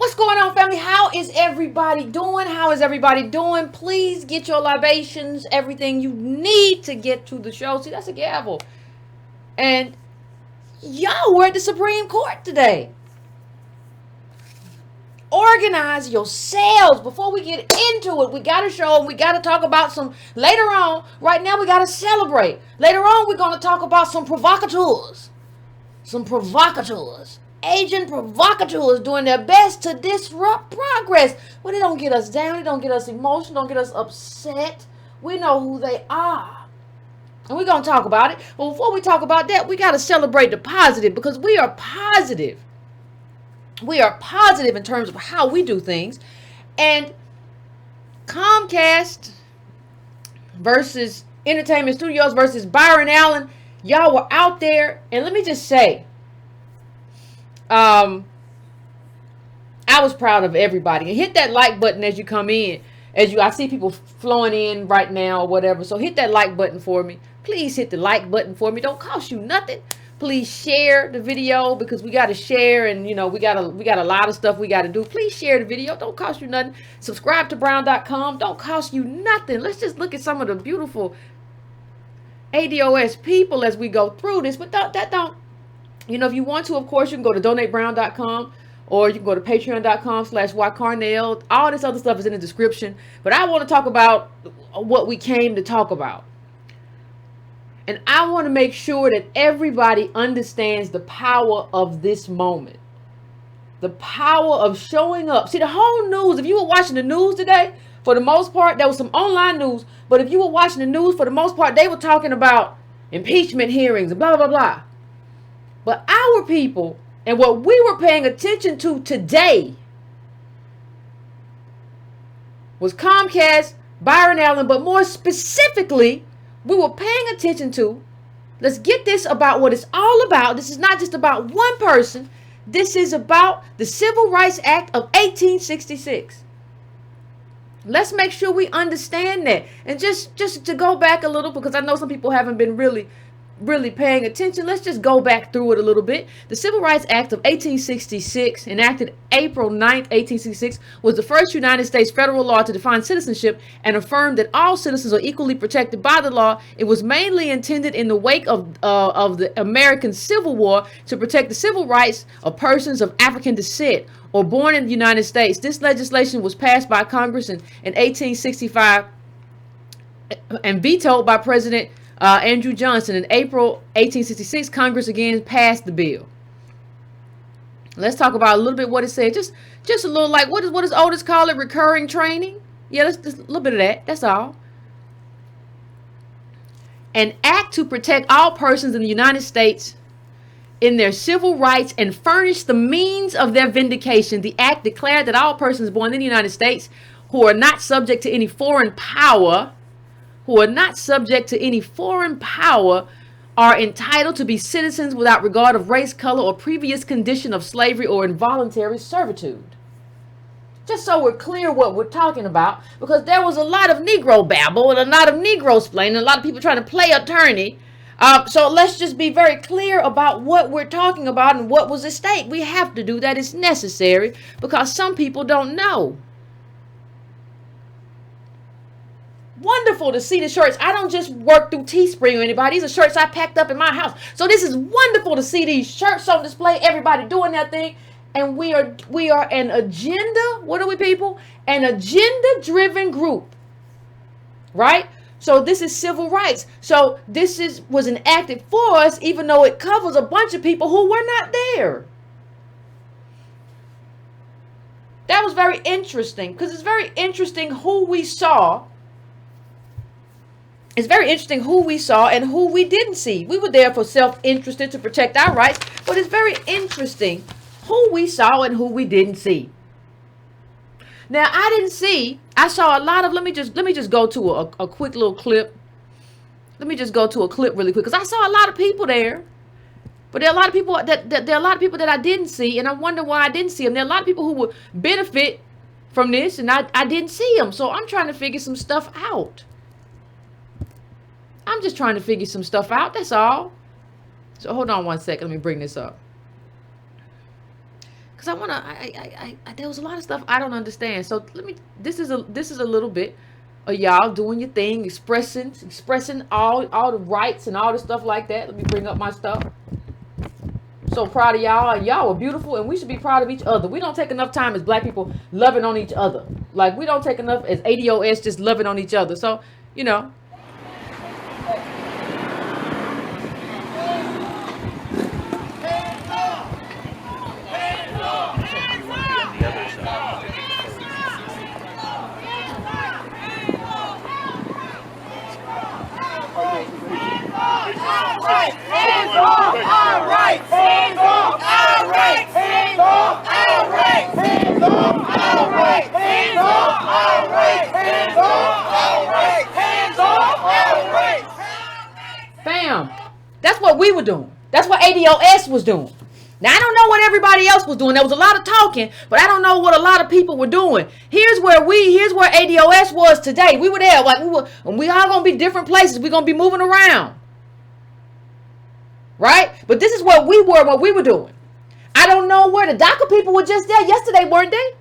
What's going on, family? How is everybody doing? How is everybody doing? Please get your libations, everything you need to get to the show. See, that's a gavel. And y'all were at the Supreme Court today. Organize yourselves before we get into it. We got to show, we got to talk about some later on. Right now, we got to celebrate. Later on, we're going to talk about some provocateurs. Some provocateurs. Agent provocateurs doing their best to disrupt progress. But it don't get us down. It don't get us emotional. Don't get us upset. We know who they are. And we're going to talk about it. But before we talk about that, we got to celebrate the positive, because we are positive. We are positive in terms of how we do things. And Comcast versus Entertainment Studios versus Byron Allen, y'all were out there. And let me just say, I was proud of everybody. And hit that like button as you come in. I see people flowing in right now or whatever. So hit that like button for me. Please hit the like button for me. Don't cost you nothing. Please share the video, because we got to share, and we got a lot of stuff we got to do. Please share the video. Don't cost you nothing. Subscribe to brown.com. Don't cost you nothing. Let's just look at some of the beautiful ADOS people as we go through this. But if you want to, of course, you can go to donatebrown.com, or you can go to patreon.com/ycarnell. All this other stuff is in the description. But I want to talk about what we came to talk about. And I want to make sure that everybody understands the power of this moment. The power of showing up. See, the whole news, if you were watching the news today, for the most part, there was some online news. But if you were watching the news, for the most part, they were talking about impeachment hearings and blah, blah, blah, blah. But our people, and what we were paying attention to today, was Comcast, Byron Allen, but more specifically, we were paying attention to, let's get this about what it's all about. This is not just about one person. This is about the Civil Rights Act of 1866. Let's make sure we understand that. And just to go back a little, because I know some people haven't been really paying attention. Let's just go back through it a little bit. The Civil Rights Act of 1866, enacted April 9th, 1866, was the first United States federal law to define citizenship and affirm that all citizens are equally protected by the law. It was mainly intended in the wake of the American Civil War to protect the civil rights of persons of African descent or born in the United States. This legislation was passed by Congress in 1865 and vetoed by President Andrew Johnson. In April 1866, Congress again passed the bill. Let's talk about a little bit what it said. Just a little, like, what does Otis call it? Recurring training? Yeah, let's just a little bit of that. That's all. An act to protect all persons in the United States in their civil rights and furnish the means of their vindication. The act declared that all persons born in the United States who are not subject to any foreign power are entitled to be citizens without regard of race, color, or previous condition of slavery or involuntary servitude. Just so we're clear what we're talking about, because there was a lot of Negro babble and a lot of Negro splaining, a lot of people trying to play attorney. So let's just be very clear about what we're talking about and what was at stake. We have to do that. It's necessary, because some people don't know. Wonderful to see the shirts. I don't just work through Teespring or anybody. These are shirts I packed up in my house. So this is wonderful to see these shirts on display. Everybody doing their thing. And we are an agenda. What are we, people? An agenda-driven group. Right? So this is civil rights. So this was enacted for us, even though it covers a bunch of people who were not there. That was very interesting, because it's very interesting who we saw. It's very interesting who we saw and who we didn't see. We were there for self-interested to protect our rights, but it's very interesting who we saw and who we didn't see. Now, I saw a lot of, let me just go to a quick little clip. Let me just go to a clip really quick, because I saw a lot of people there. But there are a lot of people that I didn't see, and I wonder why I didn't see them. There are a lot of people who would benefit from this, and I didn't see them. So I'm trying to figure some stuff out. I'm just trying to figure some stuff out. That's all. So hold on one second. Let me bring this up. because I want to. There was a lot of stuff I don't understand. So This is a little bit of y'all doing your thing, expressing all the rights and all the stuff like that. Let me bring up my stuff. So proud of y'all, and y'all are beautiful, and we should be proud of each other. We don't take enough time as black people loving on each other. Like, we don't take enough as ADOS just loving on each other. So, you know. Bam. That's what we were doing. That's what ADOS was doing. Now, I don't know what everybody else was doing. There was a lot of talking, but I don't know what a lot of people were doing. Here's where ADOS was today. We were there. Like, we all gonna be different places. We're gonna be moving around. Right? But this is where we were, what we were doing. I don't know where the DACA people were just there yesterday, weren't they?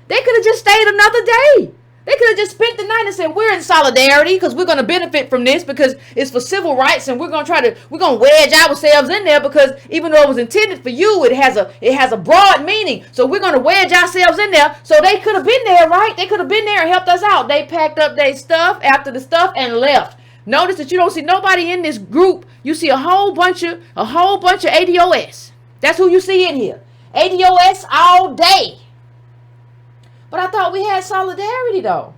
They could have just stayed another day. They could have just spent the night and said, we're in solidarity because we're going to benefit from this because it's for civil rights, and we're going to wedge ourselves in there because even though it was intended for you, it has a broad meaning. So we're going to wedge ourselves in there. So they could have been there, right? They could have been there and helped us out. They packed up their stuff after the stuff and left. Notice that you don't see nobody in this group. You see a whole bunch of ADOS. That's who you see in here. ADOS all day. But I thought we had solidarity, though.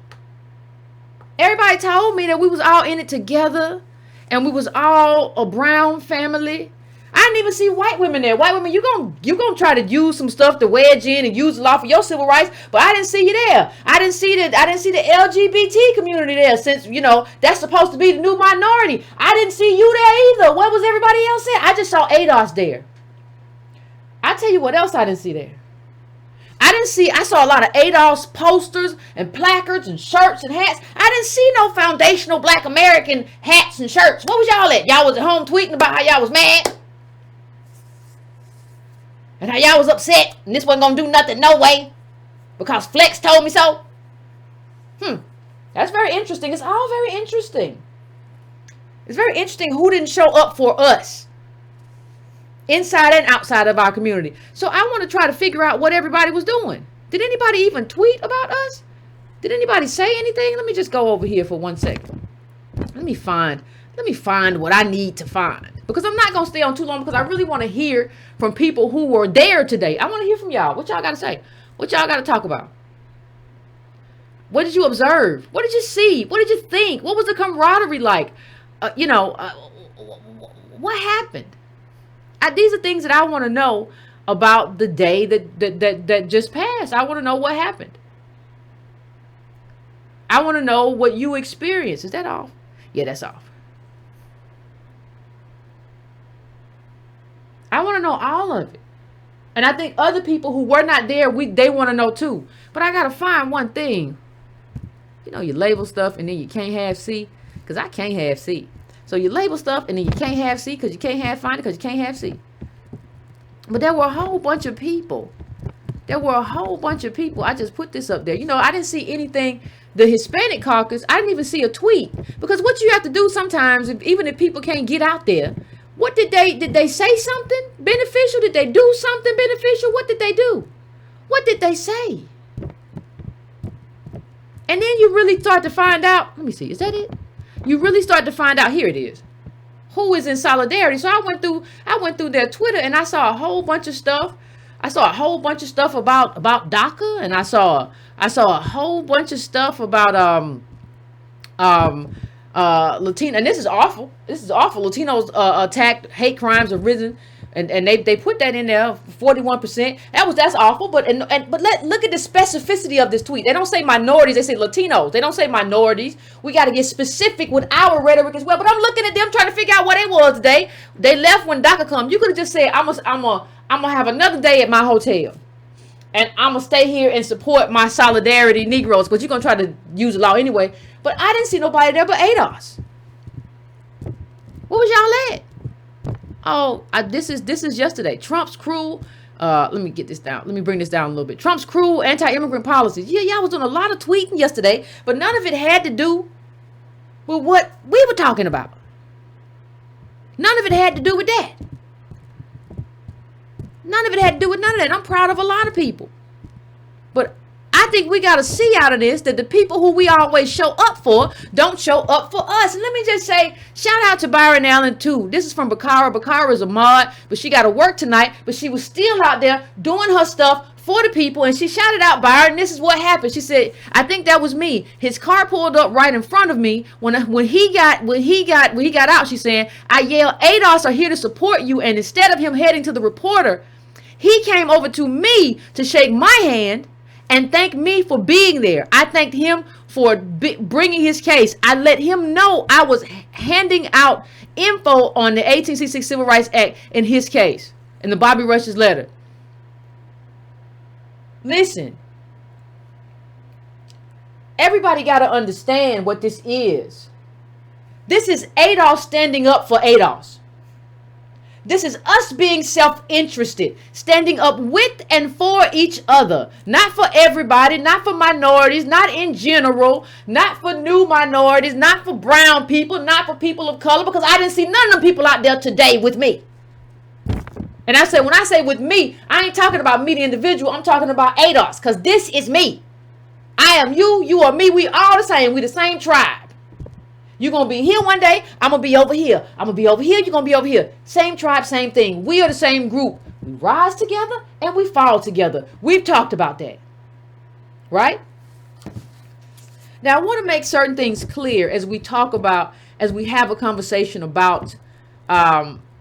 Everybody told me that we was all in it together, and we was all a brown family. I didn't even see white women there. White women, you gonna try to use some stuff to wedge in and use the law for your civil rights, but I didn't see you there. I didn't see the LGBT community there, since that's supposed to be the new minority. I didn't see you there either. What was everybody else saying? I just saw ADOS there. I tell you what else I didn't see there. I saw a lot of ADOS posters and placards and shirts and hats. I didn't see no foundational Black American hats and shirts. What was y'all at? Y'all was at home tweeting about how y'all was mad? And how y'all was upset and this wasn't going to do nothing, no way, because Flex told me so? That's very interesting. It's all very interesting. It's very interesting who didn't show up for us, inside and outside of our community. So I want to try to figure out what everybody was doing. Did anybody even tweet about us? Did anybody say anything? Let me just go over here for 1 second. Let me find what I need to find, because I'm not going to stay on too long, because I really want to hear from people who were there today. I want to hear from y'all. What y'all got to say? What y'all got to talk about? What did you observe? What did you see? What did you think? What was the camaraderie like? What happened? These are things that I want to know about the day that just passed. I want to know what happened. I want to know what you experienced. Is that off? Yeah, that's off. I want to know all of it. And I think other people who were not there, they want to know too. But I got to find one thing. You label stuff and then you can't have C, because I can't have C. So you label stuff and then you can't have C because you can't have find it because you can't have C. But there were a whole bunch of people. I just put this up there. I didn't see anything. The Hispanic caucus, I didn't even see a tweet. Because what you have to do sometimes, even if people can't get out there, what did they say something beneficial? Did they do something beneficial? What did they do? What did they say? And then you really start to find out. Let me see. Is that it? You really start to find out. Here it is. Who is in solidarity? So I went through their Twitter, and I saw a whole bunch of stuff. I saw a whole bunch of stuff about DACA, and I saw a whole bunch of stuff about Latino. And this is awful. Latinos attacked, hate crimes have risen. And they put that in there, 41%. That's awful. But look at the specificity of this tweet. They don't say minorities. They say Latinos. They don't say minorities. We got to get specific with our rhetoric as well. But I'm looking at them trying to figure out what they was today. They left when DACA come. You could have just said, I'm gonna have another day at my hotel, and I'm gonna stay here and support my solidarity Negroes. But you're gonna try to use the law anyway. But I didn't see nobody there but ADOS. What was y'all at? Oh, this is yesterday. Trump's crew Let me get this down. Let me bring this down a little bit. Trump's cruel anti-immigrant policies. Yeah, I was doing a lot of tweeting yesterday, but none of it had to do with what we were talking about. None of it had to do with that. None of it had to do with none of that. I'm proud of a lot of people. But I think we got to see out of this that the people who we always show up for don't show up for us. And let me just say, shout out to Byron Allen too. This is from Bakara. Bakara is a mod, but she got to work tonight. But she was still out there doing her stuff for the people. And she shouted out Byron. This is what happened. She said, I think that was me. His car pulled up right in front of me. When he got out, she's saying, I yelled, ADOS are here to support you. And instead of him heading to the reporter, he came over to me to shake my hand and thank me for being there. I thanked him for bringing his case. I let him know I was handing out info on the 1866 Civil Rights Act in his case, in the Bobby Rush's letter. Listen, everybody got to understand what this is. This is ADOS standing up for ADOS. This is us being self-interested, standing up with and for each other, not for everybody, not for minorities, not in general, not for new minorities, not for brown people, not for people of color, because I didn't see none of them people out there today with me. And I said, when I say with me, I ain't talking about me, the individual. I'm talking about ADOS, because this is me. I am you, you are me. We all the same. We the same tribe. You're going to be here one day. I'm going to be over here. I'm going to be over here. You're going to be over here. Same tribe, same thing. We are the same group. We rise together and we fall together. We've talked about that. Right? Now, I want to make certain things clear as we talk about, as we have a conversation about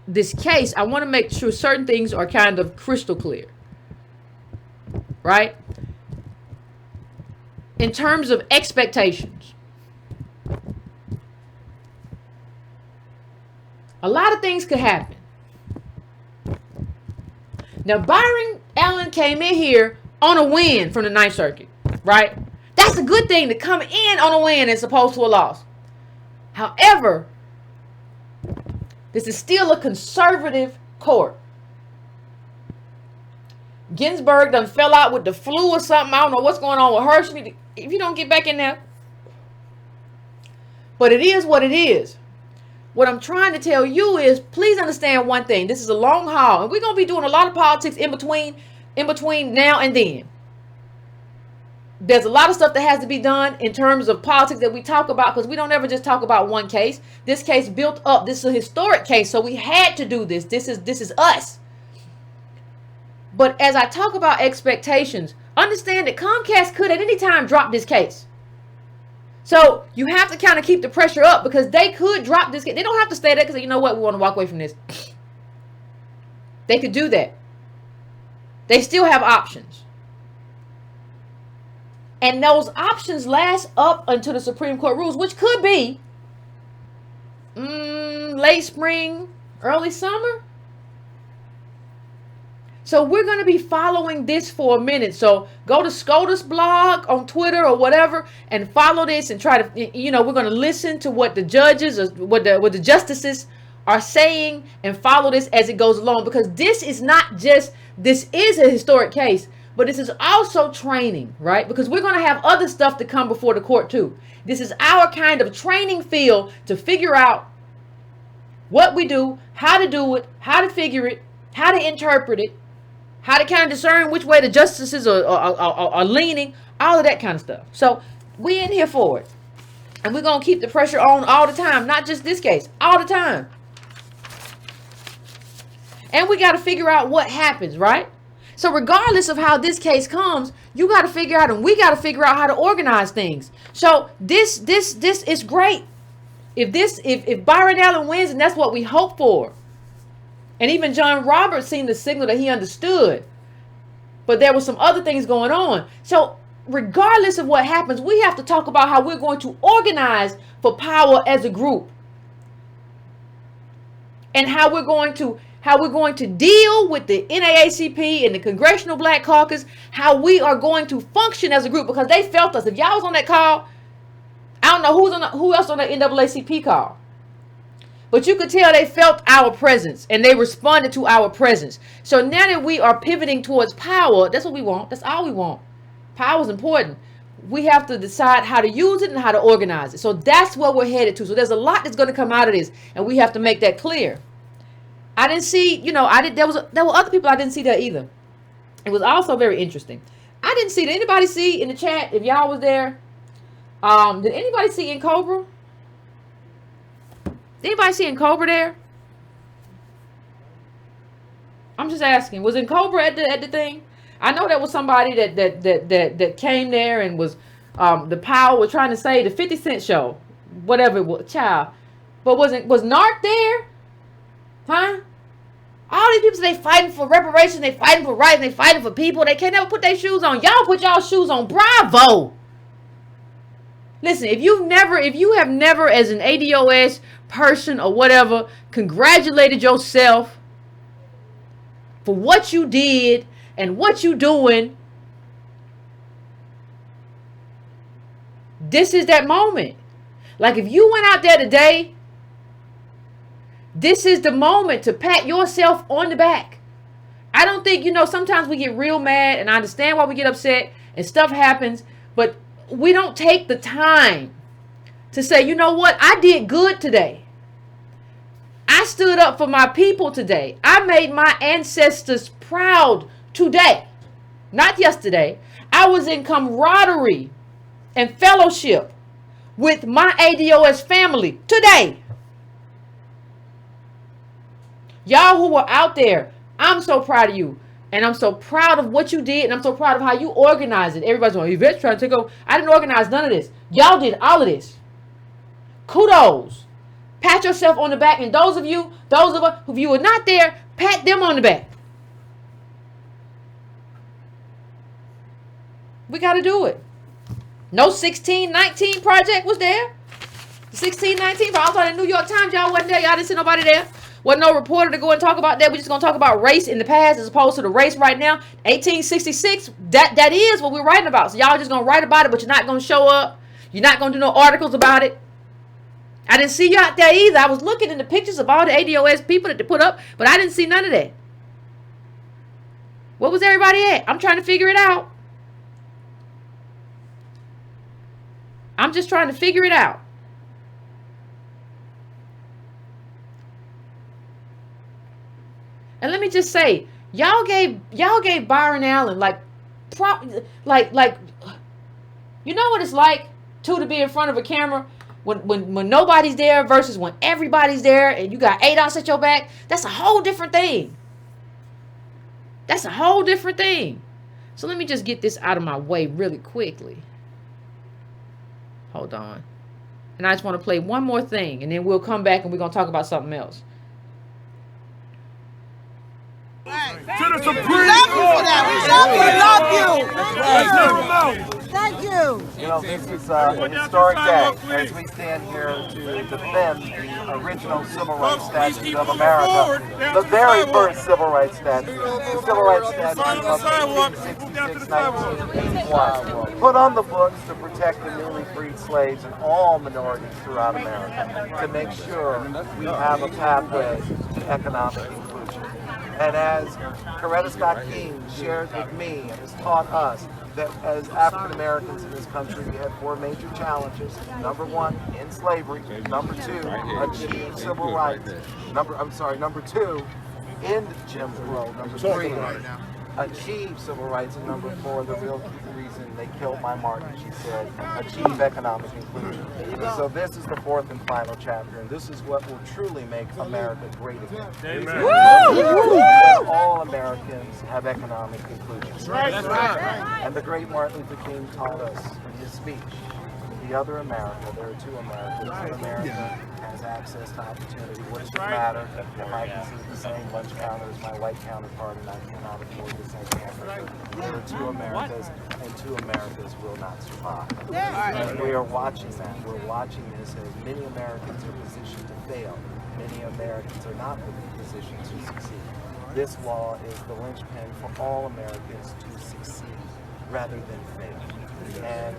this case. I want to make sure certain things are kind of crystal clear. Right? In terms of expectations. A lot of things could happen. Now, Byron Allen came in here on a win from the Ninth Circuit, right? That's a good thing to come in on a win as opposed to a loss. However, this is still a conservative court. Ginsburg done fell out with the flu or something. I don't know what's going on with her. She need to, if you don't get back in there. But it is what it is. What I'm trying to tell you is, please understand one thing. This is a long haul, and we're going to be doing a lot of politics in between now and then. There's a lot of stuff that has to be done in terms of politics that we talk about, because we don't ever just talk about one case. This case built up. This is a historic case, so we had to do this. This is us. But as I talk about expectations, understand that Comcast could at any time drop this case. So you have to kind of keep the pressure up, because they could drop this case. They don't have to stay there because, you know what, we want to walk away from this. They could do that. They still have options. And those options last up until the Supreme Court rules, which could be late spring, early summer. So we're going to be following this for a minute. So go to SCOTUS blog on Twitter or whatever and follow this and try to, we're going to listen to what the judges or what the justices are saying and follow this as it goes along, because this is a historic case, but this is also training, right? Because we're going to have other stuff to come before the court too. This is our kind of training field to figure out what we do, how to do it, how to figure it, how to interpret it, how to kind of discern which way the justices are leaning, all of that kind of stuff. So we in here for it. And we're going to keep the pressure on all the time. Not just this case, all the time. And we got to figure out what happens, right? So regardless of how this case comes, you got to figure out, and we got to figure out how to organize things. So this is great. If Byron Allen wins, and that's what we hope for. And even John Roberts seemed to signal that he understood. But there were some other things going on. So regardless of what happens, we have to talk about how we're going to organize for power as a group. And how we're going to deal with the NAACP and the Congressional Black Caucus, how we are going to function as a group, because they felt us. If y'all was on that call, I don't know who else on the NAACP call. But you could tell they felt our presence and they responded to our presence. So now that we are pivoting towards power, that's what we want. That's all we want. Power is important. We have to decide how to use it and how to organize it. So that's what we're headed to. So there's a lot that's going to come out of this, and we have to make that clear. I didn't see, there were other people I didn't see there either. It was also very interesting. I didn't see, did anybody see in the chat, if y'all was there, did anybody see in Cobra? Did anybody see in Cobra there? I'm just asking. Was in Cobra at the thing? I know there was somebody that came there and was the power was trying to say the 50 Cent show, whatever it was, child. But was Narc there? Huh? All these people say they fighting for reparations, they fighting for rights, they fighting for people. They can't never put their shoes on. Y'all put y'all shoes on. Bravo. Listen, if you have never as an ADOS person or whatever congratulated yourself for what you did and what you doing, this is that moment. Like if you went out there today, this is the moment to pat yourself on the back. I don't think, sometimes we get real mad, and I understand why we get upset and stuff happens, but we don't take the time to say, you know what, I did good today. I stood up for my people today. I made my ancestors proud today, not yesterday. I was in camaraderie and fellowship with my ADOS family today. Y'all who were out there, I'm so proud of you. And I'm so proud of what you did. And I'm so proud of how you organized it. Everybody's going, Yvette's trying to take over. I didn't organize none of this. Y'all did all of this. Kudos. Pat yourself on the back. And those of us who you were not there, pat them on the back. We got to do it. No 1619 project was there. The 1619, I was on the New York Times. Y'all wasn't there. Y'all didn't see nobody there. Wasn't no reporter to go and talk about that. We're just going to talk about race in the past as opposed to the race right now. 1866, that is what we're writing about. So y'all just going to write about it, but you're not going to show up. You're not going to do no articles about it. I didn't see you out there either. I was looking in the pictures of all the ADOS people that they put up, but I didn't see none of that. Where was everybody at? I'm trying to figure it out. I'm just trying to figure it out. And let me just say, y'all gave Byron Allen you know what it's like to be in front of a camera when nobody's there versus when everybody's there and you got ADOS at your back. That's a whole different thing. That's a whole different thing. So let me just get this out of my way really quickly. Hold on. And I just want to play one more thing and then we'll come back and we're going to talk about something else. To the Supreme Court. We love you. Thank you. This is a historic day as we stand here to defend the original civil rights statutes of America, the very first civil rights statute, the civil rights statute of 1866-1981, put on the books to protect the newly freed slaves and all minorities throughout America, to make sure we have a pathway to economic inclusion. And as Coretta Scott King shares with me and has taught us, that as African Americans in this country, we had four major challenges. Number one, in slavery. Number two, achieve civil rights. Number two, end Jim Crow. Number three, achieve civil rights. And number four, the real reason they killed my Martin, she said, achieve economic inclusion. So this is the fourth and final chapter, and this is what will truly make America great again. Amen. All Americans have economic inclusion. That's right. And the great Martin Luther King taught us in his speech, the other America, there are two Americas. One America has access to opportunity. What does it matter if I receive the same lunch counter as my white counterpart and I cannot afford the same hamburger? There are two Americas, and two Americas will not survive. And we are watching that. We're watching this as many Americans are positioned to fail. Many Americans are not positioned to succeed. This law is the linchpin for all Americans to succeed. rather than fair. And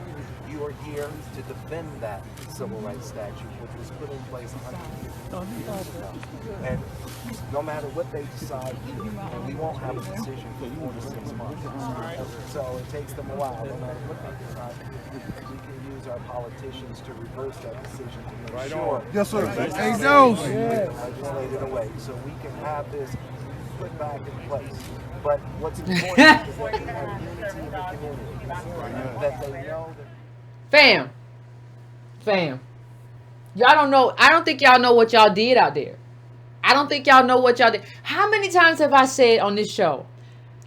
you are here to defend that civil rights statute, which was put in place 100 years ago. And no matter what they decide here, and we won't have a decision for 4 to 6 months. So it takes them a while, no matter what they decide. We can use our politicians to reverse that decision to make sure. Yes, sir. ADOS. Legislated away, so we can have this put back in place. But what's important is that we have unity in the community. That they know that. Fam. Y'all don't know. I don't think y'all know what y'all did out there. I don't think y'all know what y'all did. How many times have I said on this show?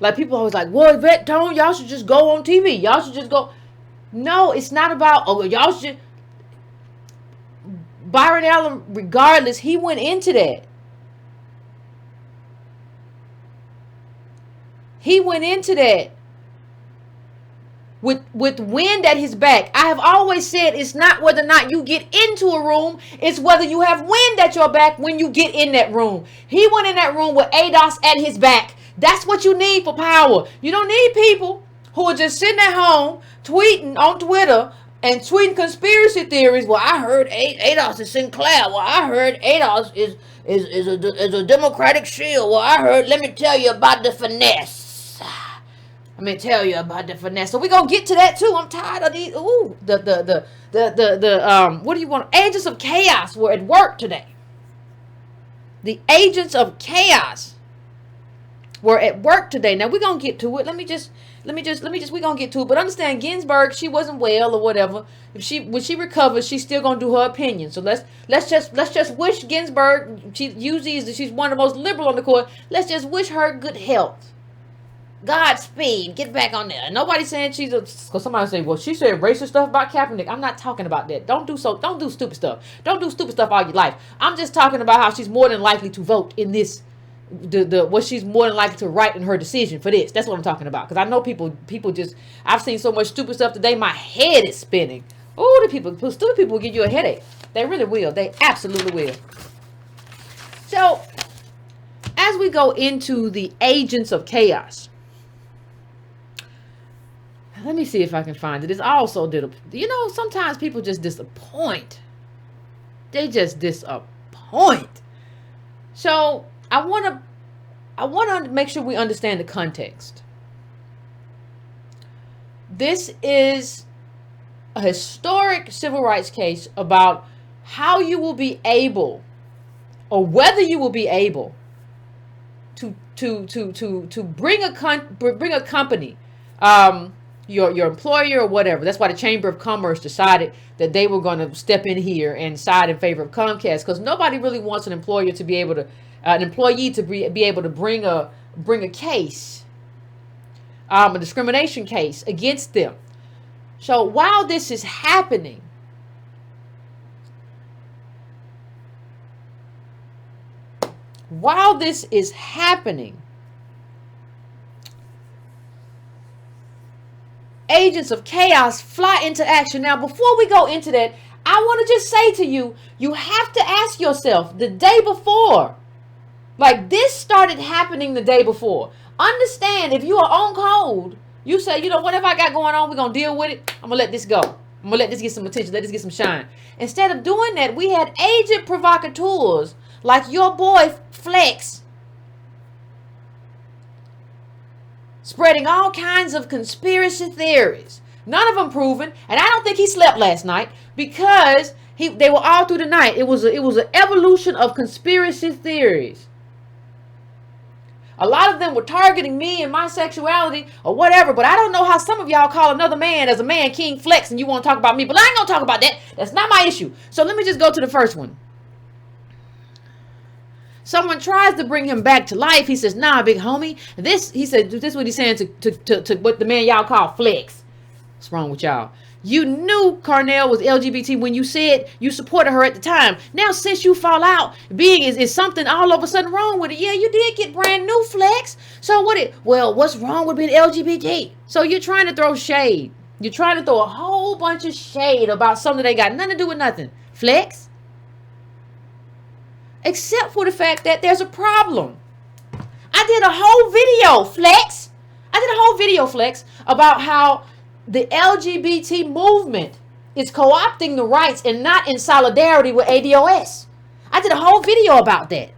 Like, people always like, well, Yvette, y'all should just go on TV. Y'all should just go. No, it's not about, oh, y'all should. Byron Allen, regardless, he went into that. He went into that with wind at his back. I have always said it's not whether or not you get into a room, it's whether you have wind at your back when you get in that room. He went in that room with ADOS at his back. That's what you need for power. You don't need people who are just sitting at home tweeting on Twitter and tweeting conspiracy theories. Well, I heard ADOS is Sinclair. Well, I heard ADOS is a Democratic shield. Well, I heard, let me tell you about the finesse. Let me tell you about the finesse. So we're gonna get to that too. I'm tired of these. Ooh, the what do you want? Agents of chaos were at work today. The agents of chaos were at work today. Now we're gonna get to it. Let me just we're gonna get to it. But understand, Ginsburg, she wasn't well or whatever. When she recovers, she's still gonna do her opinion. So let's just wish Ginsburg, she's one of the most liberal on the court. Let's just wish her good health. Godspeed. Get back on there. Nobody's saying she's a. Because somebody say, well, she said racist stuff about Kaepernick. I'm not talking about that. Don't do stupid stuff. Don't do stupid stuff all your life. I'm just talking about how she's more than likely to vote in this. What she's more than likely to write in her decision for this. That's what I'm talking about. Because I know people just. I've seen so much stupid stuff today. My head is spinning. Oh, stupid people will give you a headache. They really will. They absolutely will. So, as we go into the agents of chaos. Let me see if I can find it. It's also sometimes people just disappoint. They just disappoint. So I want to make sure we understand the context. This is a historic civil rights case about how you will be able, or whether you will be able, to bring a company. Your employer or whatever. That's why the Chamber of Commerce decided that they were going to step in here and side in favor of Comcast, because nobody really wants an employee to be able to bring a case, a discrimination case against them. So while this is happening, agents of chaos fly into action. Now, before we go into that, I want to just say to you, you have to ask yourself the day before. Like, this started happening the day before. Understand, if you are on code, you say, whatever I got going on, we're going to deal with it. I'm going to let this go. I'm going to let this get some attention. Let this get some shine. Instead of doing that, we had agent provocateurs like your boy Flex, spreading all kinds of conspiracy theories. None of them proven. And I don't think he slept last night, because they were all through the night. It was an evolution of conspiracy theories. A lot of them were targeting me and my sexuality or whatever. But I don't know how some of y'all call another man as a man King Flex, and you want to talk about me. But I ain't going to talk about that. That's not my issue. So let me just go to the first one. Someone tries to bring him back to life. He says, nah, big homie. This is what he's saying to what the man y'all call Flex. What's wrong with y'all? You knew Carnell was LGBT when you said you supported her at the time. Now, since you fall out, is something all of a sudden wrong with it? Yeah, you did get brand new, Flex. So what's wrong with being LGBT? So you're trying to throw shade. You're trying to throw a whole bunch of shade about something that got nothing to do with nothing. Flex? Except for the fact that there's a problem. I did a whole video, Flex. I did a whole video, Flex, about how the LGBT movement is co-opting the rights and not in solidarity with ADOS. I did a whole video about that.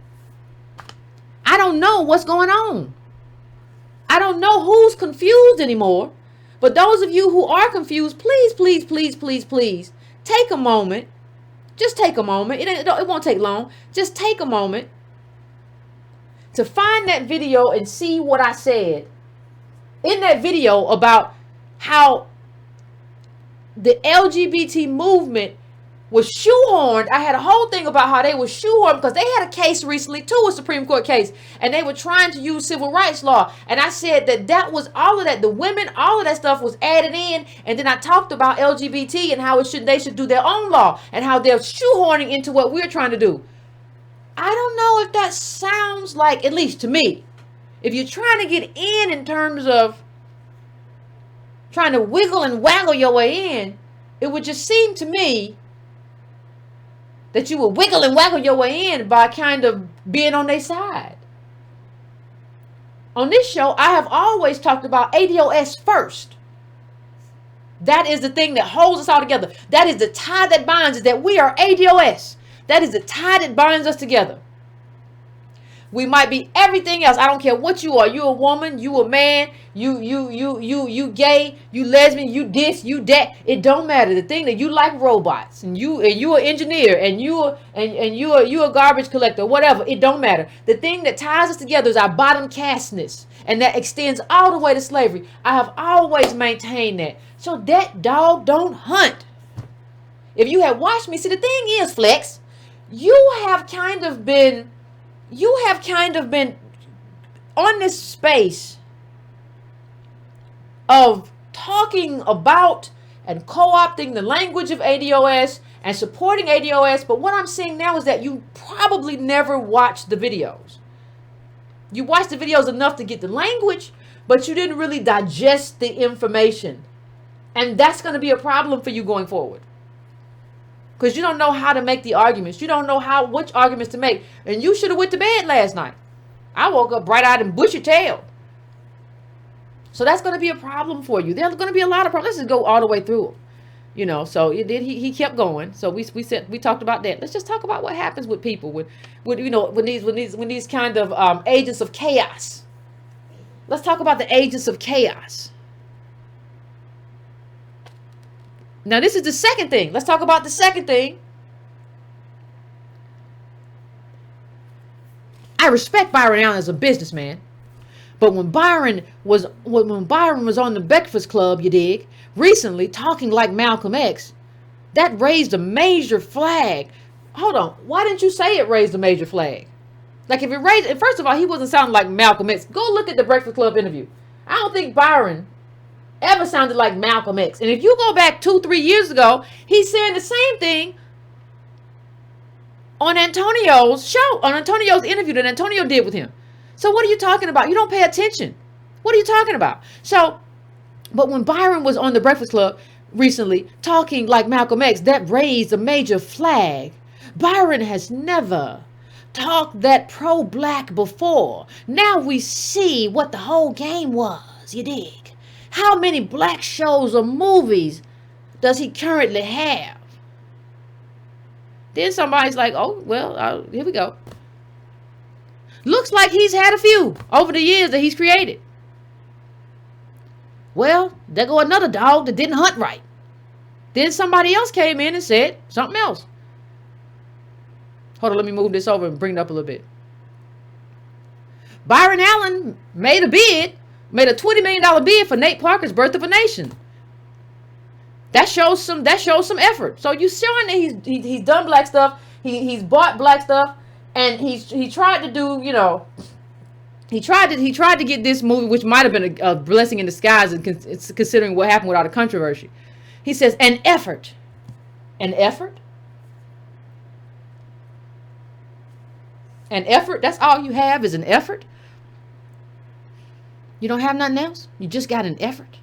I don't know what's going on. I don't know who's confused anymore. But those of you who are confused, please, please, please, please, please, take a moment. Just take a moment. It won't take long. Just take a moment to find that video and see what I said in that video about how the LGBT movement was shoehorned. I had a whole thing about how they were shoehorned because they had a case recently too, a Supreme Court case, and they were trying to use civil rights law. And I said that was all of that, the women, all of that stuff was added in. And then I talked about LGBT and how they should do their own law and how they're shoehorning into what we're trying to do. I don't know if that sounds like, at least to me, if you're trying to get in terms of trying to wiggle and waggle your way in, it would just seem to me that you would wiggle and waggle your way in by kind of being on their side. On this show, I have always talked about ADOS first. That is the thing that holds us all together. That is the tie that binds us, that we are ADOS. That is the tie that binds us together. We might be everything else. I don't care what you are. You a woman, you a man, you gay, you lesbian, you this, you that. It don't matter. The thing that you like robots, and you an engineer, and you a garbage collector, whatever. It don't matter. The thing that ties us together is our bottom castness, and that extends all the way to slavery. I have always maintained that. So that dog don't hunt. If you had watched me, see, the thing is, Flex, you have kind of been on this space of talking about and co-opting the language of ADOS and supporting ADOS. But what I'm seeing now is that you probably never watched the videos. You watched the videos enough to get the language, but you didn't really digest the information. And that's going to be a problem for you going forward. Because you don't know how to make the arguments. You don't know which arguments to make. And you should have went to bed last night. I woke up bright-eyed and bushy-tailed. So that's going to be a problem for you. There's going to be a lot of problems. Let's just go all the way through them. So it did. He kept going. So we talked about that. Let's just talk about what happens with people when these kind of agents of chaos. Let's talk about the agents of chaos. Now, this is the second thing. Let's talk about the second thing. I respect Byron Allen as a businessman, but when Byron was on the Breakfast Club, you dig, recently talking like Malcolm X, that raised a major flag. Hold on. Why didn't you say it raised a major flag? Like if it raised, first of all, he wasn't sounding like Malcolm X. Go look at the Breakfast Club interview. I don't think Byron ever sounded like Malcolm X. And if you go back 2-3 years ago, he's saying the same thing on Antonio's show, on Antonio's interview that Antonio did with him. So what are you talking about? You don't pay attention. What are you talking about? So, but when Byron was on the Breakfast Club recently talking like Malcolm X, that raised a major flag. Byron has never talked that pro-black before. Now we see what the whole game was, you dig? How many black shows or movies does he currently have? Then somebody's like, oh, well, here we go. Looks like he's had a few over the years that he's created. Well, there go another dog that didn't hunt right. Then somebody else came in and said something else. Hold on, let me move this over and bring it up a little bit. Byron Allen made a $20 million bid for Nate Parker's Birth of a Nation. That shows some effort. So you showing that he's done black stuff. He's bought black stuff, and he tried to do, he tried to get this movie, which might have been a blessing in disguise, and considering what happened without a controversy. He says an effort. An effort. An effort. That's all you have is an effort. You don't have nothing else? You just got an effort?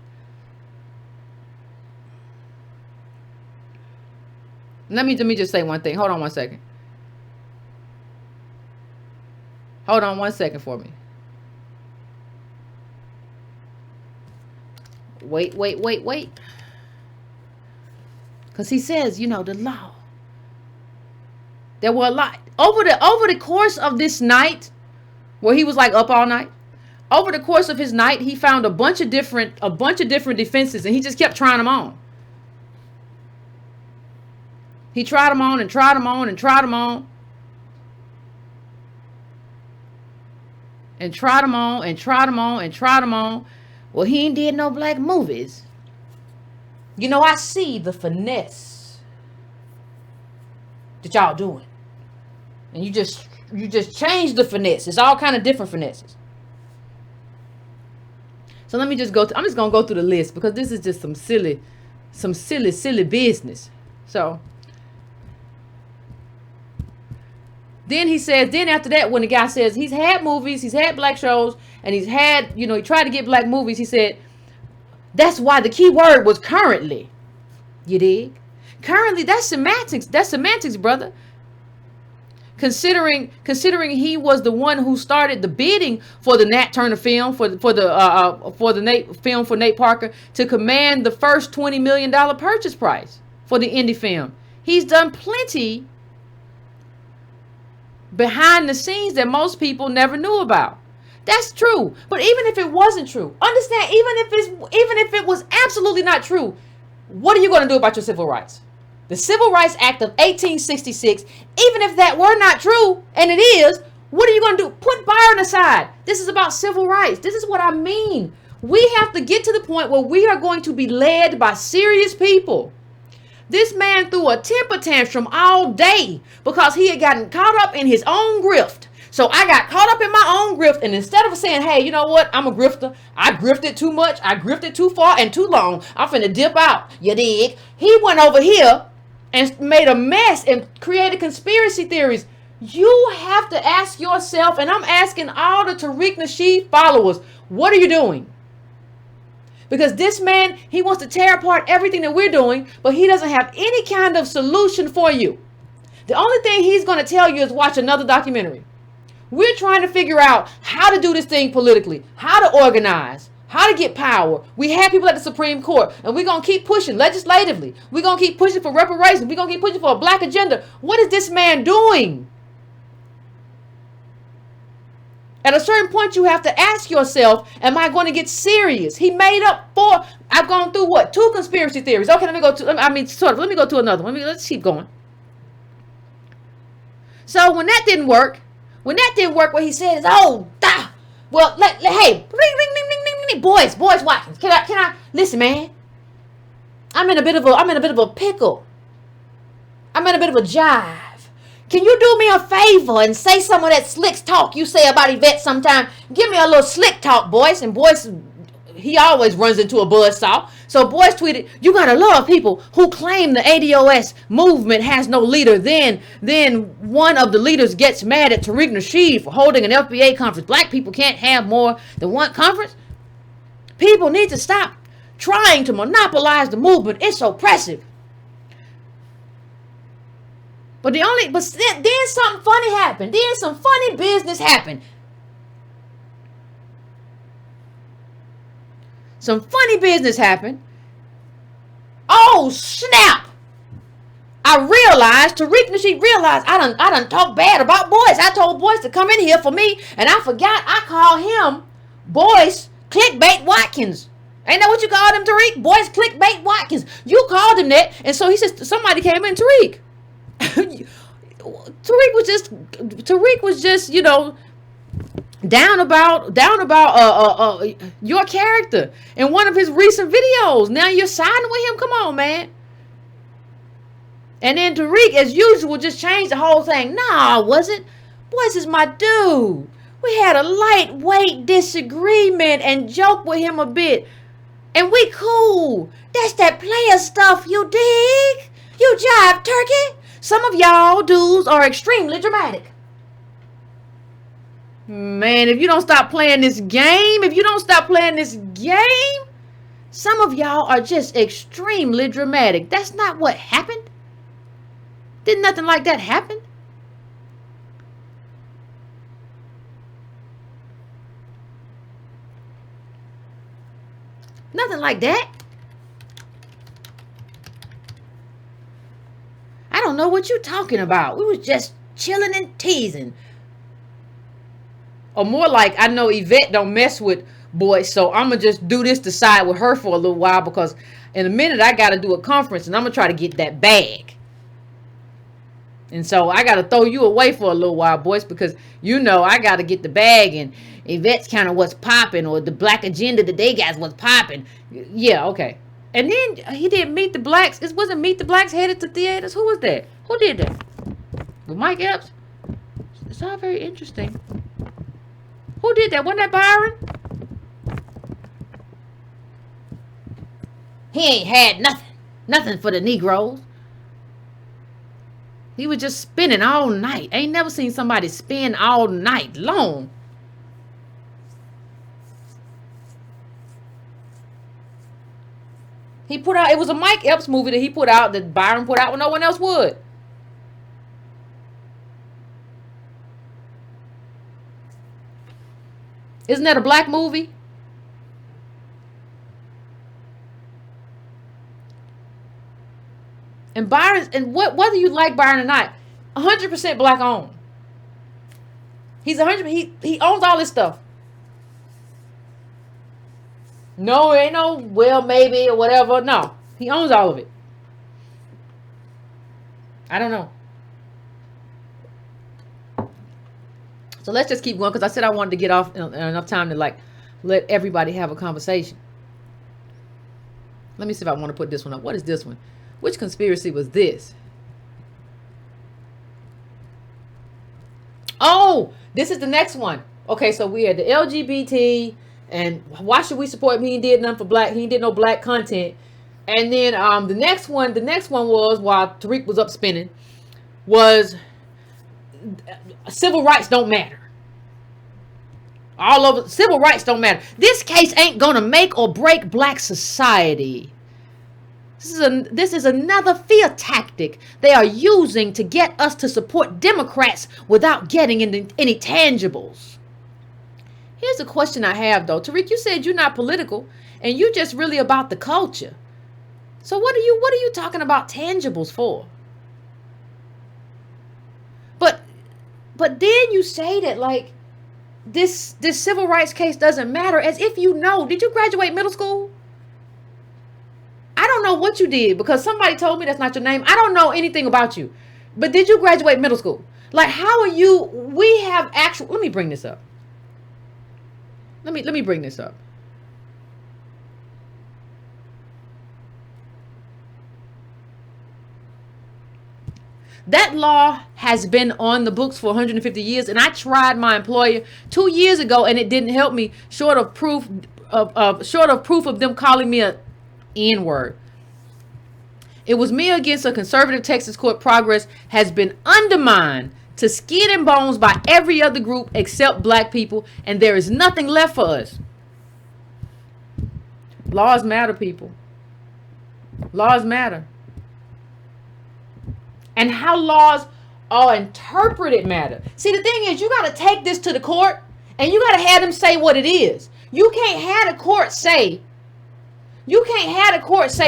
Let me just say one thing. Hold on one second. Hold on one second for me. wait. Because he says, you know, the law. There were a lot over the course of this night, where he was like up all night. Over the course of his night, he found a bunch of different defenses, and he just kept trying them on. He tried them on and tried them on and tried them on. And tried them on and tried them on and tried them on. Well, he ain't did no black movies. You know, I see the finesse that y'all doing. And you just change the finesse. It's all kind of different finesses. So let me just go. I'm just gonna go through the list, because this is just some silly business. So then he says, then after that, when the guy says he's had movies, he's had black shows, and he's had, you know, he tried to get black movies, he said, that's why the key word was currently. You dig? Currently, that's semantics. That's semantics, brother. Considering he was the one who started the bidding for the Nat Turner film, for the film for Nate Parker, to command the first $20 million purchase price for the indie film. He's done plenty behind the scenes that most people never knew about. That's true. But even if it wasn't true, understand, even if it was absolutely not true, what are you going to do about your civil rights? The Civil Rights Act of 1866, even if that were not true, and it is, what are you going to do? Put Byron aside. This is about civil rights. This is what I mean. We have to get to the point where we are going to be led by serious people. This man threw a temper tantrum all day because he had gotten caught up in his own grift. So I got caught up in my own grift, and instead of saying, hey, you know what? I'm a grifter. I grifted too much. I grifted too far and too long. I'm finna dip out. You dig? He went over here and made a mess and created conspiracy theories. You have to ask yourself, and I'm asking all the Tariq Nasheed followers, what are you doing? Because this man, he wants to tear apart everything that we're doing, but he doesn't have any kind of solution for you. The only thing he's going to tell you is watch another documentary. We're trying to figure out how to do this thing politically, how to organize, how to get power. We have people at the Supreme Court, and we're going to keep pushing legislatively. We're going to keep pushing for reparations. We're going to keep pushing for a black agenda. What is this man doing? At a certain point, you have to ask yourself, am I going to get serious? He made up four. I've gone through what? 2 conspiracy theories. Okay, let me go to another one. Let's keep going. So when that didn't work, what he said is, oh, well, hey, ring, boys, Watkins, can I, listen, man, I'm in a bit of a pickle. I'm in a bit of a jive. Can you do me a favor and say some of that slick talk you say about Yvette sometime? Give me a little slick talk, boys. And boys, he always runs into a buzzsaw. So boys tweeted, you gotta love people who claim the ADOS movement has no leader. Then one of the leaders gets mad at Tariq Nasheed for holding an FBA conference. Black people can't have more than one conference. People need to stop trying to monopolize the movement. It's oppressive. But then something funny happened. Then some funny business happened. Oh, snap. I realized, Tariq Nasheed realized I done talk bad about Boyce. I told Boyce to come in here for me, and I forgot I called him Boyce Clickbait Watkins. Ain't that what you called him, Tariq? Boyce Clickbait Watkins. You called him that, and so he says somebody came in, Tariq. Tariq was just, you know, down about your character in one of his recent videos. Now you're siding with him. Come on, man. And then Tariq, as usual, just changed the whole thing. Nah, I wasn't. Boyce is my dude. We had a lightweight disagreement and joked with him a bit. And we cool. That's that player stuff, you dig? You jive turkey. Some of y'all dudes are extremely dramatic. Man, if you don't stop playing this game, some of y'all are just extremely dramatic. That's not what happened. Didn't nothing like that happen? Nothing like that. I don't know what you're talking about. We was just chilling and teasing. Or more like, I know Yvette don't mess with boys, so I'm going to just do this to side with her for a little while, because in a minute I got to do a conference and I'm going to try to get that bag. And so I got to throw you away for a little while, boys, because you know I got to get the bag, and Yvette's kind of what's popping, or the black agenda that they got what's popping. Yeah, okay. And then he did Meet the Blacks. It wasn't Meet the Blacks headed to theaters. Who was that? Who did that? Was Mike Epps? It's all very interesting. Who did that? Wasn't that Byron? He ain't had nothing. Nothing for the Negroes. He was just spinning all night. I ain't never seen somebody spin all night long. He put out, it was a Mike Epps movie that he put out, that Byron put out when no one else would. Isn't that a black movie? And Byron, and whether you like Byron or not, 100% black owned. He's 100. He owns all this stuff. No, ain't no well maybe or whatever. No, he owns all of it. I don't know. So let's just keep going, because I said I wanted to get off enough time to like let everybody have a conversation. Let me see if I want to put this one up. What is this one? Which conspiracy was this? Oh, this is the next one. Okay, so we had the LGBT, and why should we support him? He did nothing for black. He did no black content. And then the next one was, while Tariq was up spinning, was civil rights don't matter. All over, civil rights don't matter. This case ain't gonna make or break black society. This is another fear tactic they are using to get us to support Democrats without getting into any tangibles. Here's a question I have, though. Tariq, you said you're not political and you're just really about the culture. So what are you talking about tangibles for? But then you say that like this civil rights case doesn't matter, as if you know. Did you graduate middle school? I don't know what you did, because somebody told me that's not your name. I don't know anything about you. But did you graduate middle school? Like, how are you? We have actual. Let me bring this up. Let me bring this up. That law has been on the books for 150 years, and I tried my employer 2 years ago, and it didn't help me. Short of proof of them calling me a N-word. It was me against a conservative Texas court. Progress has been undermined to skin and bones by every other group except black people, and there is nothing left for us. Laws matter, people. Laws matter. And how laws are interpreted matter. See, the thing is, you got to take this to the court, and you got to have them say what it is. You can't have the court say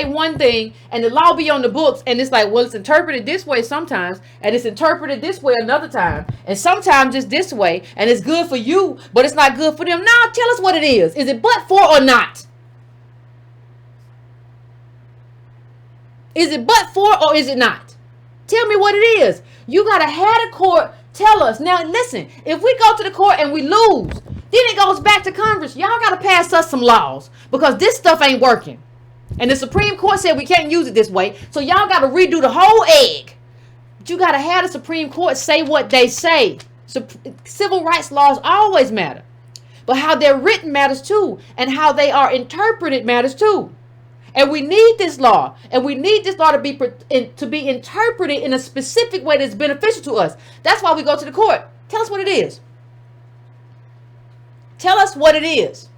one thing and the law be on the books, and it's like, well, it's interpreted this way sometimes, and it's interpreted this way another time, and sometimes it's this way, and it's good for you, but it's not good for them. Now, tell us what it is. Is it but for or not? Is it but for or is it not? Tell me what it is. You got to have the court tell us. Now, listen, if we go to the court and we lose, then it goes back to Congress. Y'all got to pass us some laws, because this stuff ain't working. And the Supreme Court said we can't use it this way. So y'all got to redo the whole egg. But you got to have the Supreme Court say what they say. Civil rights laws always matter. But how they're written matters too. And how they are interpreted matters too. And we need this law. And we need this law to be interpreted in a specific way that's beneficial to us. That's why we go to the court. Tell us what it is. Tell us what it is.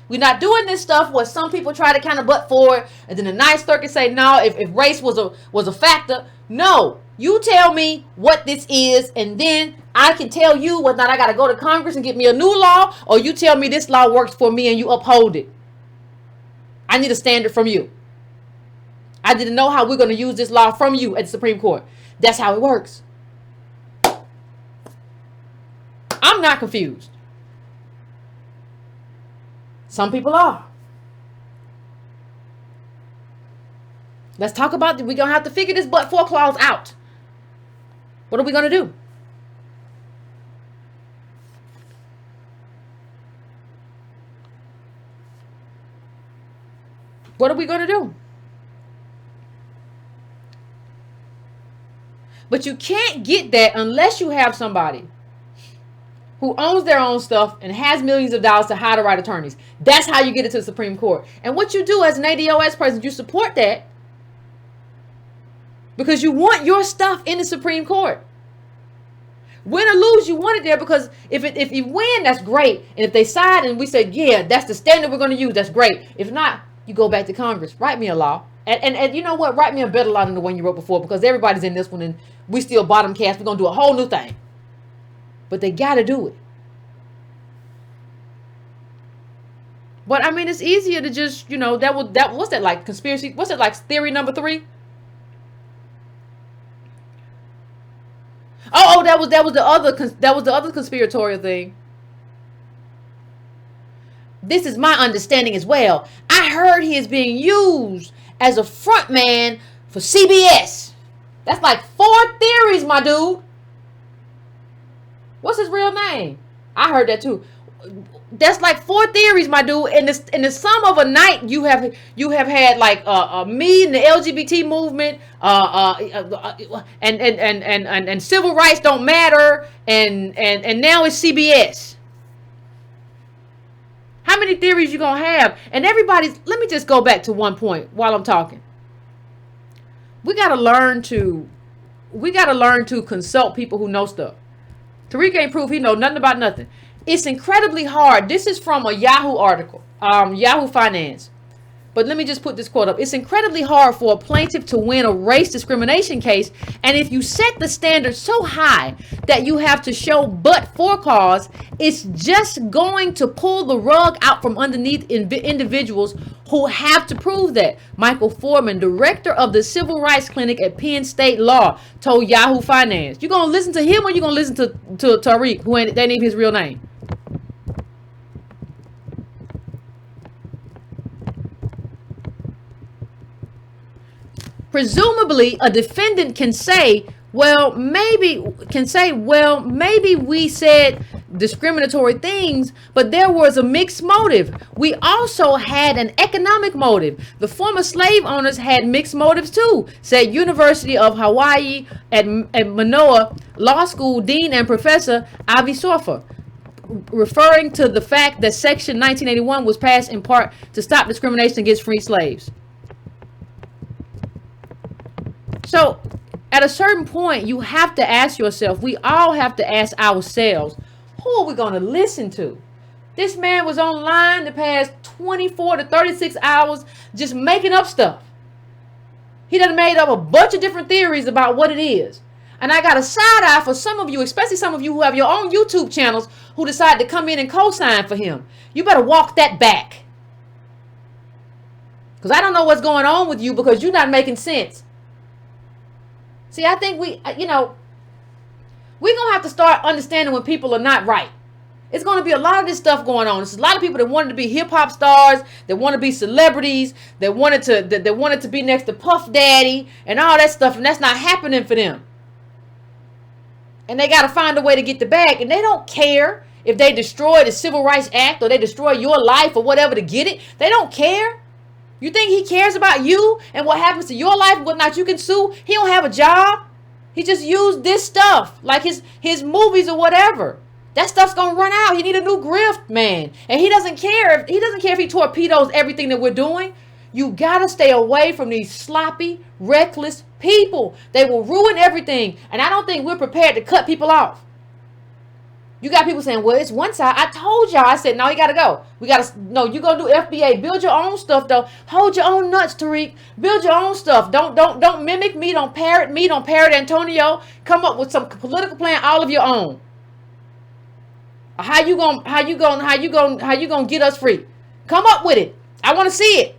We're not doing this stuff where some people try to kind of butt forward, and then the Ninth Circuit say, no, if race was a factor. No, you tell me what this is, and then I can tell you whether or not I got to go to Congress and get me a new law, or you tell me this law works for me and you uphold it. I need a standard from you. I didn't know how we're going to use this law from you at the Supreme Court. That's how it works. I'm not confused. Some people are. Let's talk about, we're going to have to figure this but for clause out. What are we going to do? What are we going to do? But you can't get that unless you have somebody who owns their own stuff and has millions of dollars to hire the right attorneys. That's how you get it to the Supreme Court. And what you do as an ADOS person, you support that because you want your stuff in the Supreme Court. Win or lose, you want it there, because if you win, that's great. And if they side and we say, yeah, that's the standard we're going to use, that's great. If not, you go back to Congress. Write me a law. And you know what? Write me a better law than the one you wrote before, because everybody's in this one and we still bottom cast. We're going to do a whole new thing. But they got to do it. But I mean, it's easier to just, you know, what's that like? Conspiracy? What's it like? Theory number 3? Oh, that was the other conspiratorial thing. This is my understanding as well. I heard he is being used as a front man for CBS. That's like 4 theories, my dude. What's his real name? I heard that too. That's like 4 theories, my dude. In the sum of a night, you have had like me and the LGBT movement, and civil rights don't matter, and now it's CBS. How many theories you gonna have? And everybody's. Let me just go back to one point while I'm talking. We gotta learn to consult people who know stuff. Tariq ain't proof he know nothing about nothing. It's incredibly hard. This is from a Yahoo article, Yahoo Finance. But let me just put this quote up. It's incredibly hard for a plaintiff to win a race discrimination case. And if you set the standard so high that you have to show but for cause, it's just going to pull the rug out from underneath individuals who have to prove that. Michael Foreman, director of the Civil Rights Clinic at Penn State Law, told Yahoo Finance. You gonna listen to him or you gonna listen to Tariq, who ain't that ain't his real name? Presumably, a defendant can say, well, maybe we said discriminatory things, but there was a mixed motive. We also had an economic motive. The former slave owners had mixed motives too, said University of Hawaii at Manoa Law School Dean and Professor Avi Sorfa, referring to the fact that Section 1981 was passed in part to stop discrimination against free slaves. So at a certain point, you have to ask yourself, we all have to ask ourselves, who are we going to listen to? This man was online the past 24 to 36 hours just making up stuff. He done made up a bunch of different theories about what it is. And I got a side eye for some of you, especially some of you who have your own YouTube channels who decide to come in and co-sign for him. You better walk that back. Because I don't know what's going on with you, because you're not making sense. See, I think we're going to have to start understanding when people are not right. It's going to be a lot of this stuff going on. There's a lot of people that wanted to be hip hop stars, that want to be celebrities, that wanted to be next to Puff Daddy and all that stuff, and that's not happening for them. And they got to find a way to get the bag, and they don't care if they destroy the Civil Rights Act or they destroy your life or whatever to get it. They don't care. You think he cares about you and what happens to your life, whatnot you can sue? He don't have a job. He just used this stuff, like his movies or whatever. That stuff's gonna run out. He need a new grift, man. And he doesn't care. He doesn't care if he torpedoes everything that we're doing. You gotta stay away from these sloppy, reckless people. They will ruin everything. And I don't think we're prepared to cut people off. You got people saying, well, it's one side. I told y'all. I said, no, you got to go. You going to do FBA. Build your own stuff, though. Hold your own nuts, Tariq. Build your own stuff. Don't mimic me. Don't parrot me. Don't parrot Antonio. Come up with some political plan all of your own. How you going to get us free? Come up with it. I want to see it.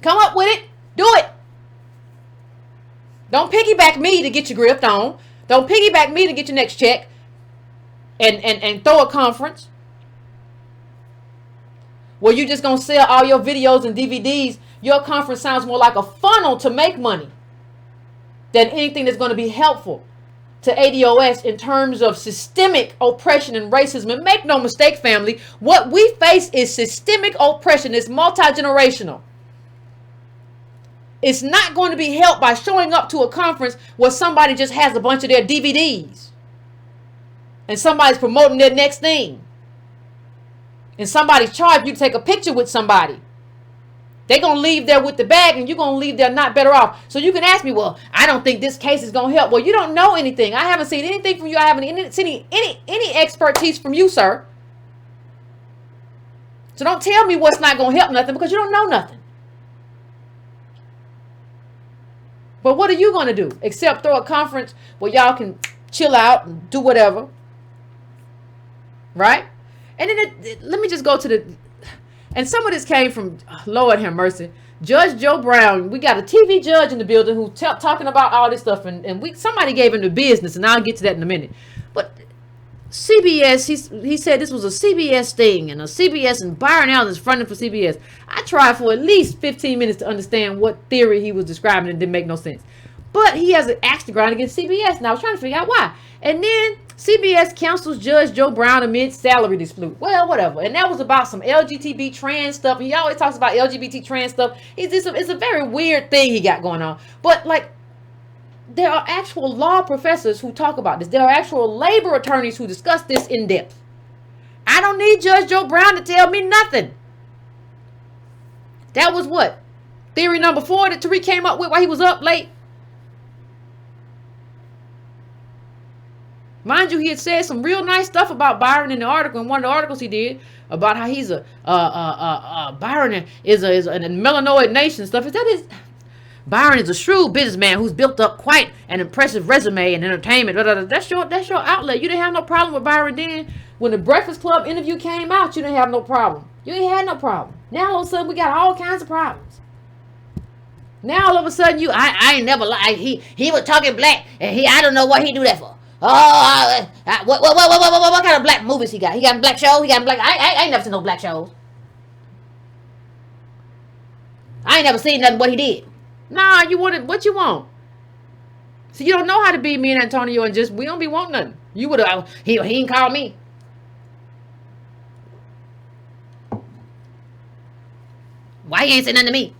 Come up with it. Do it. Don't piggyback me to get you gripped on. Don't piggyback me to get your next check and throw a conference. Well, you just going to sell all your videos and DVDs. Your conference sounds more like a funnel to make money than anything that's going to be helpful to ADOS in terms of systemic oppression and racism. And make no mistake, family, what we face is systemic oppression. It's multi-generational. It's not going to be helped by showing up to a conference where somebody just has a bunch of their DVDs and somebody's promoting their next thing and somebody's charged you to take a picture with somebody. They're going to leave there with the bag and you're going to leave there not better off. So you can ask me, well, I don't think this case is going to help. Well, you don't know anything. I haven't seen anything from you. I haven't seen any expertise from you, sir. So don't tell me what's not going to help nothing because you don't know nothing. But what are you going to do except throw a conference where y'all can chill out and do whatever? Right? And then let me just go to the... And some of this came from, Lord have mercy, Judge Joe Brown. We got a TV judge in the building who talking about all this stuff. And somebody gave him the business. And I'll get to that in a minute. But CBS, he said this was a CBS thing. And a CBS and Byron Allen is fronting for CBS. I tried for at least 15 minutes to understand what theory he was describing. And it didn't make no sense. But he has an axe to grind against CBS. And I was trying to figure out why. And then CBS cancels Judge Joe Brown amid salary dispute. Well, whatever. And that was about some LGBT trans stuff. And he always talks about LGBT trans stuff. It's a very weird thing he got going on. But like, there are actual law professors who talk about this. There are actual labor attorneys who discuss this in depth. I don't need Judge Joe Brown to tell me nothing. That was what? Theory number 4 that Tariq came up with while he was up late. Mind you, he had said some real nice stuff about Byron in the article, in one of the articles he did, about how he's Byron is an melanoid nation stuff. Byron is a shrewd businessman who's built up quite an impressive resume in entertainment. That's your outlet. You didn't have no problem with Byron then. When the Breakfast Club interview came out, you didn't have no problem. You ain't had no problem. Now all of a sudden we got all kinds of problems. Now all of a sudden I ain't never lied. He was talking black and I don't know what he do that for. Oh, what kind of black movies he got? He got black shows? I ain't never seen no black shows. I ain't never seen nothing what he did. Nah, you wanted what you want. So you don't know how to be me and Antonio and just, we don't be wanting nothing. You would have, he ain't call me. Why he ain't say nothing to me?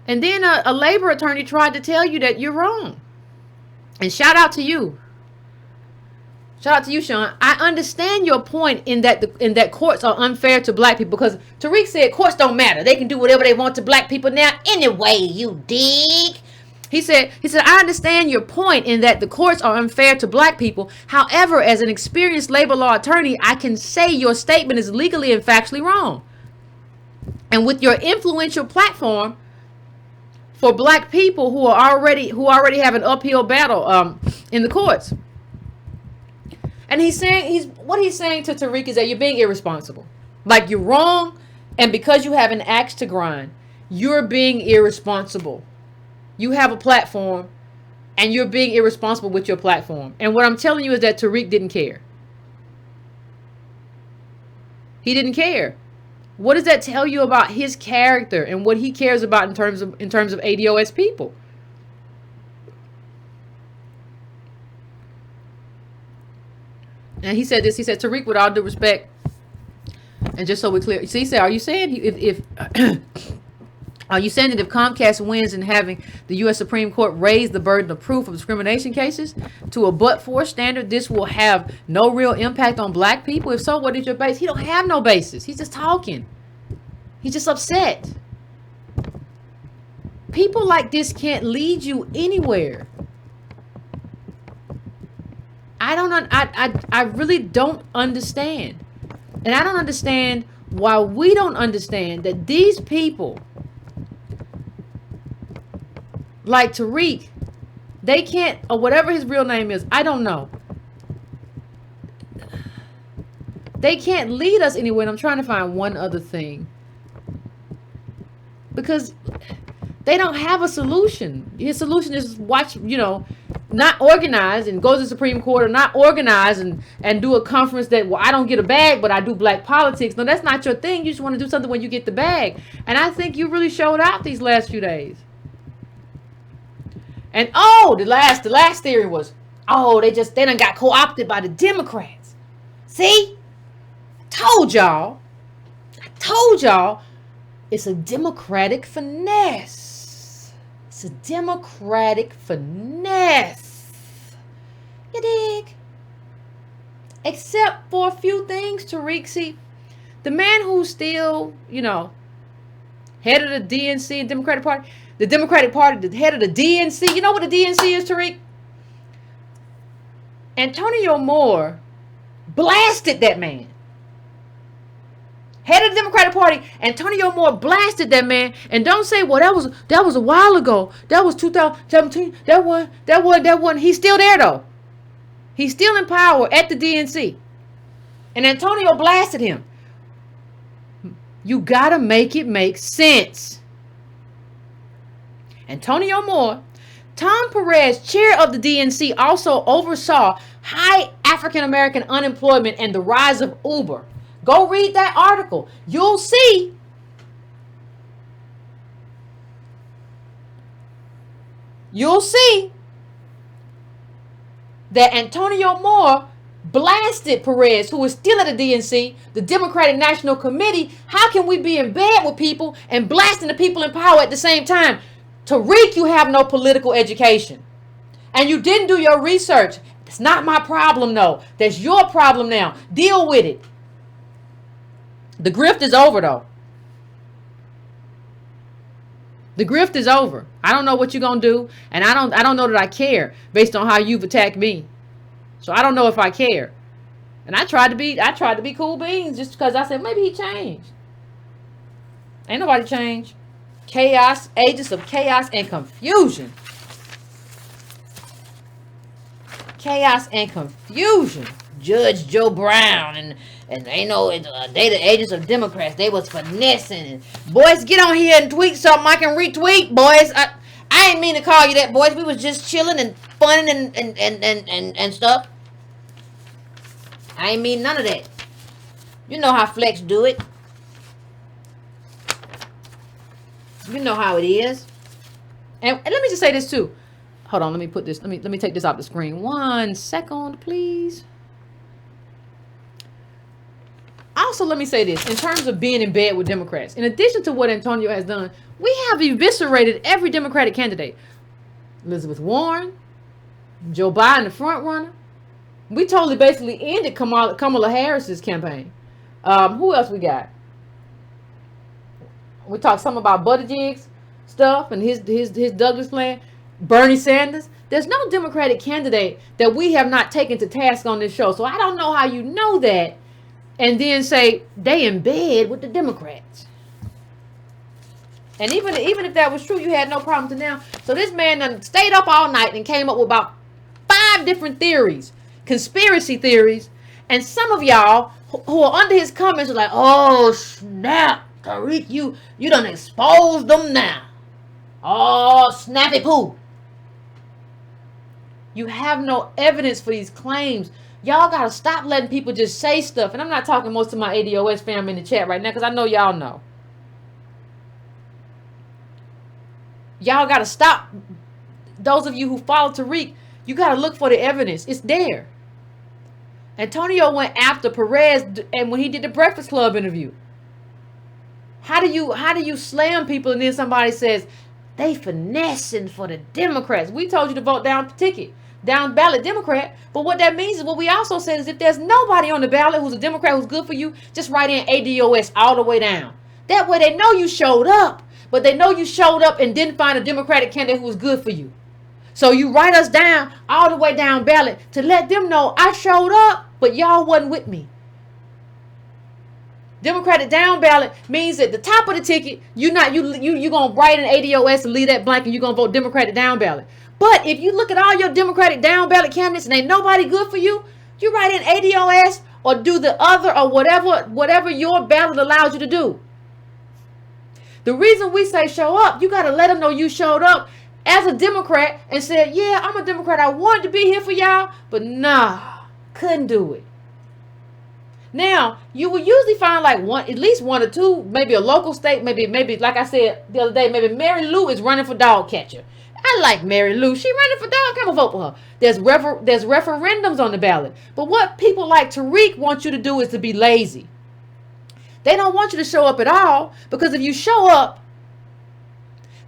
And then a labor attorney tried to tell you that you're wrong. And shout out to you. Shout out to you, Sean. I understand your point in that courts are unfair to black people because Tariq said courts don't matter. They can do whatever they want to black people now anyway, you dig? He said, I understand your point in that the courts are unfair to black people. However, as an experienced labor law attorney, I can say your statement is legally and factually wrong. And with your influential platform, for black people who already have an uphill battle in the courts. And what he's saying to Tariq is that you're being irresponsible. Like you're wrong, and because you have an axe to grind, you're being irresponsible. You have a platform, and you're being irresponsible with your platform. And what I'm telling you is that Tariq didn't care. He didn't care. What does that tell you about his character and what he cares about in terms of ADOS people? And he said this. He said, Tariq, with all due respect, and just so we're clear, see, he said, are you saying are you saying that if Comcast wins in having the U.S. Supreme Court raise the burden of proof of discrimination cases to a but-for standard, this will have no real impact on black people? If so, what is your base? He don't have no basis. He's just talking. He's just upset. People like this can't lead you anywhere. I really don't understand. And I don't understand why we don't understand that these people like Tariq, they can't, or whatever his real name is, I don't know. They can't lead us anywhere. And I'm trying to find one other thing. because they don't have a solution. His solution is watch, not organize and go to the Supreme Court, or not organize and do a conference that, well, I don't get a bag, but I do black politics. No, that's not your thing. You just want to do something when you get the bag. And I think you really showed out these last few days. And the last theory was, they done got co-opted by the Democrats. See? I told y'all, it's a Democratic finesse. It's a Democratic finesse. You dig? Except for a few things, Tariq. See, the man who's still, head of the DNC and Democratic Party, the Democratic Party, the head of the DNC. You know what the DNC is, Tariq? Antonio Moore blasted that man. Head of the Democratic Party, Antonio Moore blasted that man. And don't say, well, that was a while ago. That was 2017. That one. He's still there though. He's still in power at the DNC. And Antonio blasted him. You gotta make it make sense. Antonio Moore, Tom Perez, chair of the DNC, also oversaw high African American unemployment and the rise of Uber. Go read that article. You'll see. That Antonio Moore blasted Perez, who is still at the DNC, the Democratic National Committee. How can we be in bed with people and blasting the people in power at the same time? Tariq, you have no political education. And you didn't do your research. It's not my problem, though. That's your problem now. Deal with it. The grift is over, though. The grift is over. I don't know what you're gonna do, and I don't know that I care based on how you've attacked me. So I don't know if I care. And I tried to be cool beans just because I said maybe he changed. Ain't nobody changed. Chaos, agents of chaos and confusion. Chaos and confusion. Judge Joe Brown and they know they the agents of Democrats. They was finessing. And boys, get on here and tweet something I can retweet, boys. I ain't mean to call you that, boys. We was just chilling and funning and stuff. I ain't mean none of that. You know how Flex do it. You know how it is. And let me just say this too. Hold on, let me put this. Let me take this off the screen. 1 second, please. Also, let me say this. In terms of being in bed with Democrats, in addition to what Antonio has done, we have eviscerated every Democratic candidate. Elizabeth Warren, Joe Biden, the front runner. We totally basically ended Kamala Harris's campaign. Who else we got? We talked some about Buttigieg's stuff and his Douglas plan. Bernie Sanders. There's no Democratic candidate that we have not taken to task on this show. So I don't know how you know that and then say they in bed with the Democrats. And even if that was true, you had no problem to now. So this man done stayed up all night and came up with about 5 different theories, conspiracy theories. And some of y'all who are under his comments are like, oh, snap, Tariq, you done exposed them now. Oh, snappy poo. You have no evidence for these claims. Y'all got to stop letting people just say stuff. And I'm not talking most of my ADOS fam in the chat right now because I know y'all know. Y'all got to stop. Those of you who follow Tariq, you got to look for the evidence. It's there. Antonio went after Perez and when he did the Breakfast Club interview. How do you slam people and then somebody says they finessing for the Democrats? We told you to vote down ticket, down ballot Democrat. But what that means is what we also said is if there's nobody on the ballot who's a Democrat who's good for you, just write in ADOS all the way down. That way they know you showed up, but they know you showed up and didn't find a Democratic candidate who was good for you. So you write us down all the way down ballot to let them know I showed up, but y'all wasn't with me. Democratic down ballot means at the top of the ticket, you gonna write an ADOS and leave that blank and you're gonna vote Democratic down ballot. But if you look at all your Democratic down ballot candidates and ain't nobody good for you, you write in ADOS or do the other or whatever your ballot allows you to do. The reason we say show up, you got to let them know you showed up as a Democrat and said, yeah, I'm a Democrat. I wanted to be here for y'all, but nah, couldn't do it. Now, you will usually find like at least one or two, maybe a local state, maybe like I said the other day, maybe Mary Lou is running for dog catcher. I like Mary Lou. She running for dog. Come on, vote for her. There's referendums on the ballot. But what people like Tariq want you to do is to be lazy. They don't want you to show up at all, because if you show up,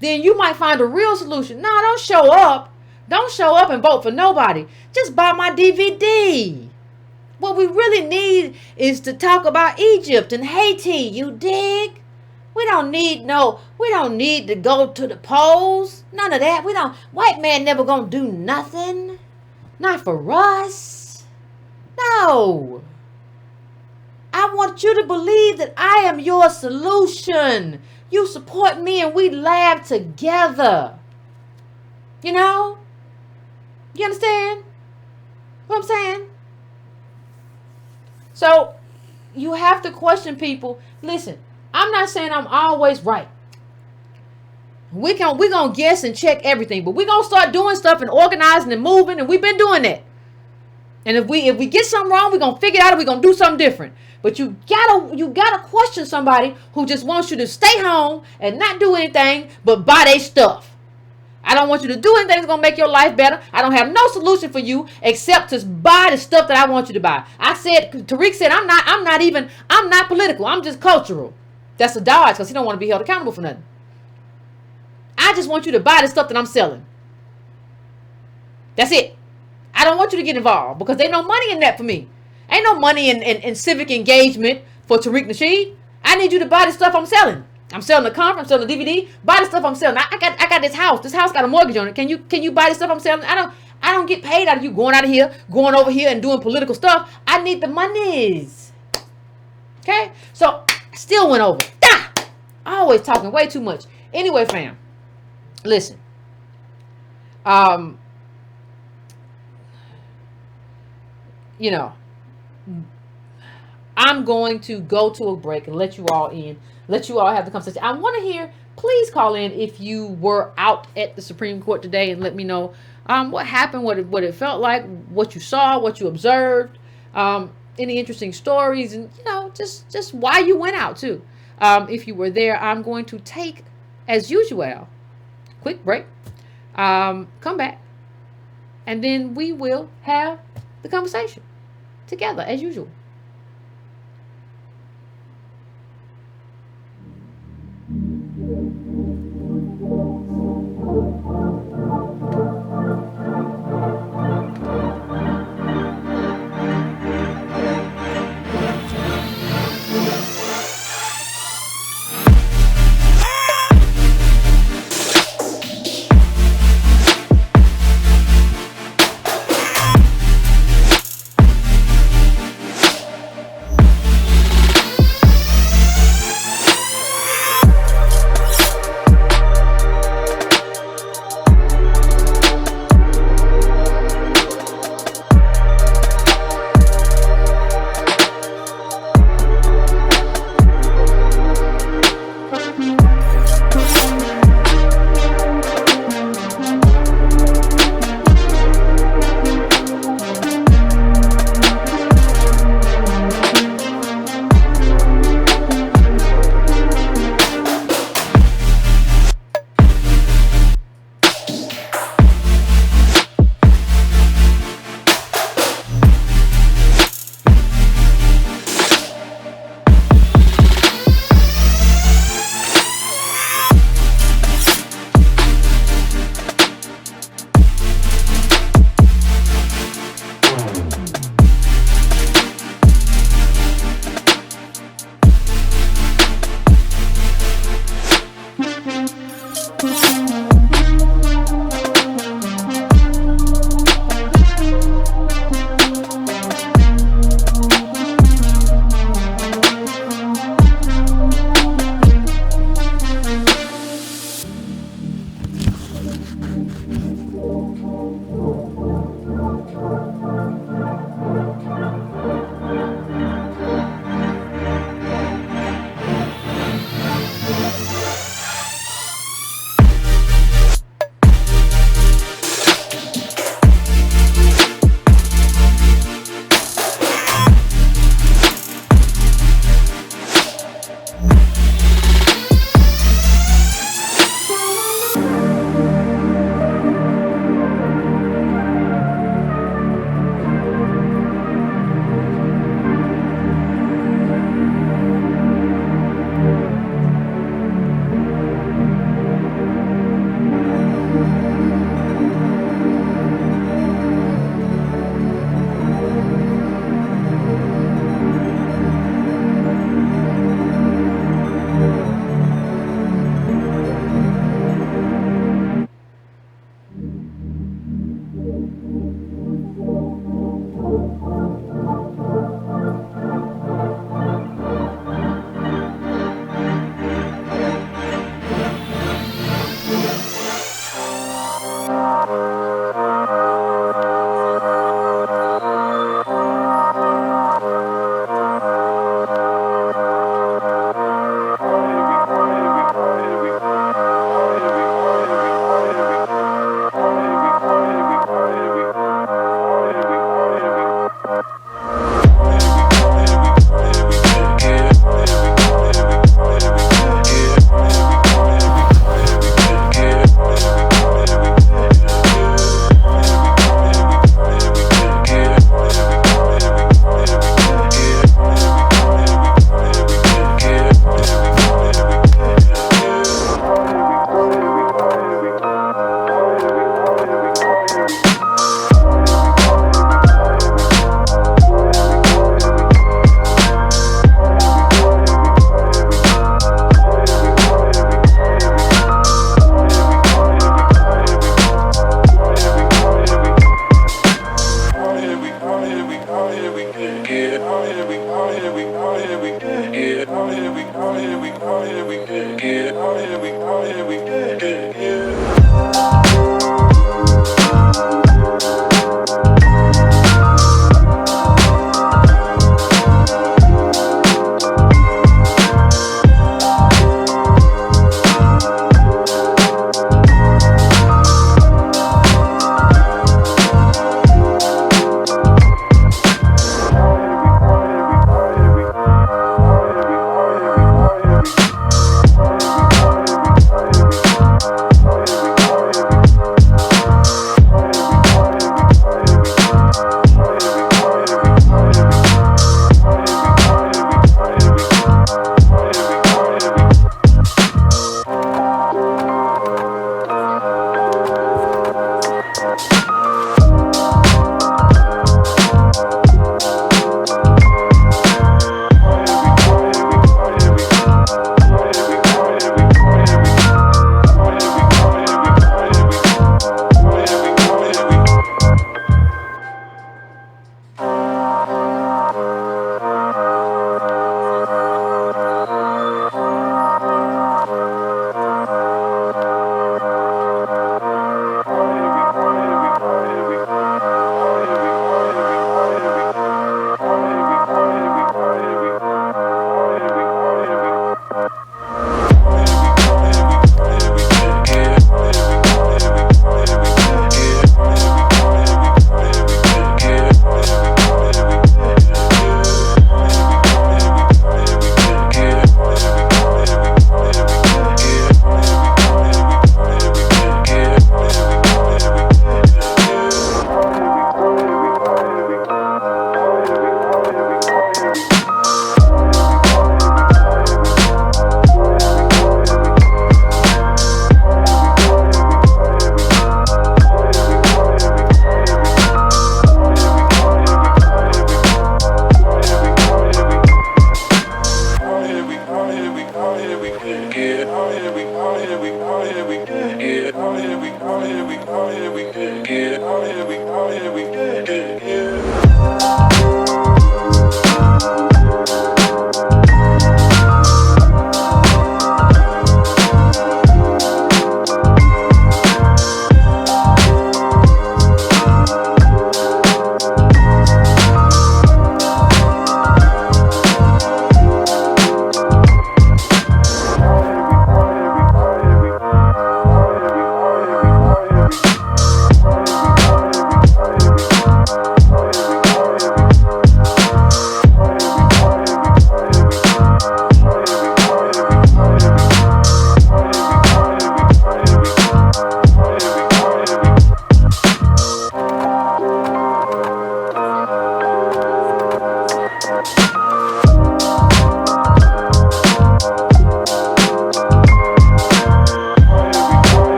then you might find a real solution. No, don't show up. Don't show up and vote for nobody. Just buy my DVD. What we really need is to talk about Egypt and Haiti, you dig? We don't need to go to the polls. None of that. White man never gonna do nothing. Not for us. No. I want you to believe that I am your solution. You support me and we laugh together. You know? You understand what I'm saying? So you have to question people. Listen, I'm not saying I'm always right. We're gonna guess and check everything, but we're gonna start doing stuff and organizing and moving, and we've been doing that. And if we get something wrong, we're gonna figure it out and we're gonna do something different. But you gotta question somebody who just wants you to stay home and not do anything but buy their stuff. I don't want you to do anything that's going to make your life better. I don't have no solution for you except to buy the stuff that I want you to buy. Tariq said, I'm not political. I'm just cultural. That's a dodge because he don't want to be held accountable for nothing. I just want you to buy the stuff that I'm selling. That's it. I don't want you to get involved because there's no money in that for me. Ain't no money in civic engagement for Tariq Nasheed. I need you to buy the stuff I'm selling. I'm selling the conference, I'm selling the DVD. Buy the stuff I'm selling. I got this house. This house got a mortgage on it. Can you buy the stuff I'm selling? I don't get paid out of you going out of here, going over here and doing political stuff. I need the monies. Okay? So still went over. Always talking way too much. Anyway, fam. Listen. You know, I'm going to go to a break and let you all in. Let you all have the conversation. I want to hear, please call in if you were out at the Supreme Court today and let me know what happened, what it felt like, what you saw, what you observed, any interesting stories, and, you know, just why you went out too. If you were there, I'm going to take, as usual, quick break, come back, and then we will have the conversation together as usual.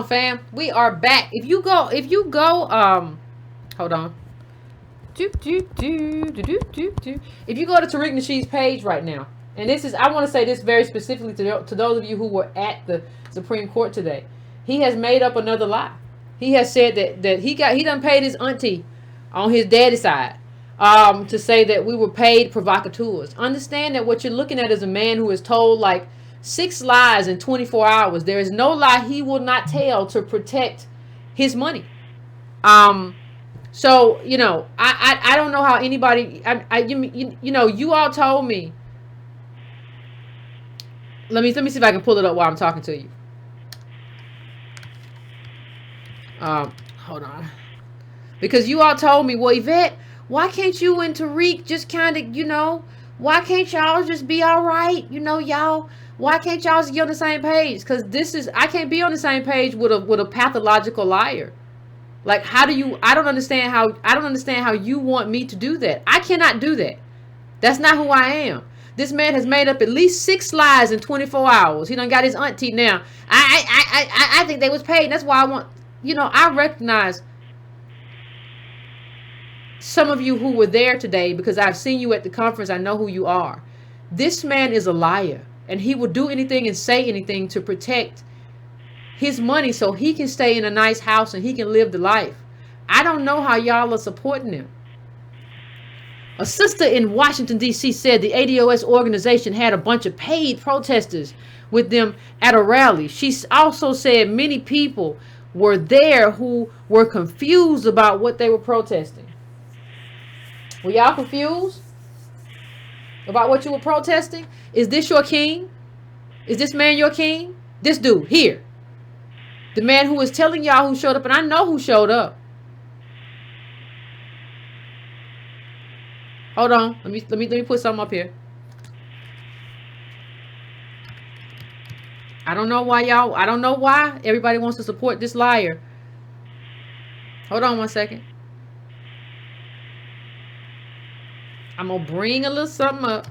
fam. We are back. If you go, hold on. If you go to Tariq Nasheed's page right now, and this is, I want to say this very specifically to those of you who were at the Supreme Court today. He has made up another lie. He has said that he done paid his auntie on his daddy's side to say that we were paid provocateurs. Understand that what you're looking at is a man who is told like 6 lies in 24 hours. There is no lie he will not tell to protect his money. So, you know, I don't know how anybody, you know, you all told me. Let me see if I can pull it up while I'm talking to you. Hold on. Because you all told me, well, Yvette, why can't you and Tariq just kind of, you know, why can't y'all just be all right? You know, y'all, why can't y'all just get on the same page? Because I can't be on the same page with a pathological liar. Like, I don't understand how you want me to do that. I cannot do that. That's not who I am. This man has made up at least 6 lies in 24 hours. He done got his auntie now. I think they was paid. That's why I want, you know, I recognize some of you who were there today because I've seen you at the conference. I know who you are. This man is a liar, and he will do anything and say anything to protect his money so he can stay in a nice house and he can live the life. I don't know how y'all are supporting him. A sister in Washington, D.C. said the ADOS organization had a bunch of paid protesters with them at a rally. She also said many people were there who were confused about what they were protesting. Were y'all confused about what you were protesting? Is this your king? Is this man your king? This dude here. The man who is telling y'all who showed up, and I know who showed up. Hold on. Let me put something up here. I don't know why everybody wants to support this liar. Hold on one second. I'm going to bring a little something up.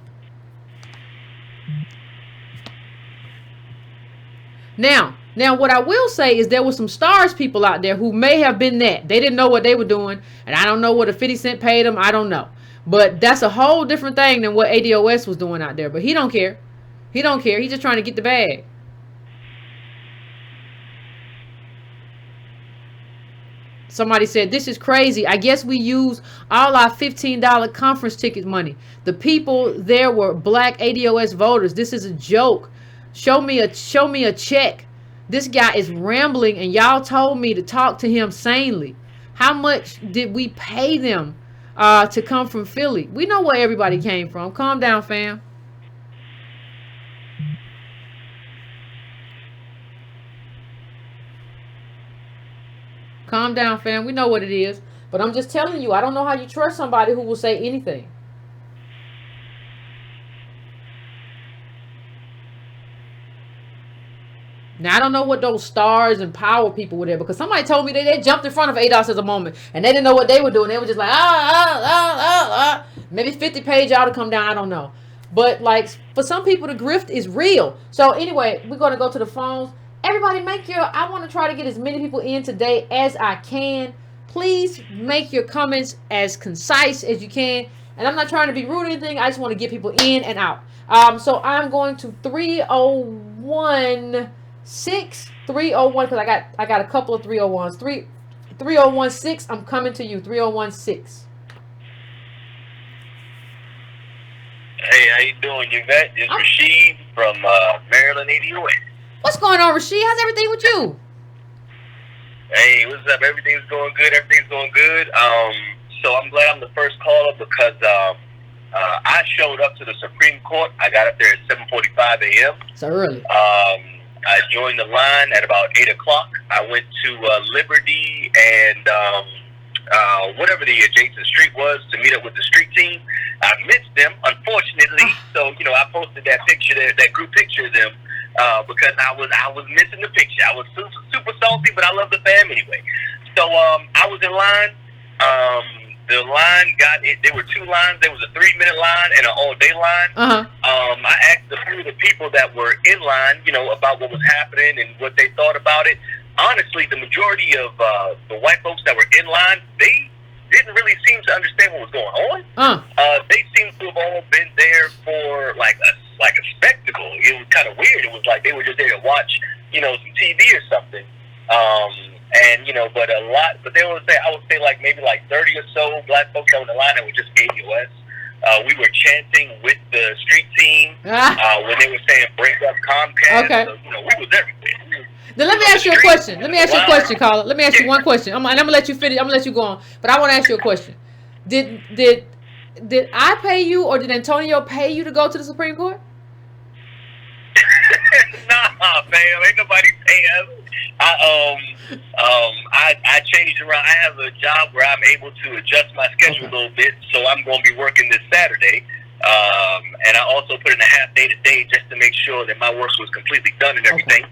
Now, what I will say is there were some stars people out there who may have been that. They didn't know what they were doing, and I don't know what a 50 cent paid them. I don't know. But that's a whole different thing than what ADOS was doing out there. But he don't care. He don't care. He's just trying to get the bag. Somebody said, this is crazy. I guess we use all our $15 conference ticket money. The people there were black ADOS voters. This is a joke. Show me a check. This guy is rambling, and y'all told me to talk to him sanely. How much did we pay them to come from Philly? We know where everybody came from. Calm down, fam. Calm down, fam. We know what it is. But I'm just telling you, I don't know how you trust somebody who will say anything. Now, I don't know what those stars and power people were there, because somebody told me they jumped in front of ADOS at a moment and they didn't know what they were doing. They were just like, maybe 50 paid y'all to come down. I don't know. But like, for some people, the grift is real. So anyway, we're going to go to the phones. Everybody I want to try to get as many people in today as I can. Please make your comments as concise as you can. And I'm not trying to be rude or anything. I just want to get people in and out. So I'm going to 301-6, 301, because I got a couple of 301s. 3016, I'm coming to you. 3016. Hey, how you doing, Yvette? It's Rasheed from Maryland, ADOS. What's going on, Rasheed? How's everything with you? Hey, what's up? Everything's going good. So I'm glad I'm the first caller because I showed up to the Supreme Court. I got up there at 7:45 a.m. So early. I joined the line at about 8 o'clock. I went to Liberty and whatever the adjacent street was to meet up with the street team. I missed them, unfortunately. So, you know, I posted that picture, that group picture of them, because I was missing the picture. I was super salty, but I love the fam anyway. So I was in line. The line there were 2 lines. There was a 3-minute line and an all-day line. I asked a few of the people that were in line, you know, about what was happening and what they thought about it. honestly, the majority of the white folks that were in line, they didn't really seem to understand what was going on. They seemed to have all been there for like a spectacle. It was kind of weird. It was like they were just there to watch, some TV or something. And but I would say like maybe like 30 or so black folks that were in the line that were just ADOS. We were chanting with the street team when they were saying "Break up Comcast." Okay. So, we was everywhere. Then let me ask you a question. Let me ask you a question, Carla. Let me ask you one question. And I'm gonna let you finish. I'm gonna let you go on. But I want to ask you a question. Did I pay you, or did Antonio pay you to go to the Supreme Court? Nah, fam. Ain't nobody pay us. I changed around. I have a job where I'm able to adjust my schedule a little bit, so I'm going to be working this Saturday. And I also put in a half day today just to make sure that my work was completely done and everything.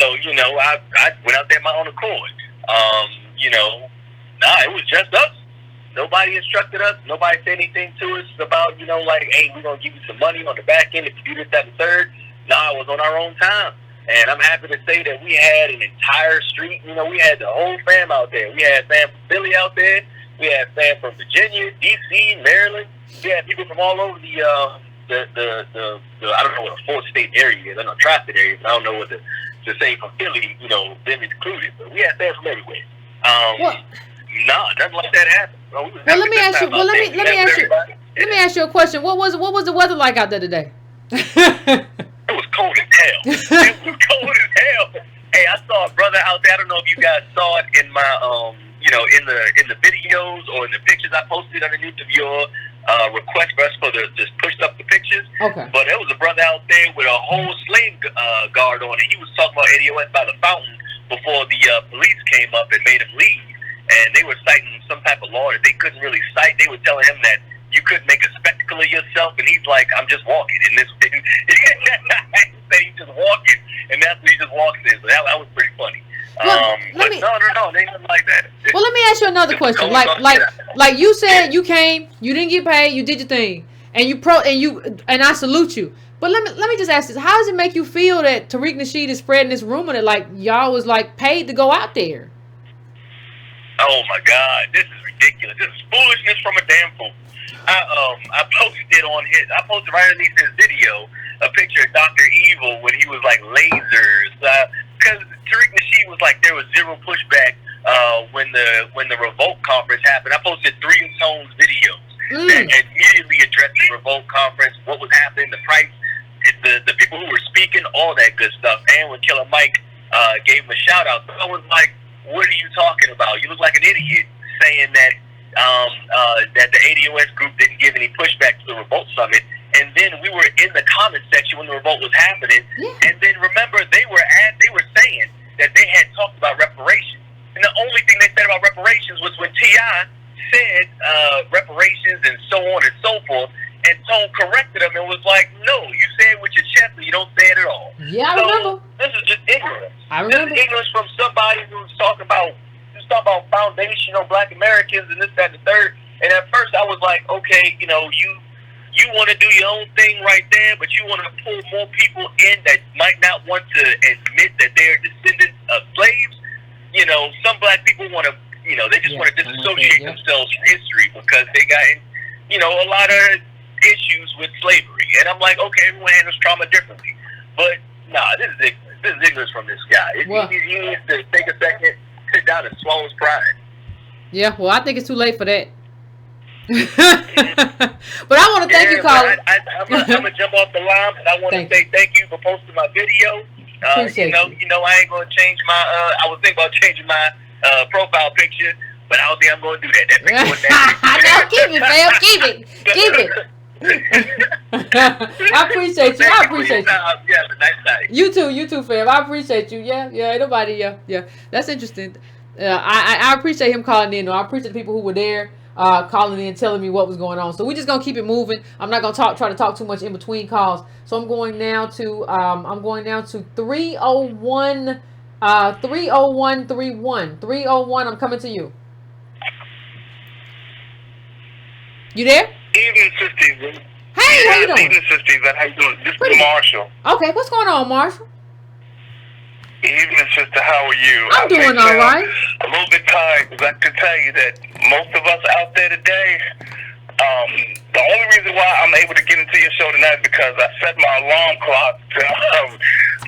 So, I went out there on my own accord. It was just us. Nobody instructed us. Nobody said anything to us about, hey, we're going to give you some money on the back end if you do this, that, and third. Nah, it was on our own time. And I'm happy to say that we had an entire street. We had the whole fam out there. We had fam from Philly out there. We had fam from Virginia, D.C., Maryland. We had people from all over the I don't know what a fourth state area is. I know tri-state area, but I don't know what to say from Philly, them included. But we had fam from everywhere. Nothing like that happened. Let me ask you a question. What was the weather like out there today? It was cold as hell. It was cold as hell. Hey, I saw a brother out there. I don't know if you guys saw it in my, in the videos or in the pictures I posted underneath of your request for us to just push up the pictures. Okay. But there was a brother out there with a whole slave guard on it. He was talking about ADOS by the fountain before the police came up and made him leave. And they were citing some type of law that they couldn't really cite. They were telling him that you couldn't make a spectacle of yourself, and he's like, I'm just walking. And this thing, he said he's just walking, and that's what he just walks in. So that was pretty funny. Well, But no, they ain't like that. Well, let me ask you another question. Like you said, you came, you didn't get paid, you did your thing, and I salute you. But let me just ask this: how does it make you feel that Tariq Nasheed is spreading this rumor that like y'all was like paid to go out there? Oh my God, this is ridiculous. This is foolishness from a damn fool. I posted right underneath his video a picture of Dr. Evil when he was like lasers. Because Tariq Nasheed was like there was zero pushback when the Revolt conference happened. I posted 3 Tones videos that immediately addressed the Revolt conference, what was happening, the price, the people who were speaking, all that good stuff. And when Killer Mike gave him a shout out, I was like, what are you talking about? You look like an idiot saying that that the ADOS group didn't give any pushback to the Revolt Summit. And then we were in the comment section when the revolt was happening. Yeah. And then remember, they were saying that they had talked about reparations. And the only thing they said about reparations was when T.I. said reparations and so on and so forth. And Tone corrected them and was like, no, you say it with your chest and you don't say it at all. Yeah, I remember. This is just ignorance. I remember. This is ignorance from somebody who's talking about foundational Black Americans and this, that, and the third. And at first I was like, okay, you want to do your own thing right there, but you want to pull more people in that might not want to admit that they're descendants of slaves. Some Black people want to, they just want to disassociate themselves from history because they got, a lot of issues with slavery. And I'm like, okay, everyone handles trauma differently. But, nah, this is ignorance. This is ignorance from this guy. He needs to take a second, sit down and swallow his pride. Yeah, well, I think it's too late for that. But I want to thank you, Colin. I'm gonna jump off the line, but I want to say thank you for posting my video. Appreciate you. I ain't gonna change my. I was thinking about changing my profile picture, but I don't think I'm gonna do that. That picture was that. No, keep it, fam. Keep it. I appreciate you. I appreciate you. Yeah, have a nice night. You too, fam. I appreciate you. Yeah. Ain't nobody. Yeah. That's interesting. I appreciate him calling in. I appreciate the people who were there. Calling in, telling me what was going on. So we're just gonna keep it moving. I'm not gonna try to talk too much in between calls. So I'm going now to 301 30131. 301. I'm coming to you. You there? Evening, Sister Yvette. Hey, how you doing? Evening, Sister Yvette. How you doing? This is Marshall. Okay, what's going on, Marshall? Evening, sister. How are you? I'm doing all right. A little bit tired because I can tell you that most of us out there today, the only reason why I'm able to get into your show tonight is because I set my alarm clock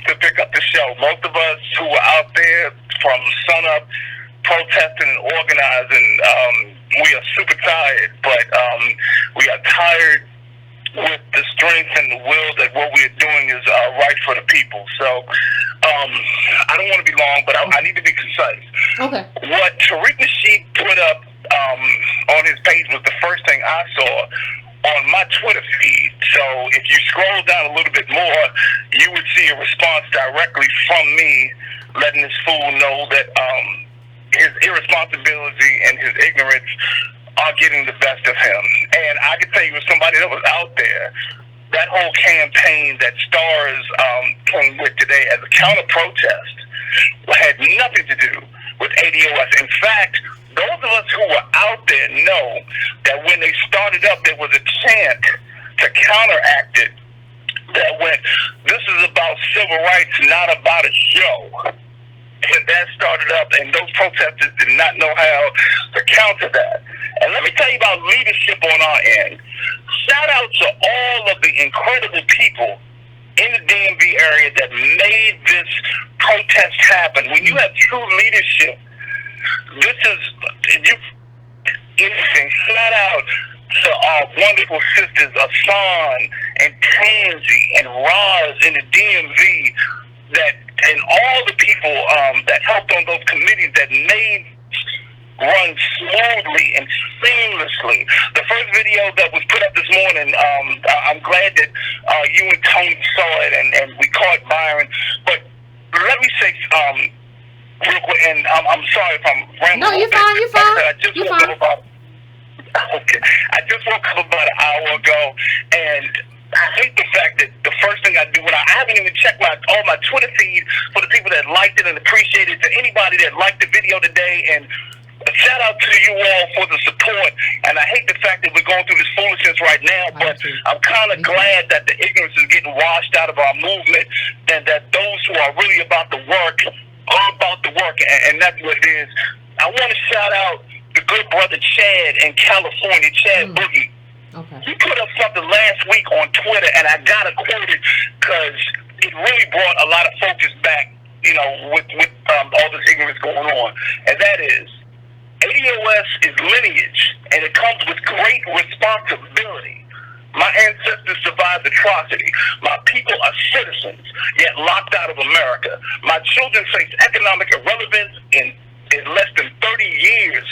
to pick up the show. Most of us who are out there from sunup protesting and organizing, we are super tired, but we are tired with the strength and the will that what we're doing is right for the people. So I don't want to be long, but I need to be concise. Okay. What Tariq Nasheed put up on his page was the first thing I saw on my Twitter feed. So if you scroll down a little bit more, you would see a response directly from me letting this fool know that his irresponsibility and his ignorance are getting the best of him. And I can tell you, as somebody that was out there, that whole campaign that Stars came with today as a counter-protest had nothing to do with ADOS. In fact, those of us who were out there know that when they started up, there was a chant to counteract it that went, "This is about civil rights, not about a show." And that started up, and those protesters did not know how to counter that. And let me tell you about leadership on our end. Shout out to all of the incredible people in the DMV area that made this protest happen. When you have true leadership, this is anything. Shout out to our wonderful sisters Asan and Tansy and Roz in the DMV and all the people that helped on those committees that made run smoothly and seamlessly. The first video that was put up this morning, I'm glad that you and Tony saw it and we caught Byron. But let me say real quick, and I'm sorry if I'm rambling. No, you're fine. You're fine. You're fine. Okay. I just woke up about an hour ago, and I hate the fact that the first thing I do when I haven't even checked all my Twitter feed for the people that liked it and appreciated it, to anybody that liked the video today, and shout out to you all for the support. And I hate the fact that we're going through this foolishness right now, but I'm kind of glad that the ignorance is getting washed out of our movement, and that those who are really about the work are about the work, and that's what it is. I want to shout out the good brother Chad in California, Chad Boogie. Okay. He put up something last week on Twitter, and I gotta quote it because it really brought a lot of focus back, with all this ignorance going on. And that is, ADOS is lineage, and it comes with great responsibility. My ancestors survived atrocity. My people are citizens, yet locked out of America. My children face economic irrelevance in less than 30 years.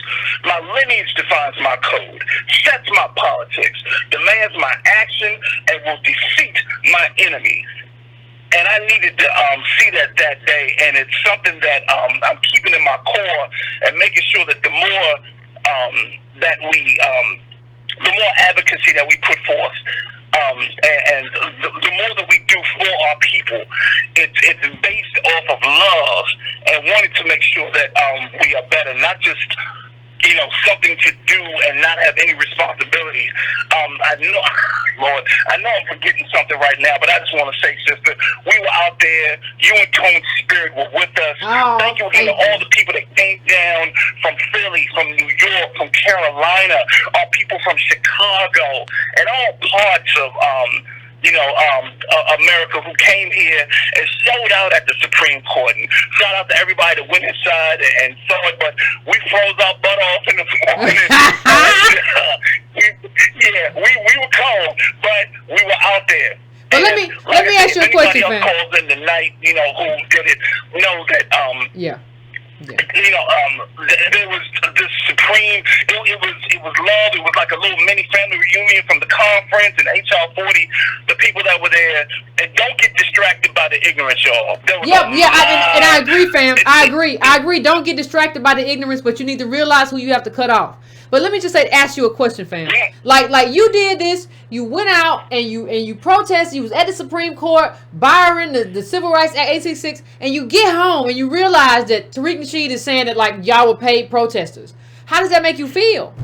My lineage defines my code, sets my politics, demands my action, and will defeat my enemies. And I needed to see that day, and it's something that I'm keeping in my core and making sure that the more that we, the more advocacy that we put forth, and the more that we do for our people, it's based off of love and wanting to make sure that we are better, not just something to do and not have any responsibilities. I know, Lord, I know I'm forgetting something right now, but I just want to say, sister, we were out there. You and Tony Spirit were with us. Oh, thank you again to all the people that came down from Philly, from New York, from Carolina, all people from Chicago, and all parts of America who came here and showed out at the Supreme Court. And shout out to everybody that went inside and saw it, but we froze our butt off in the morning. we were cold, but we were out there. But let me ask you a question, fam. Anybody else calls in the night, who did it, know that yeah. There was this supreme. It was love. It was like a little mini family reunion from the conference and HR 40. The people that were there, and don't get distracted by the ignorance, y'all. And I agree, fam. I agree. Don't get distracted by the ignorance, but you need to realize who you have to cut off. But let me just ask you a question, fam. Yeah. Like you did this, you went out and you protested, you was at the Supreme Court, Byron, the Civil Rights Act 866, and you get home and you realize that Tariq Nasheed is saying that like y'all were paid protesters. How does that make you feel?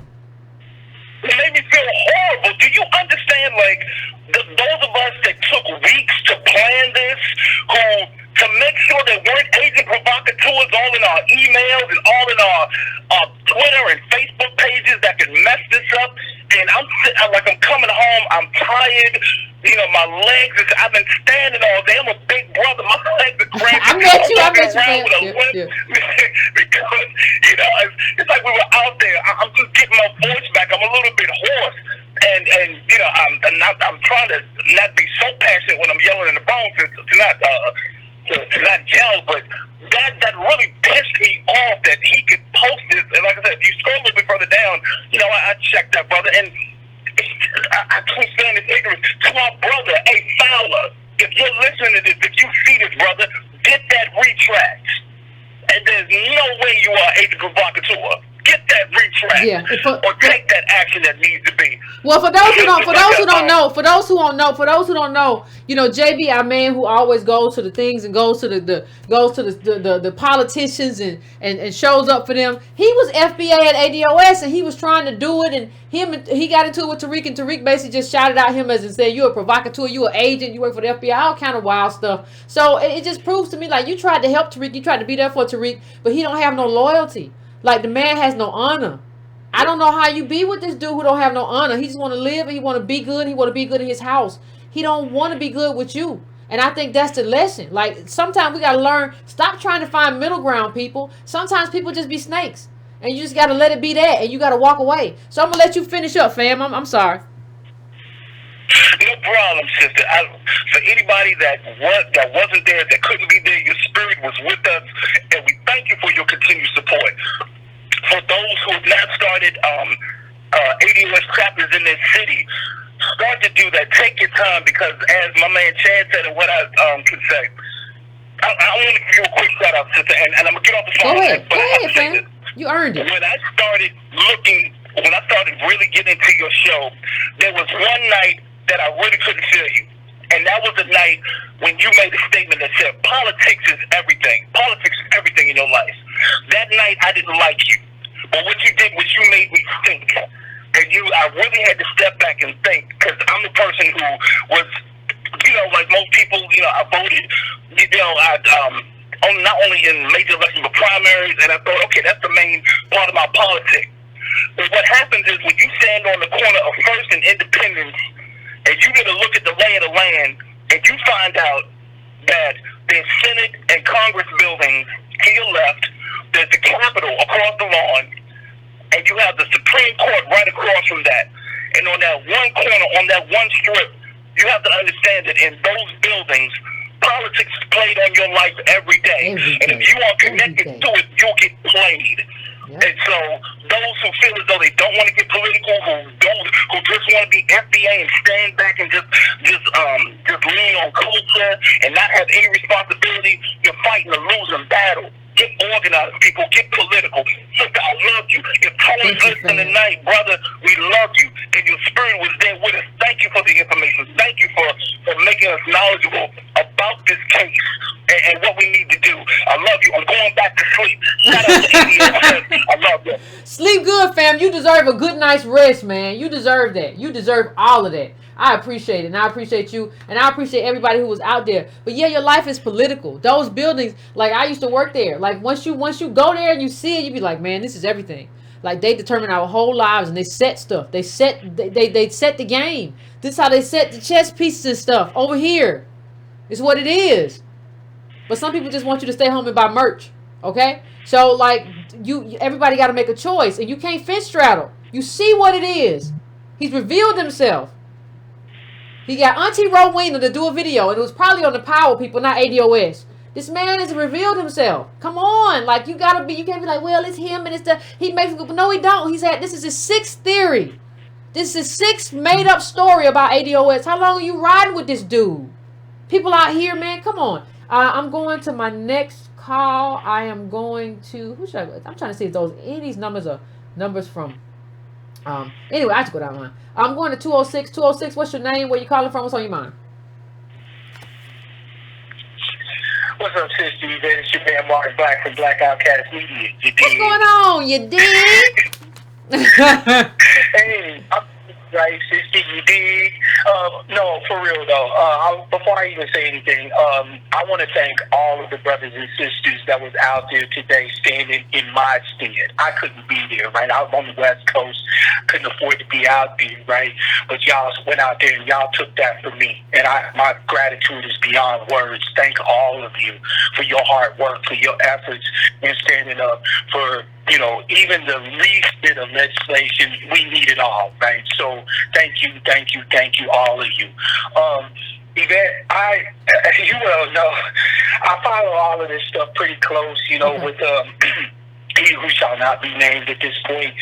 It made me feel horrible. Do you understand, those of us that took weeks to plan this, to make sure there weren't home. I'm tired. You know, my legs, I've been standing all day. I'm a big brother. My legs are cramping. I met you. Because, you know, it's like we were out there. I'm just getting my voice back. I'm a little bit hoarse. And you know, I'm trying to not be so passionate when I'm yelling in the phone to not yell, but that really pissed me off that he could post this. And like I said, if you scroll a little bit further down, you know, I checked that, brother, and I can't stand this ignorance. To my brother, hey, Fowler, if you're listening to this, if you see this, brother, get that retract. And there's no way you are a provocateur. Get that retract, or take that action that needs to be. Well, for those who don't know, you know, JB, our man who always goes to the things and goes to the politicians and shows up for them. He was FBA at ADOS and he was trying to do it, and he got into it with Tariq, and Tariq basically just shouted out him as and said, "You're a provocateur, you're an agent, you work for the FBI," all kind of wild stuff. So it just proves to me, like, you tried to help Tariq, you tried to be there for Tariq, but he don't have no loyalty. Like, the man has no honor. I don't know how you be with this dude who don't have no honor. He just want to live and he want to be good. And he want to be good in his house. He don't want to be good with you. And I think that's the lesson. Like, sometimes we got to learn. Stop trying to find middle ground, people. Sometimes people just be snakes. And you just got to let it be that. And you got to walk away. So I'm going to let you finish up, fam. I'm sorry. No problem, sister. For anybody that wasn't there, that couldn't be there, your spirit was with us, and we thank you for your continued support. For those who have not started ADOS chapters in their city, start to do that. Take your time, because as my man Chad said, and what I could say, I want to give you a quick shout out, sister, and I'm gonna get off the phone. Go ahead, fam. You earned it. When I started really getting into your show, there was one night that I really couldn't feel you. And that was the night when you made a statement that said, politics is everything. Politics is everything in your life. That night, I didn't like you. But what you did was you made me think. And I really had to step back and think, because I'm the person who was, you know, like most people, you know, I voted, you know, not only in major elections, but primaries, and I thought, okay, that's the main part of my politics. But what happens is when you stand on the corner of First and Independence, and you get a look at the lay of the land, and you find out that there's Senate and Congress buildings to your left, there's the Capitol across the lawn, and you have the Supreme Court right across from that. And on that one corner, on that one strip, you have to understand that in those buildings, politics is played on your life every day. And if you are connected to it, you'll get played. Yep. And so those who feel as though they don't want to get political, who just want to be FBA and stand back and just lean on culture and not have any responsibility, you're fighting a losing battle. Get organized, people. Get political. Sister, I love you. If Tony's listening tonight, brother, we love you. And your spirit was there with us. Thank you for the information. Thank you for making us knowledgeable about this case and what we need to do. I love you. I'm going back to sleep. Shout out to ADOS. I love you. Sleep good, fam. You deserve a good night's rest, man. You deserve that. You deserve all of that. I appreciate it, and I appreciate you, and I appreciate everybody who was out there. But yeah, your life is political. Those buildings, like, I used to work there. Like, once you go there and you see it, you be like, man, this is everything. Like, they determine our whole lives, and they set stuff. They set the game. This is how they set the chess pieces and stuff over here. It's what it is. But some people just want you to stay home and buy merch. Okay? So, like, everybody got to make a choice, and you can't fence straddle. You see what it is. He's revealed himself. He got Auntie Rowena to do a video, and it was probably on the Power people, not ADOS. This man has revealed himself. Come on, like, you can't be like, well, it's him and it's he makes it. No, he don't. This is his sixth theory. This is sixth made up story about ADOS. How long are you riding with this dude? People out here, man, come on. I'm going to my next call. I am going to, who should I go? I'm trying to see if any of these numbers are numbers from. Anyway, I have to go down the line. I'm going to 206. 206, what's your name? Where you calling from? What's on your mind? What's up, sister? Yvette? It's your man Mark Black from Black Outcast Media. What's going on? You dig? Hey, right, sister, you dig? No, for real though. Before I even say anything, I want to thank all of the brothers and sisters that was out there today standing in my stead. I couldn't be there, right? I was on the West Coast, couldn't afford to be out there, right? But y'all went out there and y'all took that for me, and my gratitude is beyond words. Thank all of you for your hard work, for your efforts in standing up for, you know, even the least bit of legislation. We need it all, right? So thank you, all of you. Yvette, you well know, I follow all of this stuff pretty close, you know, with he who shall not be named at this point.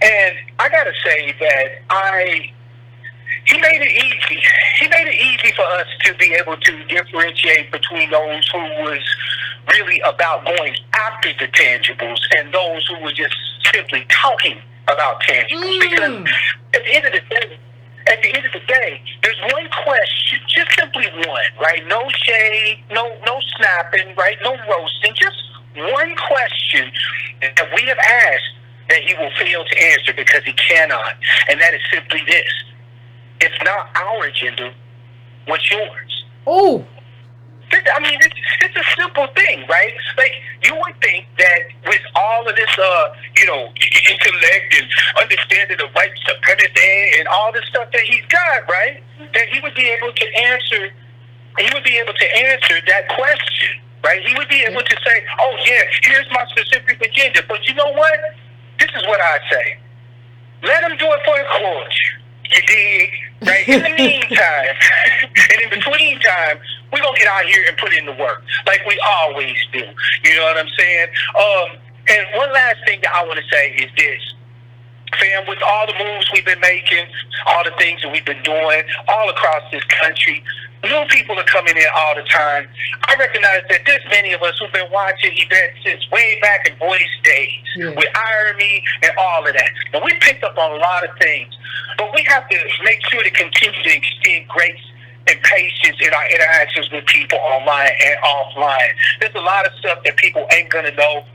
And I gotta say that he made it easy. He made it easy for us to be able to differentiate between those who was really about going after the tangibles and those who were just simply talking about tangibles. Because at the end of the day, there's one question, just simply one, right? No shade, no snapping, right? No roasting, just one question that we have asked that he will fail to answer because he cannot. And that is simply this. It's not our agenda. What's yours? Oh. I mean, it's a simple thing, right? Like, you would think that with all of this, you know, intellect and understanding of white supremacy and all this stuff that he's got, right, that he would be able to answer. He would be able to answer that question, right? He would be able to say, "Oh yeah, here's my specific agenda." But you know what? This is what I say: let him do it for the cause. You dig? Right? In the meantime, and in between time, we're going to get out here and put in the work like we always do. You know what I'm saying? And one last thing that I want to say is this. Fam, with all the moves we've been making, all the things that we've been doing all across this country, new people are coming in all the time. I recognize that there's many of us who've been watching Yvette since way back in boys' days with irony and all of that. And we picked up on a lot of things, but we have to make sure to continue to extend grace and patience in our interactions with people online and offline. There's a lot of stuff that people ain't going to know.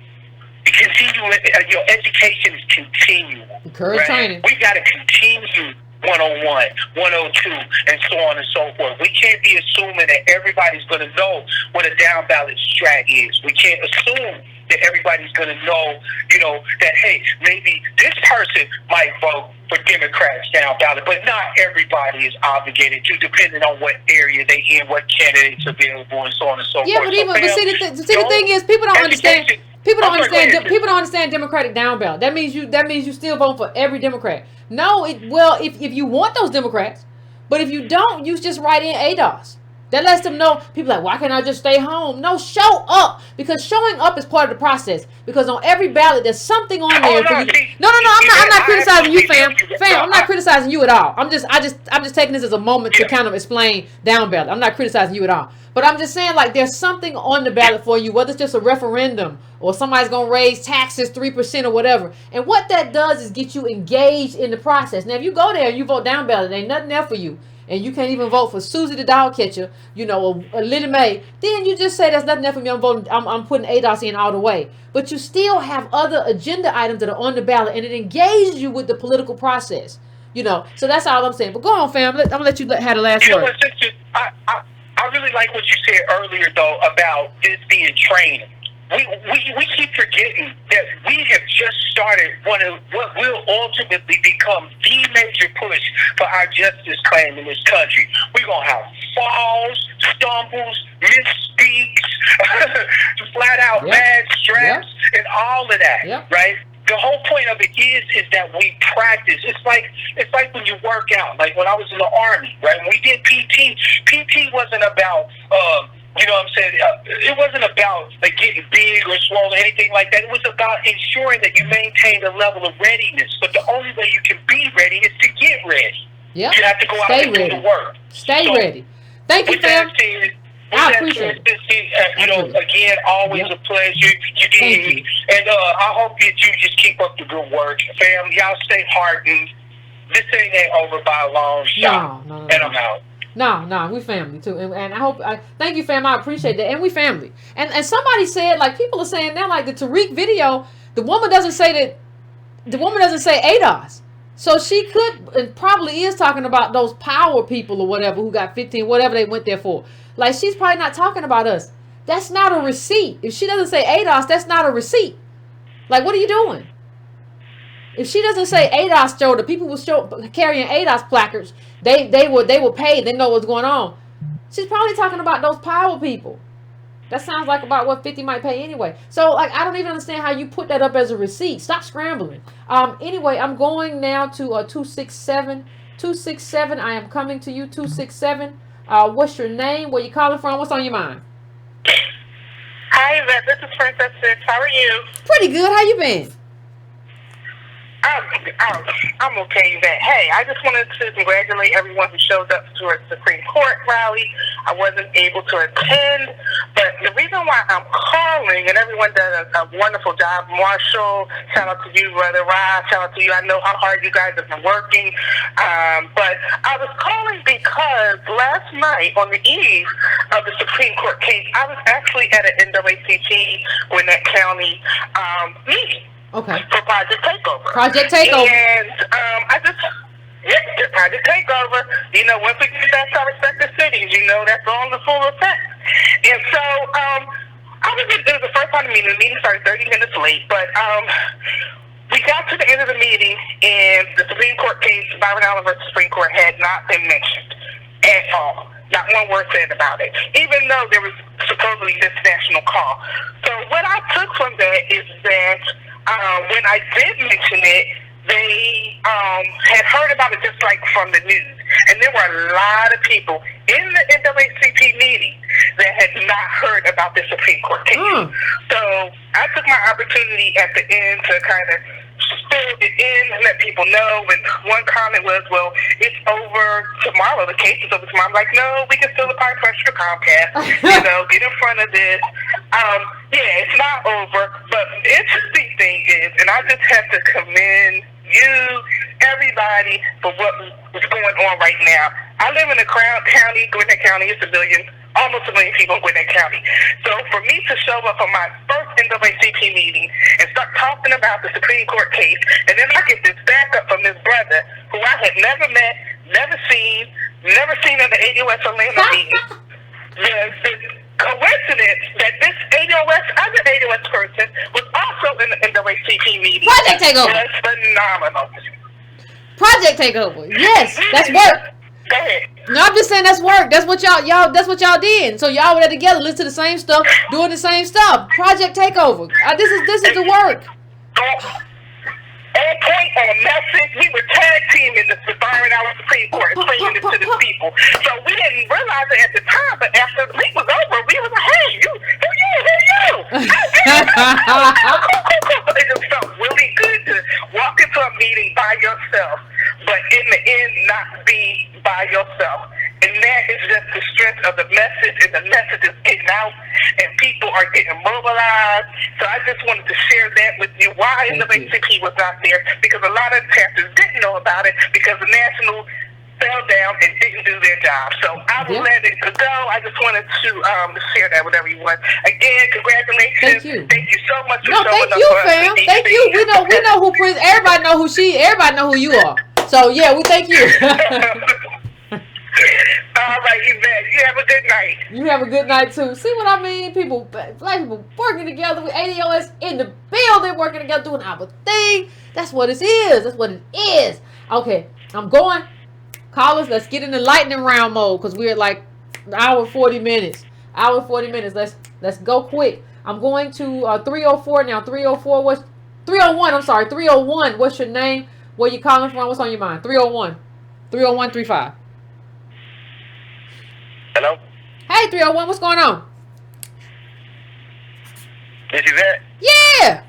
Your education is continual. Encourage training. We got to continue 101, 102, and so on and so forth. We can't be assuming that everybody's going to know what a down ballot strat is. We can't assume that everybody's going to know, you know, that, hey, maybe this person might vote for Democrats down ballot, but not everybody is obligated to, depending on what area they in, what candidates available, and so on and so forth. Yeah, but the thing is, people don't understand. People don't understand Democratic down ballot. That means you still vote for every Democrat. No, if you want those Democrats, but if you don't, you just write in ADOS. That lets them know. People are like, why can't I just stay home? No, show up, because showing up is part of the process. Because on every ballot, there's something on there. No, I'm not criticizing you, fam. I'm not criticizing you at all. I'm just taking this as a moment to kind of explain down ballot. I'm not criticizing you at all. But I'm just saying, like, there's something on the ballot for you, whether it's just a referendum or somebody's going to raise taxes 3% or whatever. And what that does is get you engaged in the process. Now, if you go there and you vote down ballot, there ain't nothing there for you, and you can't even vote for Susie the dog catcher, you know, or Lily Mae, then you just say there's nothing there for me. I'm putting ADOS in all the way. But you still have other agenda items that are on the ballot, and it engages you with the political process. You know, so that's all I'm saying. But go on, fam. I'm gonna let you have the last word. What, sister, I really like what you said earlier, though, about this being training. We keep forgetting that we have just started what will ultimately become the major push for our justice claim in this country. We're going to have falls, stumbles, misspeaks, flat out mad straps, and all of that, right? The whole point of it is that we practice. It's like when you work out. Like when I was in the Army, right? When we did PT, PT wasn't about you know what I'm saying? It wasn't about like getting big or swole or anything like that. It was about ensuring that you maintain a level of readiness. But the only way you can be ready is to get ready. Yep. You have to go out and do the work. Stay ready. Thank you, fam. I appreciate it. You know, again, always a pleasure. You did. And I hope that you just keep up the good work. Fam, y'all stay hardened. This thing ain't over by a long shot. No. And I'm out. No, we family too, and thank you, fam. I appreciate that, and we family. And somebody said, like, people are saying now, like the Tariq video, the woman doesn't say ADOS. So she could, and probably is talking about those power people or whatever who got 15, whatever they went there for. Like, she's probably not talking about us. That's not a receipt. If she doesn't say ADOS, that's not a receipt. Like, what are you doing? If she doesn't say ADOS show, the people who carrying ADOS placards, they were paid. They know what's going on. She's probably talking about those power people. That sounds like about what 50 might pay anyway. So, like, I don't even understand how you put that up as a receipt. Stop scrambling. Anyway, I'm going now to 267. 267, I am coming to you, 267. What's your name? Where you calling from? What's on your mind? Hi, Yvette. This is Princess 6. How are you? Pretty good. How you been? I'm okay, Yvette. Hey, I just wanted to congratulate everyone who showed up to a Supreme Court rally. I wasn't able to attend, but the reason why I'm calling, and everyone does a wonderful job. Marshall, shout out to you, Brother Rob, shout out to you. I know how hard you guys have been working, but I was calling because last night on the eve of the Supreme Court case, I was actually at an NAACP Gwinnett County meeting. Okay. For Project Takeover. Project Takeover. And Project Takeover. You know, once we get back to our respective cities, you know, that's all in the full effect. And so, it was the first part of the meeting started 30 minutes late, but we got to the end of the meeting, and the Supreme Court case, Byron Allen versus Supreme Court, had not been mentioned at all. Not one word said about it, even though there was supposedly this national call. So what I took from that is that when I did mention it, they had heard about it just like from the news. And there were a lot of people in the NAACP meeting that had not heard about the Supreme Court case. So I took my opportunity at the end to kind of spill it in and let people know. And one comment was, well, it's over tomorrow. The case is over tomorrow. I'm like, no, we can still apply pressure to Comcast. You know, get in front of this. Yeah, it's not over. But the interesting thing is, and I just have to commend you, everybody, for what is going on right now. I live in a county, Gwinnett County. It's almost a million people in Gwinnett County. So for me to show up for my first NAACP meeting and start talking about the Supreme Court case, and then I get this backup from this brother who I had never met, never seen at the ADOS Orlando meeting. The coincidence that this other ADOS person was also in the NAACP meeting. Project Takeover. Was phenomenal. Project Takeover. Yes, that's work. Go ahead. No, I'm just saying that's work. That's what y'all did. So y'all were there together, listen to the same stuff, doing the same stuff. Project Takeover. This is the work. On point, on message, we were tag teaming the Byron Allen Supreme Court, explaining this to the people. So we didn't realize it at the time, but after the meeting was over, we was like, hey, who you? It just felt really good to walk into a meeting by yourself, but in the end, not be by yourself. And that is just the strength of the message, and the message is getting out, and people are getting mobilized. So I just wanted to share that with you. Why the NAACP was not there? Because a lot of pastors didn't know about it because the national fell down and didn't do their job. So I will let it go. I just wanted to share that with everyone. Again, congratulations. Thank you so much for showing up. Thank you, fam. Thank you. We know who Prince. Everybody know who she. Everybody know who you are. So yeah, we thank you. All right, Yvette, you have a good night. You have a good night too. See what I mean? Black people working together with ADOS in the building, working together, doing our thing. That's what it is. That's what it is. Okay, I'm going. Callers, let's get in the lightning round mode because we're like hour 40 minutes. Let's go quick. I'm going to 304 now. 304. What's 301? I'm sorry. 301. What's your name? Where you calling from? What's on your mind? 301. 30135. Hello? Hey, 301, what's going on? This Yvette? Yeah!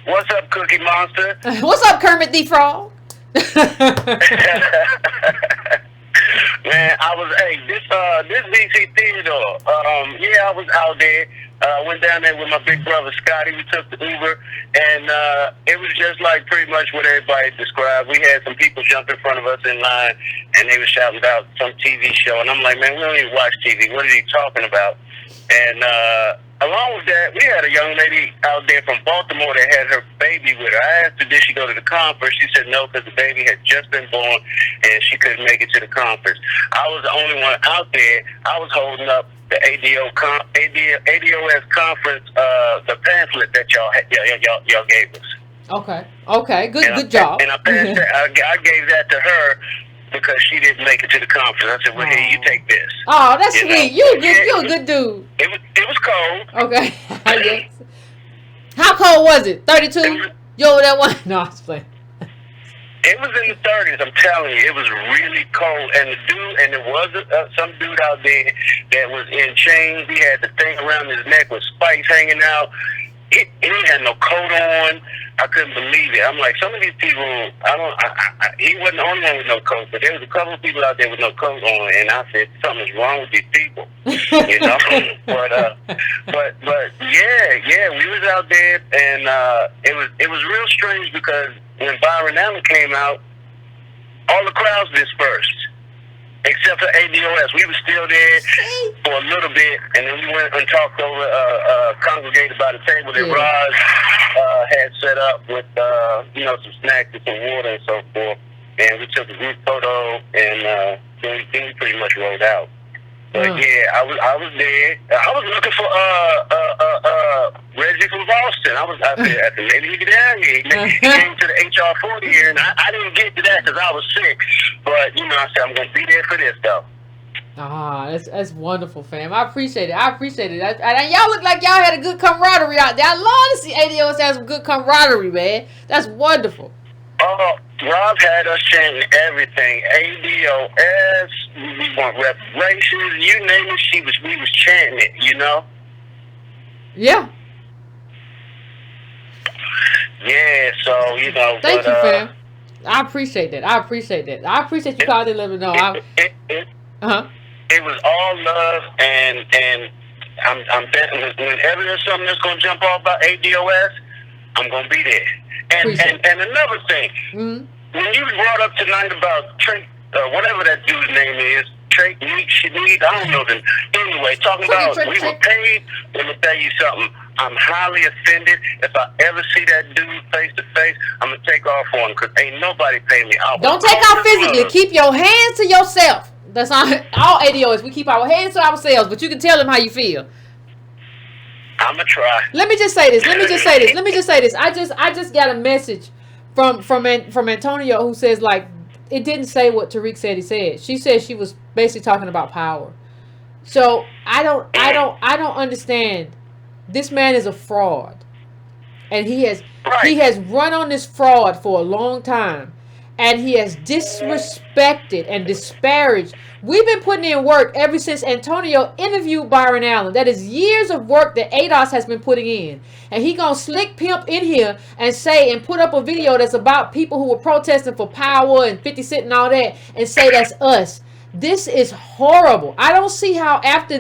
What's up, Cookie Monster? What's up, Kermit the Frog? Man, this DC Theodore. I was out there. Went down there with my big brother Scotty. We took the Uber, and it was just like pretty much what everybody described. We had some people jump in front of us in line, and they were shouting about some TV show. And I'm like, man, we don't even watch TV. What are you talking about? And along with that, we had a young lady out there from Baltimore that had her baby with her. I asked her, did she go to the conference? She said no, because the baby had just been born and she couldn't make it to the conference. I was the only one out there. I was holding up the ADOS conference, the pamphlet that y'all gave us. Okay, good job. And I passed that. I gave that to her because she didn't make it to the conference. I said, well, here, you take this. Oh, that's sweet. You're a good dude. It was cold. Okay. Yes. How cold was it? 32? You over that one? No, I was playing. It was in the 30s, I'm telling you. It was really cold. And there was some dude out there that was in chains. He had the thing around his neck with spikes hanging out. He had no coat on. I couldn't believe it. I'm like, some of these people, he wasn't the only one with no coat, but there was a couple of people out there with no coat on, and I said, something's wrong with these people, you know? but yeah, we was out there, and it was real strange because when Byron Allen came out, all the crowds dispersed. Except for ADOS. We were still there for a little bit, and then we went and talked over, congregated by the table that Roz had set up with, some snacks and some water and so forth. And we took a group photo, and then we pretty much rolled out. But yeah, I was there. I was looking for Reggie from Boston. I said, maybe he get down here. He came to the HR 40 here, and I didn't get to that because I was sick. But I said I'm gonna be there for this though. That's wonderful, fam. I appreciate it. And y'all look like y'all had a good camaraderie out there. I love to see ADOS have some good camaraderie, man. That's wonderful. Rob had us chanting everything. ADOS, we want reparations, you name it, we was chanting it, you know? Yeah. Yeah, so, Thank you, fam. I appreciate that. I appreciate you calling and let me know. It was all love, and I'm betting whenever there's something that's going to jump off about ADOS, I'm going to be there. And another thing, when you brought up tonight about Trent, whatever that dude's name is, Trent Shanid, I don't know them. Anyway, talking about we were paid, let me tell you something. I'm highly offended. If I ever see that dude face to face, I'm going to take off on him because ain't nobody pay me. Don't take off physically. Keep your hands to yourself. That's all ADOS. We keep our hands to ourselves, but you can tell them how you feel. I'm going to try. Let me just say this. I just got a message from Antonio who says, like, it didn't say what Tariq said he said. She said she was basically talking about power. So I don't understand. This man is a fraud. And he has run on this fraud for a long time. And he has disrespected and disparaged. We've been putting in work ever since Antonio interviewed Byron Allen. That is years of work that ADOS has been putting in. And he gonna slick pimp in here and say and put up a video that's about people who were protesting for power and 50 Cent and all that and say that's us. This is horrible. I don't see how after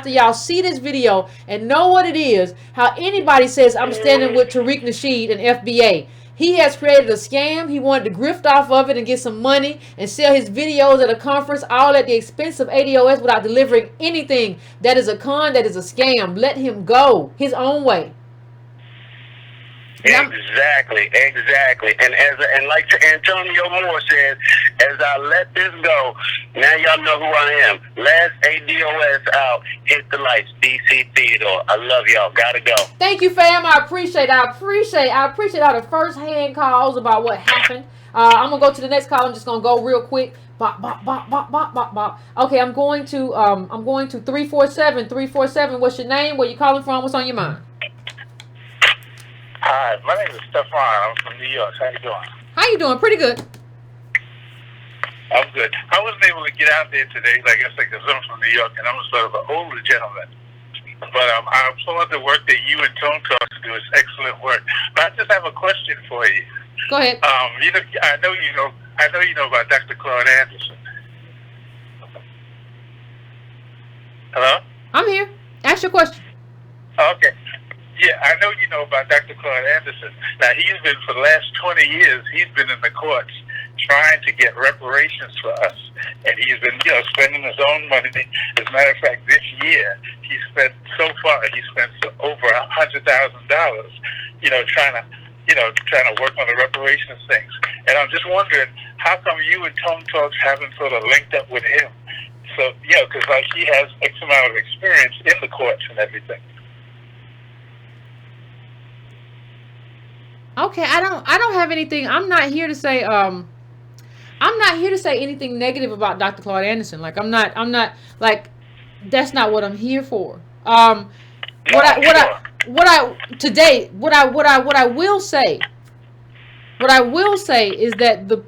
y'all see this video and know what it is, how anybody says I'm standing with Tariq Nasheed and FBA. He has created a scam. He wanted to grift off of it and get some money and sell his videos at a conference, all at the expense of ADOS without delivering anything. That is a con. That is a scam. Let him go his own way. Exactly. And like Antonio Moore says, as I let this go, now y'all know who I am. Last ADOS out, hit the lights, DC Theodore. I love y'all. Gotta go. Thank you, fam. I appreciate all the first-hand calls about what happened. I'm gonna go to the next call. I'm just gonna go real quick. Bop, bop, bop, bop, bop, bop, bop. Okay, I'm going to 347. 347. What's your name? Where you calling from? What's on your mind? Hi, my name is Stefan. I'm from New York. How you doing? How you doing? Pretty good. I'm good. I wasn't able to get out there today, like I said, because I'm from New York, and I'm sort of an older gentleman. But I applaud the work that you and Tone Talks do. It's excellent work. But I just have a question for you. Go ahead. I know you know about Dr. Claude Anderson. Hello? I'm here. Ask your question. Okay. Yeah, I know you know about Dr. Claude Anderson. Now, he's been, for the last 20 years, he's been in the courts trying to get reparations for us. And he's been, spending his own money. As a matter of fact, this year, he spent over $100,000, trying to work on the reparations things. And I'm just wondering, how come you and Tone Talks haven't sort of linked up with him? So, because like he has X amount of experience in the courts and everything. Okay, I don't have anything. I'm not here to say anything negative about Dr. Claude Anderson. Like I'm not like that's not what I'm here for. What I will say is that the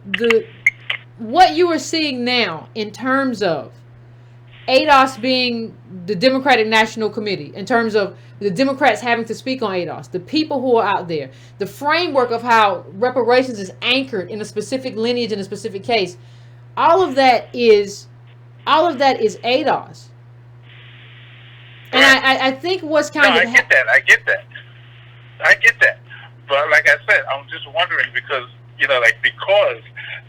what you are seeing now in terms of ADOS being the Democratic National Committee, in terms of the Democrats having to speak on ADOS, the people who are out there, the framework of how reparations is anchored in a specific lineage in a specific case, all of that is ADOS. And I think what's kind of... I get that. But like I said, I'm just wondering because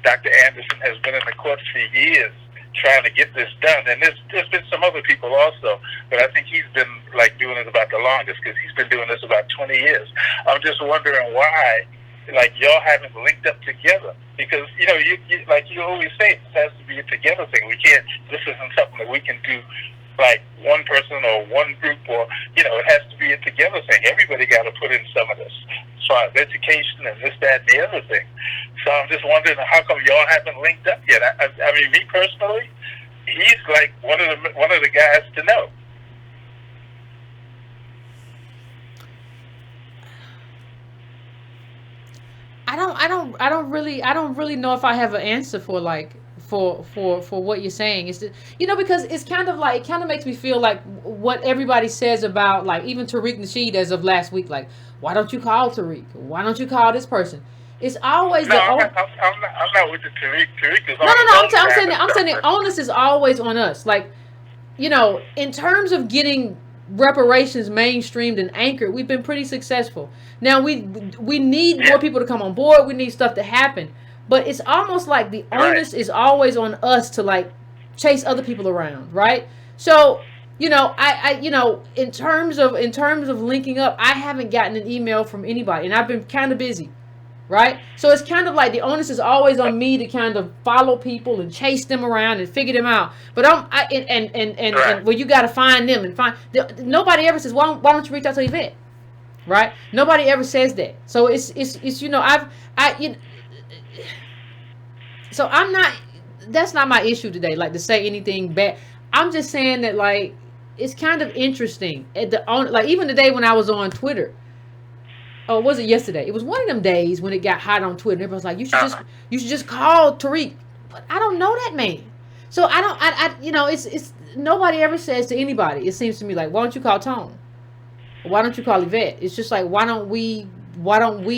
Dr. Anderson has been in the courts for years trying to get this done, and there's been some other people also, but I think he's been doing it about the longest because he's been doing this about 20 years. I'm just wondering why y'all haven't linked up together, because you like you always say, this has to be a together thing. This isn't something that we can do one person or one group, or it has to be a together thing. Everybody got to put in some of this as far as education and this, that, and the other thing. So I'm just wondering, how come y'all haven't linked up yet? I mean, me personally, he's one of the guys to know. I don't really know if I have an answer for what you're saying. It's because it's kind of makes me feel like what everybody says about even Tariq Nasheed as of last week. Why don't you call Tariq? Why don't you call this person? It's always I'm not with the Tariq. Tariq is I'm saying the onus is always on us. In terms of getting reparations mainstreamed and anchored, we've been pretty successful. Now we need more people to come on board. We need stuff to happen. But it's almost like the onus is always on us to chase other people around, right? So, I in terms of linking up, I haven't gotten an email from anybody, and I've been kind of busy, right? So it's kind of like the onus is always on me to kind of follow people and chase them around and figure them out. But you got to find them and find. Nobody ever says, why don't you reach out to Yvette, right? Nobody ever says that. So it's So I'm not, that's not my issue today, to say anything bad. I'm just saying that, it's kind of interesting. Even the day when I was on Twitter, or was it yesterday? It was one of them days when it got hot on Twitter. Everybody was like, you should just call Tariq. But I don't know that man. So it's nobody ever says to anybody, it seems to me, why don't you call Tone? Why don't you call Yvette? It's just why don't we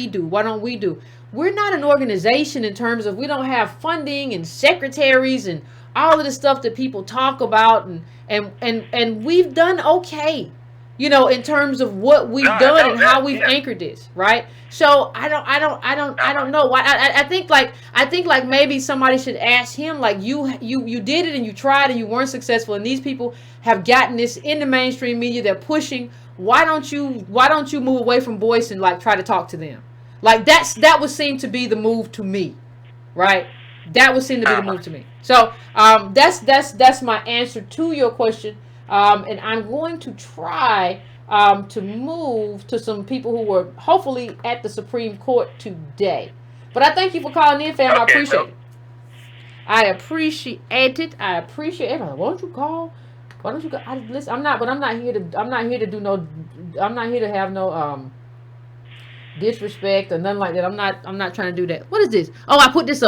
do? We're not an organization in terms of, we don't have funding and secretaries and all of the stuff that people talk about, and we've done okay, in terms of what we've done and how we've anchored this, right? So I don't know why. I think maybe somebody should ask him, you did it and you tried and you weren't successful, and these people have gotten this in the mainstream media, they're pushing. Why don't you move away from Boyce and try to talk to them? That would seem to be the move to me, right? That would seem to be the move to me. So that's my answer to your question. And I'm going to try to move to some people who were hopefully at the Supreme Court today. But I thank you for calling in, fam. I appreciate it. I appreciate it. Everybody, why don't you call? Why don't you go? Listen, I'm not here to have no disrespect or nothing like that. I'm not trying to do that. What is this? Oh, I was putting this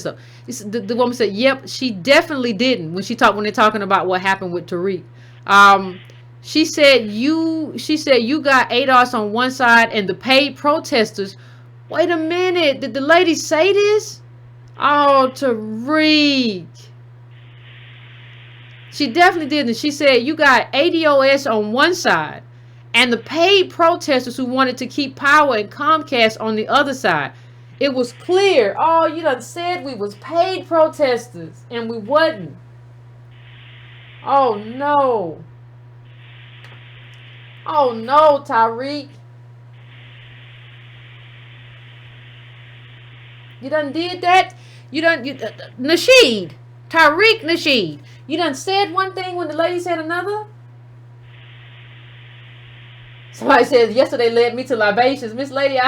up. The woman said, "Yep, she definitely didn't." When they're talking about what happened with Tariq, she said you got ADOS on one side and the paid protesters. Wait a minute, did the lady say this? Oh, Tariq. She definitely didn't. She said you got ADOS on one side and the paid protesters who wanted to keep power and Comcast on the other side. It was clear. Oh, you done said we was paid protesters and we wasn't. Oh, no. Oh no, Tyreek. You done did that? Nasheed. Tyreek Nasheed. You done said one thing when the lady said another? Somebody says yesterday led me to libations. Miss Lady,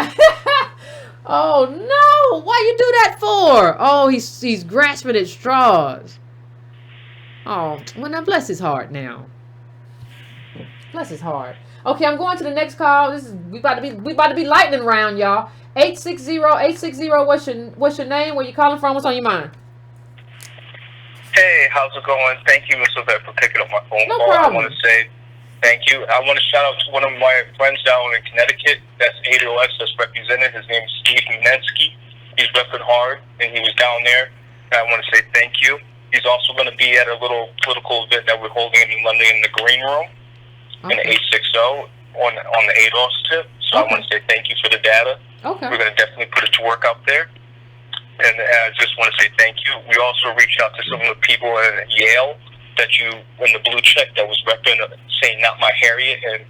oh no! Why you do that for? Oh, he's grasping at straws. Oh, well now bless his heart now. Bless his heart. Okay, I'm going to the next call. We about to be lightning round, y'all. 860. What's your name? Where you calling from? What's on your mind? Hey, how's it going? Thank you, Miss Yvette, for picking up my phone No call. problem. I want to say thank you. I want to shout out to one of my friends down in Connecticut. That's ADOS that's represented. His name is Steve Munensky. He's repping hard, and he was down there. And I want to say thank you. He's also going to be at a little political event that we're holding in London in the Green Room in the 860 on the ADOS tip. So I want to say thank you for the data. Okay. We're going to definitely put it to work out there. And I just want to say thank you. We also reached out to some of the people in Yale that you, in the blue check, that was repping, saying not my Harriet and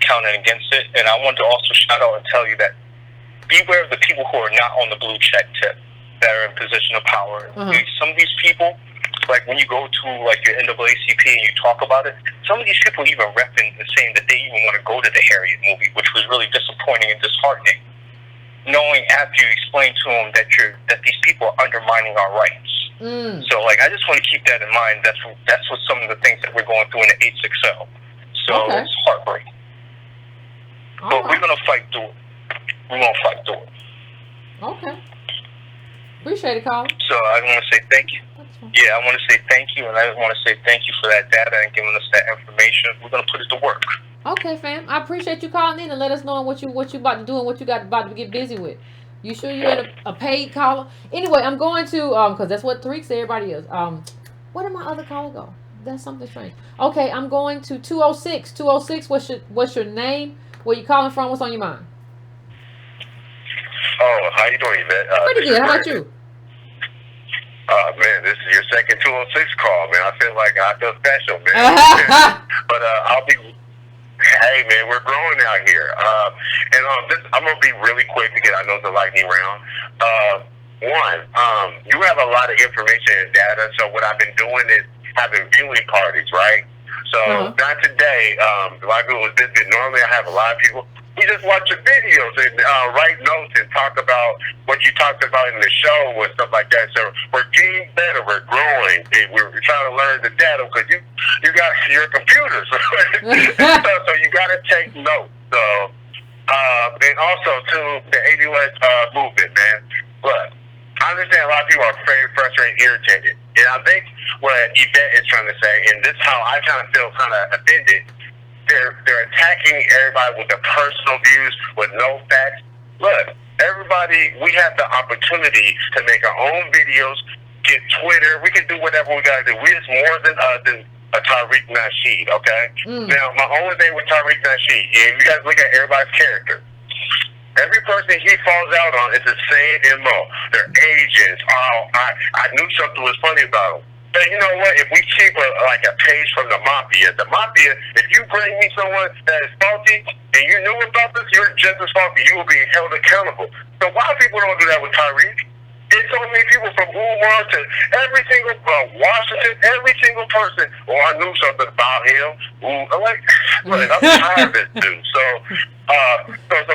counting against it. And I wanted to also shout out and tell you that beware of the people who are not on the blue check tip that are in position of power. Some of these people, like when you go to like your NAACP and you talk about it, some of these people even repping and saying that they even want to go to the Harriet movie, which was really disappointing and disheartening. Knowing after you explain to them that these people are undermining our rights. So like I just want to keep that in mind. That's what some of the things that we're going through in the 860. So it's heartbreaking. But we're gonna fight through it. We're gonna fight through it. Okay. Appreciate it, Colin. So I want to say thank you. Yeah, I want to say thank you, and I want to say thank you for that data and giving us that information. We're gonna put it to work. Okay, fam. I appreciate you calling in and let us know what you about to do and what you got about to get busy with. You sure you had a paid caller? Anyway, I'm going to because that's what Tariq said everybody is. Where did my other caller go? That's something strange. Okay, I'm going to 206. 206. What's your name? Where you calling from? What's on your mind? Oh, how you doing, Yvette? Pretty good. How about you? Man, this is your second 206 call, man. I feel special, man. But I'll be. Hey, man, we're growing out here. I'm going to be really quick because I know it's a lightning round. You have a lot of information and data, so what I've been doing is having viewing parties, right? So, not today. A lot of people was busy. Normally, I have a lot of people. We just watch your videos and write notes and talk about what you talked about in the show and stuff like that. So we're getting better. We're growing. We're trying to learn the data because you got your computer. So you got to take notes. So and also to the ADOS movement, man. Look, I understand a lot of people are very frustrated, irritated, and I think what Yvette is trying to say, and this is how I kind of feel kind of offended. They're attacking everybody with their personal views, with no facts. Look, everybody, we have the opportunity to make our own videos, get Twitter. We can do whatever we got to do. We're just more than a Tariq Nasheed, okay? Now, my only thing with Tariq Nasheed, if you guys look at everybody's character, every person he falls out on is the same MO. They're agents. Oh, I knew something was funny about them. But you know what? If we keep a page from the mafia, if you bring me someone that is faulty and you knew about this, you're just as faulty. You will be held accountable. So why people don't do that with Tyreek? There's so many people from Umar to every single Washington, every single person. Oh, I knew something about him. Ooh, I'm tired of this dude. So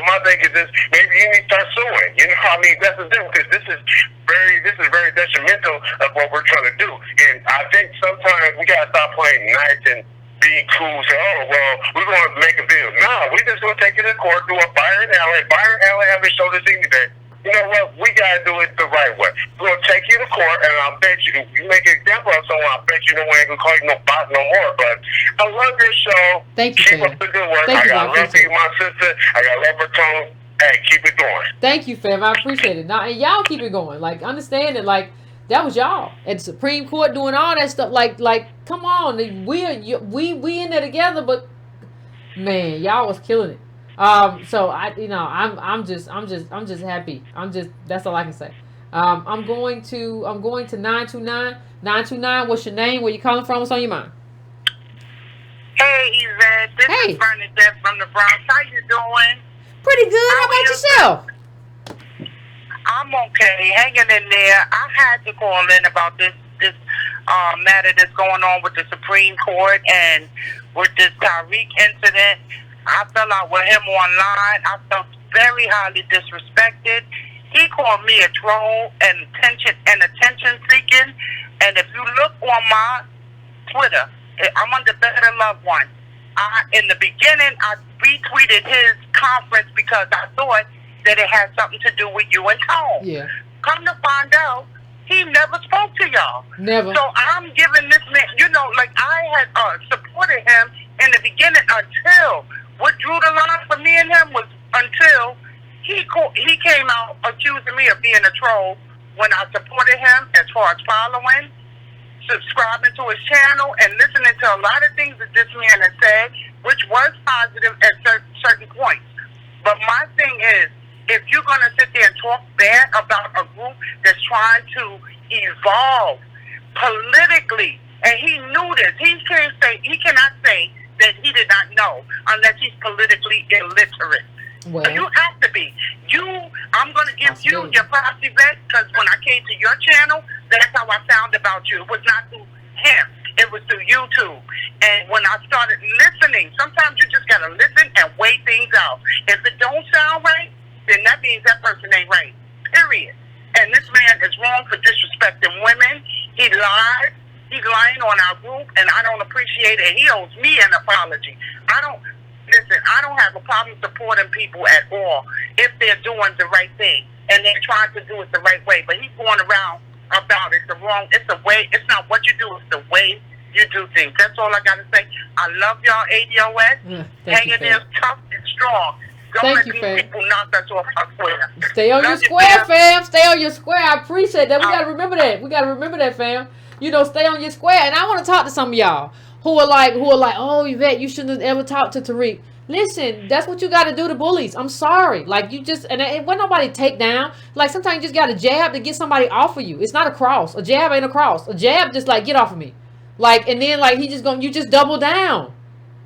my thing is this: maybe you need to start suing. You know, I mean, that's the thing because this is very detrimental of what we're trying to do. And I think sometimes we gotta stop playing nice and being cool. Say, oh well, we're gonna make a video. No, we're just gonna take it to court, do a Byron Allen. Byron Allen haven't showed us anything. You know what? We gotta do it the right way. We're gonna take you to court, and I'll bet you make an example of someone. I bet you no one ain't gonna call you no bot no more. But I love your show. Thank you. Keep up the good work. I got love for you, my sister. I got love for Tone. Hey, keep it going. Thank you, fam. I appreciate it. Now, and y'all keep it going. Like, understand that, like, that was y'all at Supreme Court doing all that stuff. Like, come on, we in there together. But man, y'all was killing it. So I'm just happy. That's all I can say. I'm going to 929. 929. What's your name? Where you calling from? What's on your mind? Hey, Yvette. This is Bernadette from the Bronx. How you doing? Pretty good. How about yourself? I'm okay, hanging in there. I had to call in about this matter that's going on with the Supreme Court and with this Tariq incident. I fell out with him online. I felt very highly disrespected. He called me a troll and attention seeking. And if you look on my Twitter, I'm under Better Love One. In the beginning, I retweeted his conference because I thought that it had something to do with you and Tone. Yeah. Come to find out, he never spoke to y'all. Never. So I'm giving this man, like I had supported him in the beginning until what drew the line for me and him was until he came out accusing me of being a troll when I supported him as far as following, subscribing to his channel, and listening to a lot of things that this man has said, which was positive at certain points. But my thing is, if you're going to sit there and talk bad about a group that's trying to evolve politically, and he knew this, he cannot say that he did not know unless he's politically illiterate. Well, so you have to be. I'm going to give you your props, Yvette, because when I came to your channel, that's how I found about you. It was not through him. It was through YouTube. And when I started listening, sometimes you just got to listen and weigh things out. If it don't sound right, then that means that person ain't right. Period. And this man is wrong for disrespecting women. He lied. He's lying on our group, and I don't appreciate it. He owes me an apology. I don't have a problem supporting people at all if they're doing the right thing and they're trying to do it the right way. But he's going around about it it's the way, it's not what you do, it's the way you do things. That's all I got to say. I love y'all, ADOS. Hanging there tough and strong. Don't let these people knock us off our square. Stay on your square, fam. Stay on your square. I appreciate that. We got to remember that. We got to remember that, fam. Stay on your square. And I want to talk to some of y'all who are like, oh, Yvette, you shouldn't have ever talked to Tariq. Listen, that's what you got to do to bullies. I'm sorry. Like, you just, and it wasn't nobody take down. Like, sometimes you just got to jab to get somebody off of you. It's not a cross. A jab ain't a cross. A jab just like, get off of me. Like, and then like, you just double down.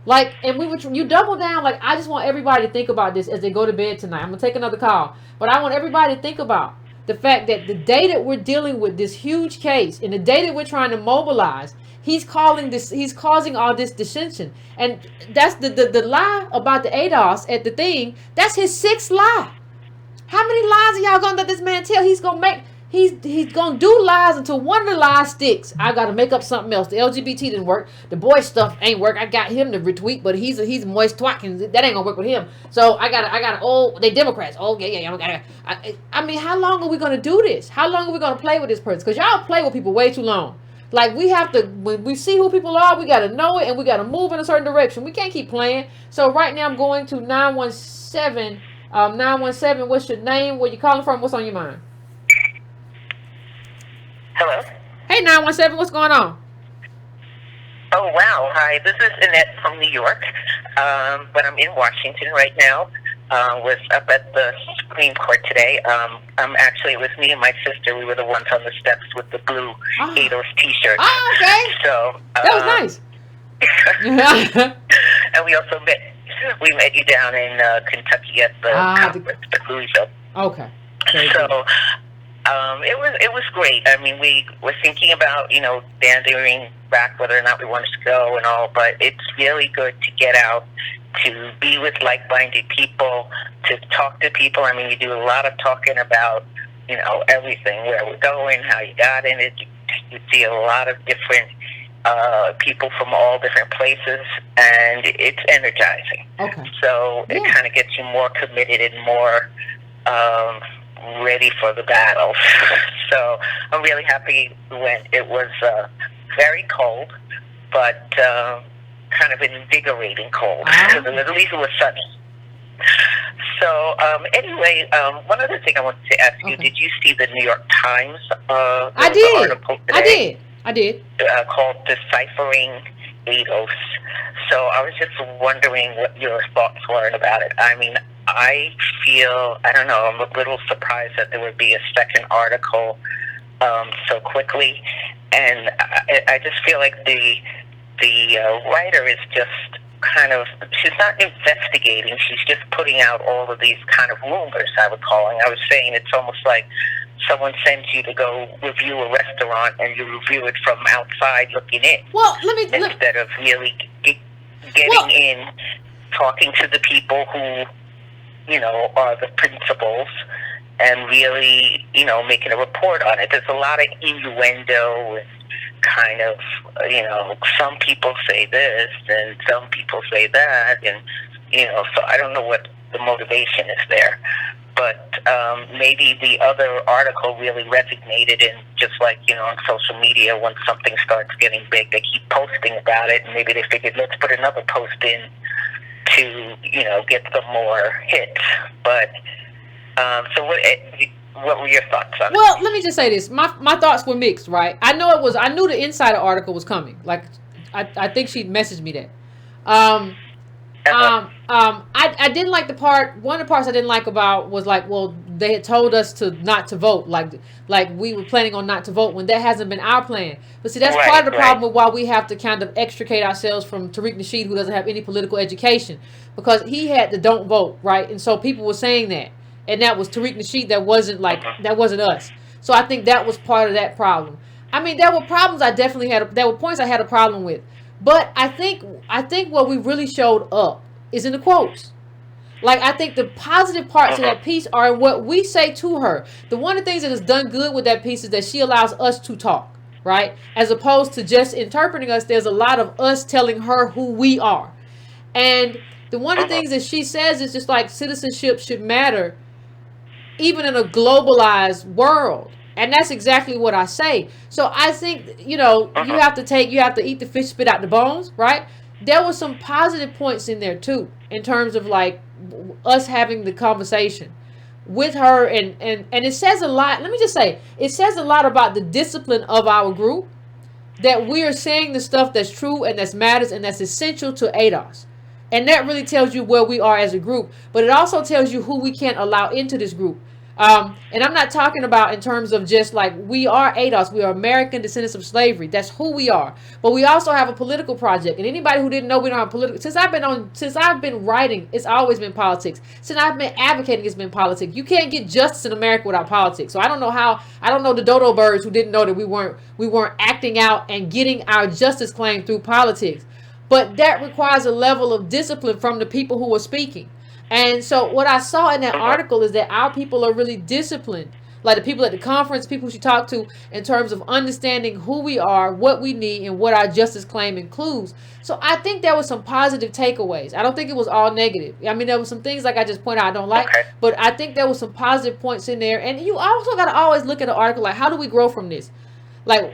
Like, and you double down. Like, I just want everybody to think about this as they go to bed tonight. I'm going to take another call. But I want everybody to think about the fact that the day that we're dealing with this huge case and the day that we're trying to mobilize, he's causing all this dissension. And that's the lie about the ADOS at the thing. That's his 6th lie. How many lies are y'all gonna let this man tell? He's gonna do lies until one of the lies sticks. I gotta make up something else. The LGBT didn't work. The boy stuff ain't work. I got him to retweet, but he's a moist twat, and that ain't gonna work with him. So I gotta they Democrats. Oh yeah. I mean, how long are we gonna do this? How long are we gonna play with this person? Because y'all play with people way too long. Like, we have to, when we see who people are, we got to know it, and we got to move in a certain direction. We can't keep playing. So right now I'm going to 917. 917, what's your name? Where you calling from? What's on your mind? Hello. Hey, 917, what's going on? Oh, wow. Hi, this is Yvette from New York, but I'm in Washington right now. Was up at the Supreme Court today. Actually, it was me and my sister. We were the ones on the steps with the blue ADOS T-shirt. Oh, okay. So that was nice. And we also met you down in Kentucky at the conference, the Louisville. Okay. So it was great. I mean, we were thinking about banding back whether or not we wanted to go and all, but it's really good to get out, to be with like-minded people, to talk to people. I mean, you do a lot of talking about, everything, where we're going, how you got in it. You see a lot of different people from all different places, and it's energizing. Okay. So it kind of gets you more committed and more ready for the battle. So I'm really happy when it was very cold, but kind of an invigorating cold, because at least it was sunny. So anyway, one other thing I wanted to ask you, did you see the New York Times article today? I did. Called Deciphering ADOS. So I was just wondering what your thoughts were about it. I mean, I don't know, I'm a little surprised that there would be a second article so quickly, and I just feel like the the writer is just kind of, she's not investigating, she's just putting out all of these kind of rumors, I was saying it's almost like someone sends you to go review a restaurant and you review it from outside looking in. Well, instead of really getting in, talking to the people who, are the principals, and really, making a report on it. There's a lot of innuendo and kind of, some people say this and some people say that, and, so I don't know what the motivation is there. But maybe the other article really resonated, and just like, on social media, when something starts getting big, they keep posting about it, and maybe they figured, let's put another post in to, get some more hits. But, so what were your thoughts on it? Well, let me just say this. My thoughts were mixed, right? I knew the Insider article was coming. Like, I think she messaged me that. I didn't like the part. One of the parts I didn't like about was like, well, they had told us not to vote, like we were planning on not to vote when that hasn't been our plan. But see, that's part of the problem with why we have to kind of extricate ourselves from Tariq Nasheed, who doesn't have any political education, because he had the don't vote, right? And so people were saying that, and that was Tariq Nasheed. That wasn't us. So I think that was part of that problem. I mean, there were problems I definitely had. There were points I had a problem with. But I think what we really showed up is in the quotes. Like, I think the positive parts of that piece are what we say to her. One of the things that has done good with that piece is that she allows us to talk, right? As opposed to just interpreting us, there's a lot of us telling her who we are. And one of the things that she says is just like citizenship should matter even in a globalized world. And that's exactly what I say. So I think, you have to eat the fish, spit out the bones, right? There were some positive points in there too, in terms of like us having the conversation with her. And it says a lot. Let me just say, it says a lot about the discipline of our group, that we are saying the stuff that's true and that matters and that's essential to ADOS. And that really tells you where we are as a group. But it also tells you who we can't allow into this group. And I'm not talking about in terms of just like, we are ADOS, we are American descendants of slavery. That's who we are. But we also have a political project. And anybody who didn't know we don't have political, since I've been writing, it's always been politics. Since I've been advocating, it's been politics. You can't get justice in America without politics. So I don't know the dodo birds who didn't know that we weren't acting out and getting our justice claim through politics. But that requires a level of discipline from the people who are speaking. And so what I saw in that article is that our people are really disciplined. Like the people at the conference, people she talked to, in terms of understanding who we are, what we need, and what our justice claim includes. So I think there were some positive takeaways. I don't think it was all negative. I mean, there were some things, like I just pointed out, I don't like. But I think there were some positive points in there. And you also got to always look at the article, like, how do we grow from this? Like,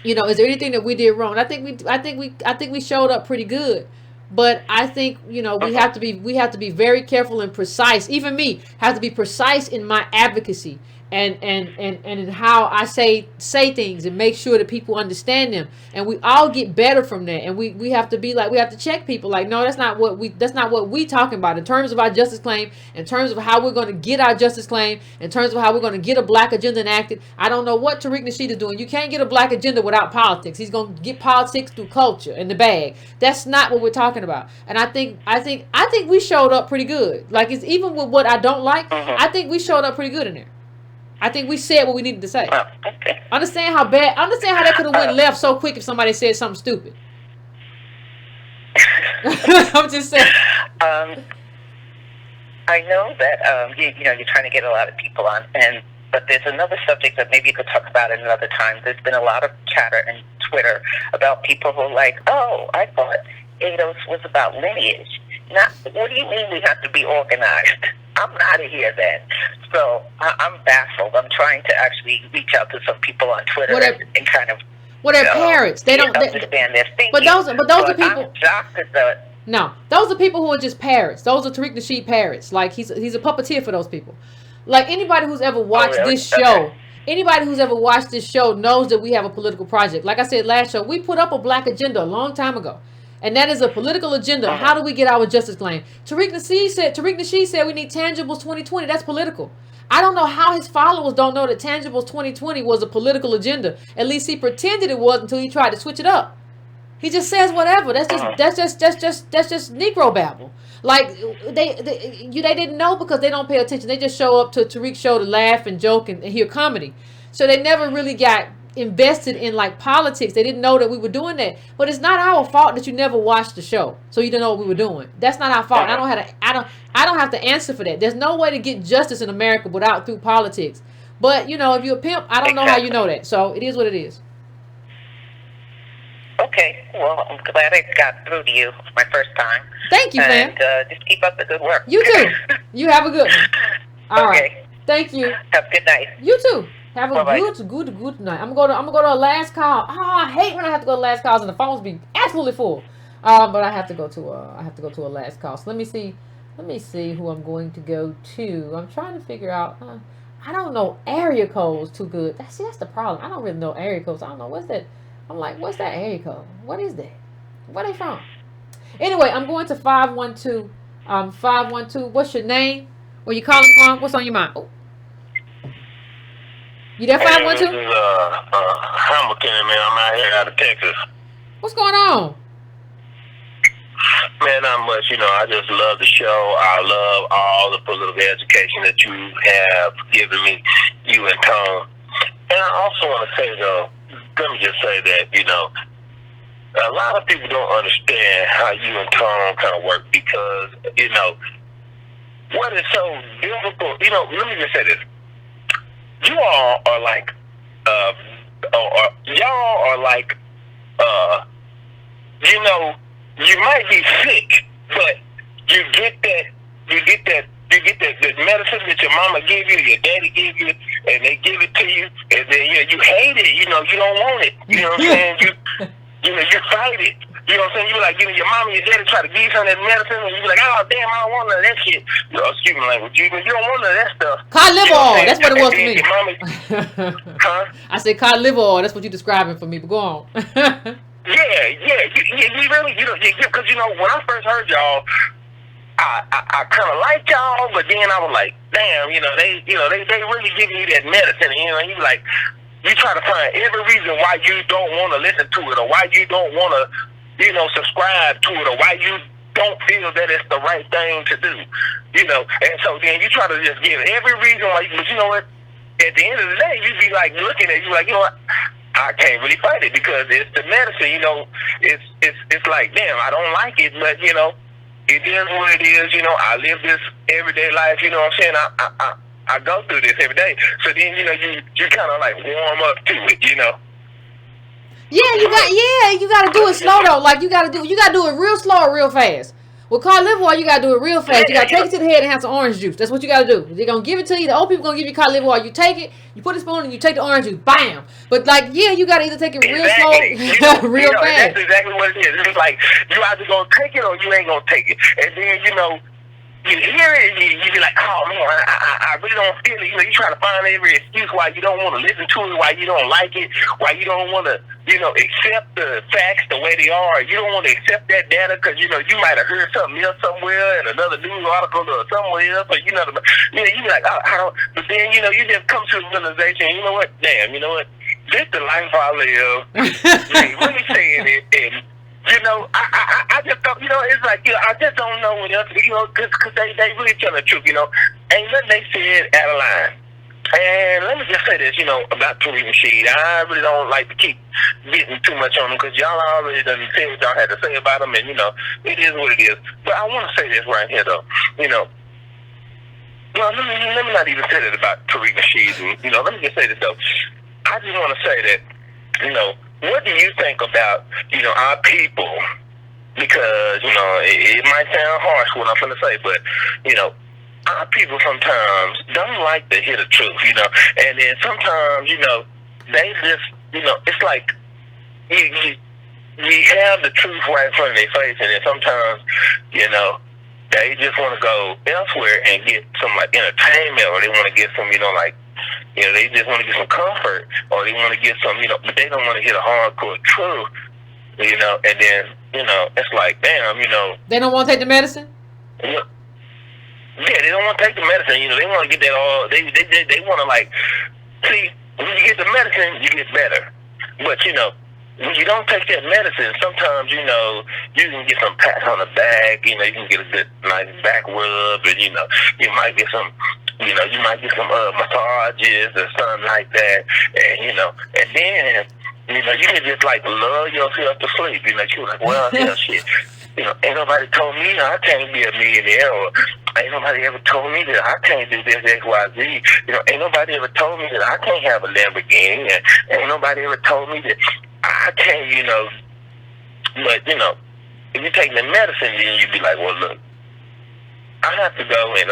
is there anything that we did wrong? I think we showed up pretty good. But I think, we have to be very careful and precise. Even me have to be precise in my advocacy and in how I say things and make sure that people understand them. And we all get better from that. And we have to be like, we have to check people like, no, that's not what we talking about in terms of our justice claim, in terms of how we're going to get our justice claim, in terms of how we're going to get a black agenda enacted. I don't know what Tariq Nasheed is doing. You can't get a black agenda without politics. He's going to get politics through culture in the bag. That's not what we're talking about. And I think we showed up pretty good. Like, it's even with what I don't like, I think we showed up pretty good in there. I think we said what we needed to say. Understand how that could have went left so quick if somebody said something stupid. I'm just saying. I know that you're trying to get a lot of people on, but there's another subject that maybe you could talk about another time. There's been a lot of chatter on Twitter about people who are like, oh, I thought ADOS was about lineage. What do you mean we have to be organized? I'm out of here then. So I'm baffled. I'm trying to actually reach out to some people on Twitter and kind of. Well, they're parents. They don't understand their thinking. But those are people. I'm shocked at that. No, those are people who are just parrots. Those are Tariq Nasheed parrots. Like, he's a puppeteer for those people. Like, anybody who's ever watched this show, knows that we have a political project. Like I said last show, we put up a black agenda a long time ago. And that is a political agenda. How do we get our justice claim? Tariq Nasheed said we need Tangibles 2020. That's political. I don't know how his followers don't know that Tangibles 2020 was a political agenda. At least he pretended it was until he tried to switch it up. He just says whatever. That's just Negro babble. Like they didn't know because they don't pay attention. They just show up to Tariq's show to laugh and joke and hear comedy. So they never really got invested in like politics. They didn't know that we were doing that. But it's not our fault that you never watched the show, so you didn't know what we were doing. That's not our fault. I don't have to answer for that. There's no way to get justice in America through politics. But you know, if you're a pimp, I don't know how you know that. So it is what it is. Okay, well, I'm glad I got through to you my first time. Thank you, fam. And just keep up the good work. You too. You have a good one. All right. Thank you. Have a good night. You too. Have a Bye-bye. good night. I'm gonna go to a last call. I hate when I have to go to last calls and the phones be absolutely full. But I have to go to a last call. So let me see who I'm going to go to. I'm trying to figure out. I don't know area codes too good. That's the problem. I don't really know area codes. I don't know what's that. I'm like, what's that area code? What is that? Where they from? Anyway, I'm going to 512. 512. What's your name? Where you calling from? What's on your mind? Oh. You there, 512? This is Hamilton, man. I'm out of Texas. What's going on? Man, not much. You know, I just love the show. I love all the political education that you have given me, you and Tom. And I also want to say, though, let me just say that, you know, a lot of people don't understand how you and Tom kind of work because, you know, what is so difficult, you know, let me just say this. You all are like, y'all are like, you know, you might be sick, but you get that medicine that your mama gave you, your daddy gave you, and they give it to you, and then you hate it. You know, you don't want it. You know what I'm saying? You know, you fight it. You know what I'm saying? You like, you know, your mama and your daddy try to give you some of that medicine, and you be like, oh damn, I don't want none of that shit. You know, excuse me, language. You don't want none of that stuff. Cod liver oil. That's what it was for me. Your mama, huh? I said cod liver oil. That's what you're describing for me. But go on. Yeah, you really, you know, because you know, when I first heard y'all, I kind of liked y'all, but then I was like, damn, you know, they really giving you that medicine, you know, and you like, you try to find every reason why you don't want to listen to it, or why you don't want to, you know, subscribe to it, or why you don't feel that it's the right thing to do, you know, and so then you try to just give every reason why, but you know what, at the end of the day, you be like looking at you like, you know what, I can't really fight it because it's the medicine, you know, it's like, damn, I don't like it, but you know, it is what it is, you know, I live this everyday life, you know what I'm saying, I go through this every day, so then, you know, you kind of like warm up to it, you know. Yeah, you got to do it slow though, like you got to do it real slow or real fast. With cod liver oil, you got to do it real fast. You got to take it to the head and have some orange juice. That's what you got to do. They're going to give it to you. The old people going to give you cod liver oil. You take it, you put a spoon, and you take the orange juice. Bam. But, like, yeah, you got to either take it real slow, real fast. That's exactly what it is. It's like, you either going to take it or you ain't going to take it. And then, you know, you hear it and you be like, oh, man, I really don't feel it. You know, you try to find every excuse why you don't want to listen to it, why you don't like it, why you don't want to, you know, accept the facts the way they are. You don't want to accept that data because, you know, you might have heard something else somewhere in another news article or somewhere else. Or, you know, you be like, I don't. But then, you know, you just come to a realization, you know what, damn, you know what, this the life I live. You really saying it. And, you know, I just don't, you know, it's like, you know, I just don't know what else, you know, because they really tell the truth, you know. Ain't nothing they said out of line. And let me just say this, you know, about Tariq Nasheed. I really don't like to keep getting too much on them because y'all already done said what y'all had to say about them, and, you know, it is what it is. But I want to say this right here, though. You know, well, let me not even say that about Tariq Nasheed. And, you know, let me just say this, though. I just want to say that, you know, what do you think about, you know, our people? Because, you know, it might sound harsh what I'm going to say, but, you know, our people sometimes don't like to hear the truth, you know, and then sometimes, you know, they just, you know, it's like you have the truth right in front of their face, and then sometimes, you know, they just want to go elsewhere and get some, like, entertainment, or they want to get some, you know, like, you know, they just want to get some comfort, or they want to get some, you know, but they don't want to hear the hardcore truth, you know, and then, you know, it's like, damn, you know. They don't want to take the medicine? You know, yeah, they don't want to take the medicine, you know, they want to get that all, they want to, like, see, when you get the medicine, you get better, but, you know, when you don't take that medicine, sometimes, you know, you can get some pats on the back, you know, you can get a good, nice back rub, and, you know, you might get some, you know, massages or something like that, and, you know, and then, you know, you can just, like, love yourself to sleep, you know, you're like, well, yeah, shit, you know, ain't nobody told me I can't be a millionaire, or ain't nobody ever told me that I can't do this, X, Y, Z, you know, ain't nobody ever told me that I can't have a Lamborghini, and ain't nobody ever told me that I can't, you know, but, you know, if you take the medicine, then you be like, well, look, I have to go and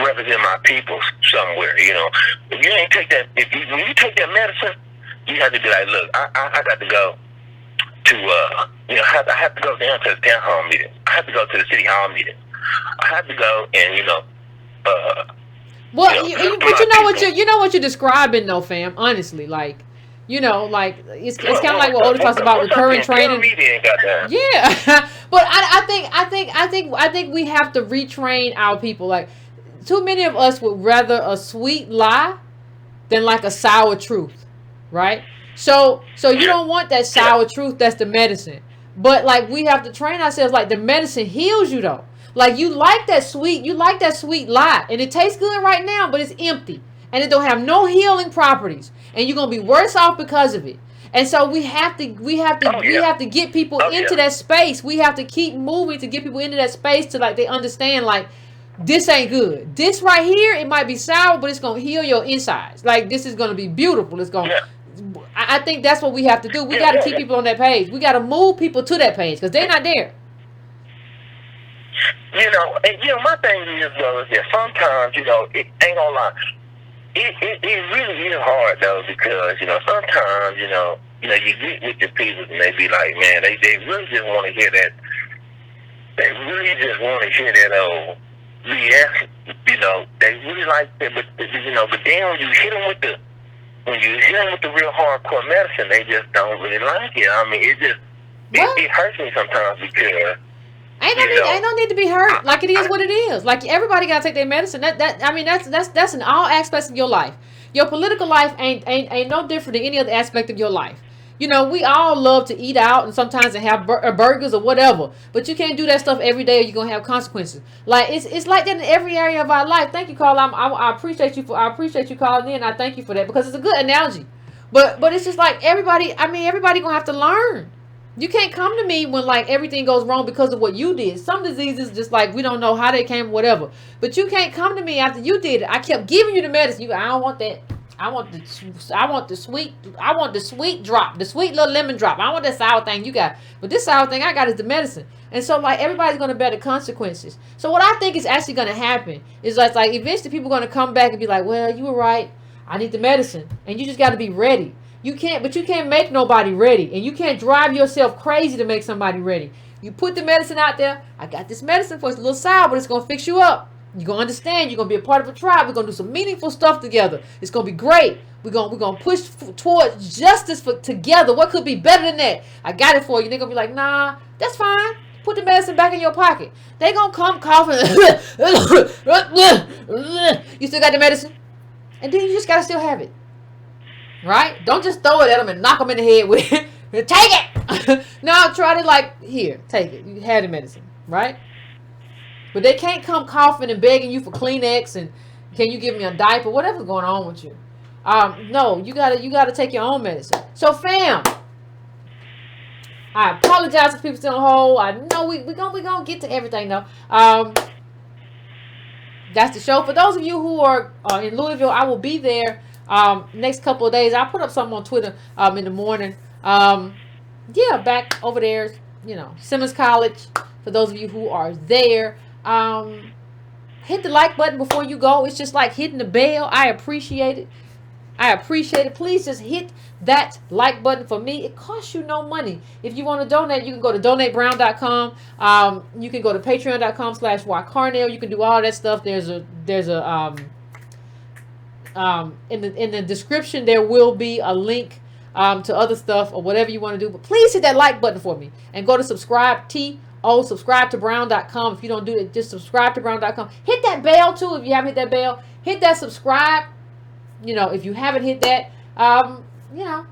represent my people somewhere, you know. If you ain't take that, when you take that medicine, you have to be like, look, I got to go to, you know, I have to go down to the town hall meeting. I have to go to the city hall meeting. I have to go and, you know, well, you know, but you know what you're describing though, fam. Honestly, like, you know, like it's kind of like what Otis talks about recurring training. Yeah, but I think we have to retrain our people. Like, too many of us would rather a sweet lie than like a sour truth, right? So you don't want that sour truth. That's the medicine. But like we have to train ourselves. Like the medicine heals you though. Like you like that sweet lie, and it tastes good right now, but it's empty, and it don't have no healing properties, and you're gonna be worse off because of it. And so we have to get people into that space. We have to keep moving to get people into that space to like they understand like this ain't good. This right here, it might be sour, but it's gonna heal your insides. Like this is gonna be beautiful. It's gonna. I think that's what we have to do. We got to keep people on that page. We got to move people to that page because they're not there. You know, and you know, my thing is though is that sometimes, you know, it ain't gonna lie, it really is hard though because, you know, sometimes, you know, you get with the people and they be like, man, they really just want to hear that. They really just want to hear that old BS. You know, they really like that, but you know, but then when you hit them with the real hardcore medicine, they just don't really like it. I mean, it hurts me sometimes because. Ain't no need to be hurt. Like it is what it is. Like everybody gotta take their medicine. That's in all aspects of your life. Your political life ain't no different than any other aspect of your life. You know, we all love to eat out and sometimes have burgers or whatever. But you can't do that stuff every day or you're gonna have consequences. Like it's like that in every area of our life. Thank you, Carl. I appreciate you calling in. I thank you for that because it's a good analogy. But it's just like everybody gonna have to learn. You can't come to me when like everything goes wrong because of what you did. Some diseases just like we don't know how they came, whatever. But you can't come to me after you did it. I kept giving you the medicine. I don't want that. I want the sweet drop, the sweet little lemon drop. I don't want that sour thing you got. But this sour thing I got is the medicine. And so like everybody's gonna bear the consequences. So what I think is actually gonna happen is like eventually people are gonna come back and be like, well, you were right. I need the medicine. And you just gotta be ready. You can't make nobody ready. And you can't drive yourself crazy to make somebody ready. You put the medicine out there. I got this medicine for it's a little sour, but it's going to fix you up. You're going to understand. You're going to be a part of a tribe. We're going to do some meaningful stuff together. It's going to be great. We're going to push towards justice together. What could be better than that? I got it for you. They're going to be like, nah, that's fine. Put the medicine back in your pocket. They're going to come coughing. You still got the medicine? And then you just got to still have it. Right? Don't just throw it at them and knock them in the head with it. Take it! No, try to like, here, take it. You had the medicine. Right? But they can't come coughing and begging you for Kleenex and can you give me a diaper? Whatever's going on with you. No, you gotta take your own medicine. So fam, I apologize if people still on hold. I know we gonna get to everything though. That's the show. For those of you who are in Louisville, I will be there next couple of days. I'll put up something on Twitter in the morning. Yeah, back over there, you know, Simmons College. For those of you who are there, hit the like button before you go. It's just like hitting the bell. I appreciate it. Please just hit that like button for me. It costs you no money. If you want to donate, you can go to donatebrown.com. You can go to patreon.com/ycarnell. You can do all that stuff. There's a in the description there will be a link to other stuff or whatever you want to do. But please hit that like button for me and go to subscribe to brown.com. If you don't do it, just subscribe to brown.com. Hit that bell too. If you haven't hit that bell, hit that subscribe. You know, if you haven't hit that, you know,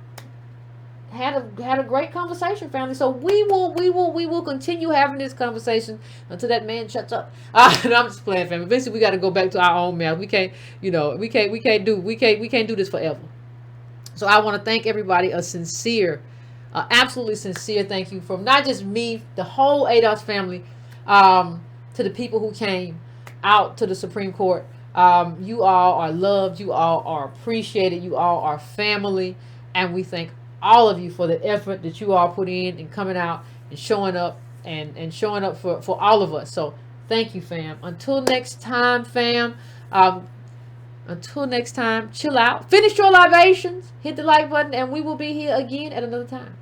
had a great conversation, family. So we will continue having this conversation until that man shuts up. And I'm just playing, family. Eventually, we got to go back to our own mouth. We can't do this forever. So I want to thank everybody absolutely sincere thank you from not just me, the whole ADOS family, to the people who came out to the Supreme Court. You all are loved. You all are appreciated. You all are family. And we thank all of you for the effort that you all put in and coming out and showing up and showing up for all of us. So thank you, fam. Until next time, fam. Until next time, chill out. Finish your libations. Hit the like button. And we will be here again at another time.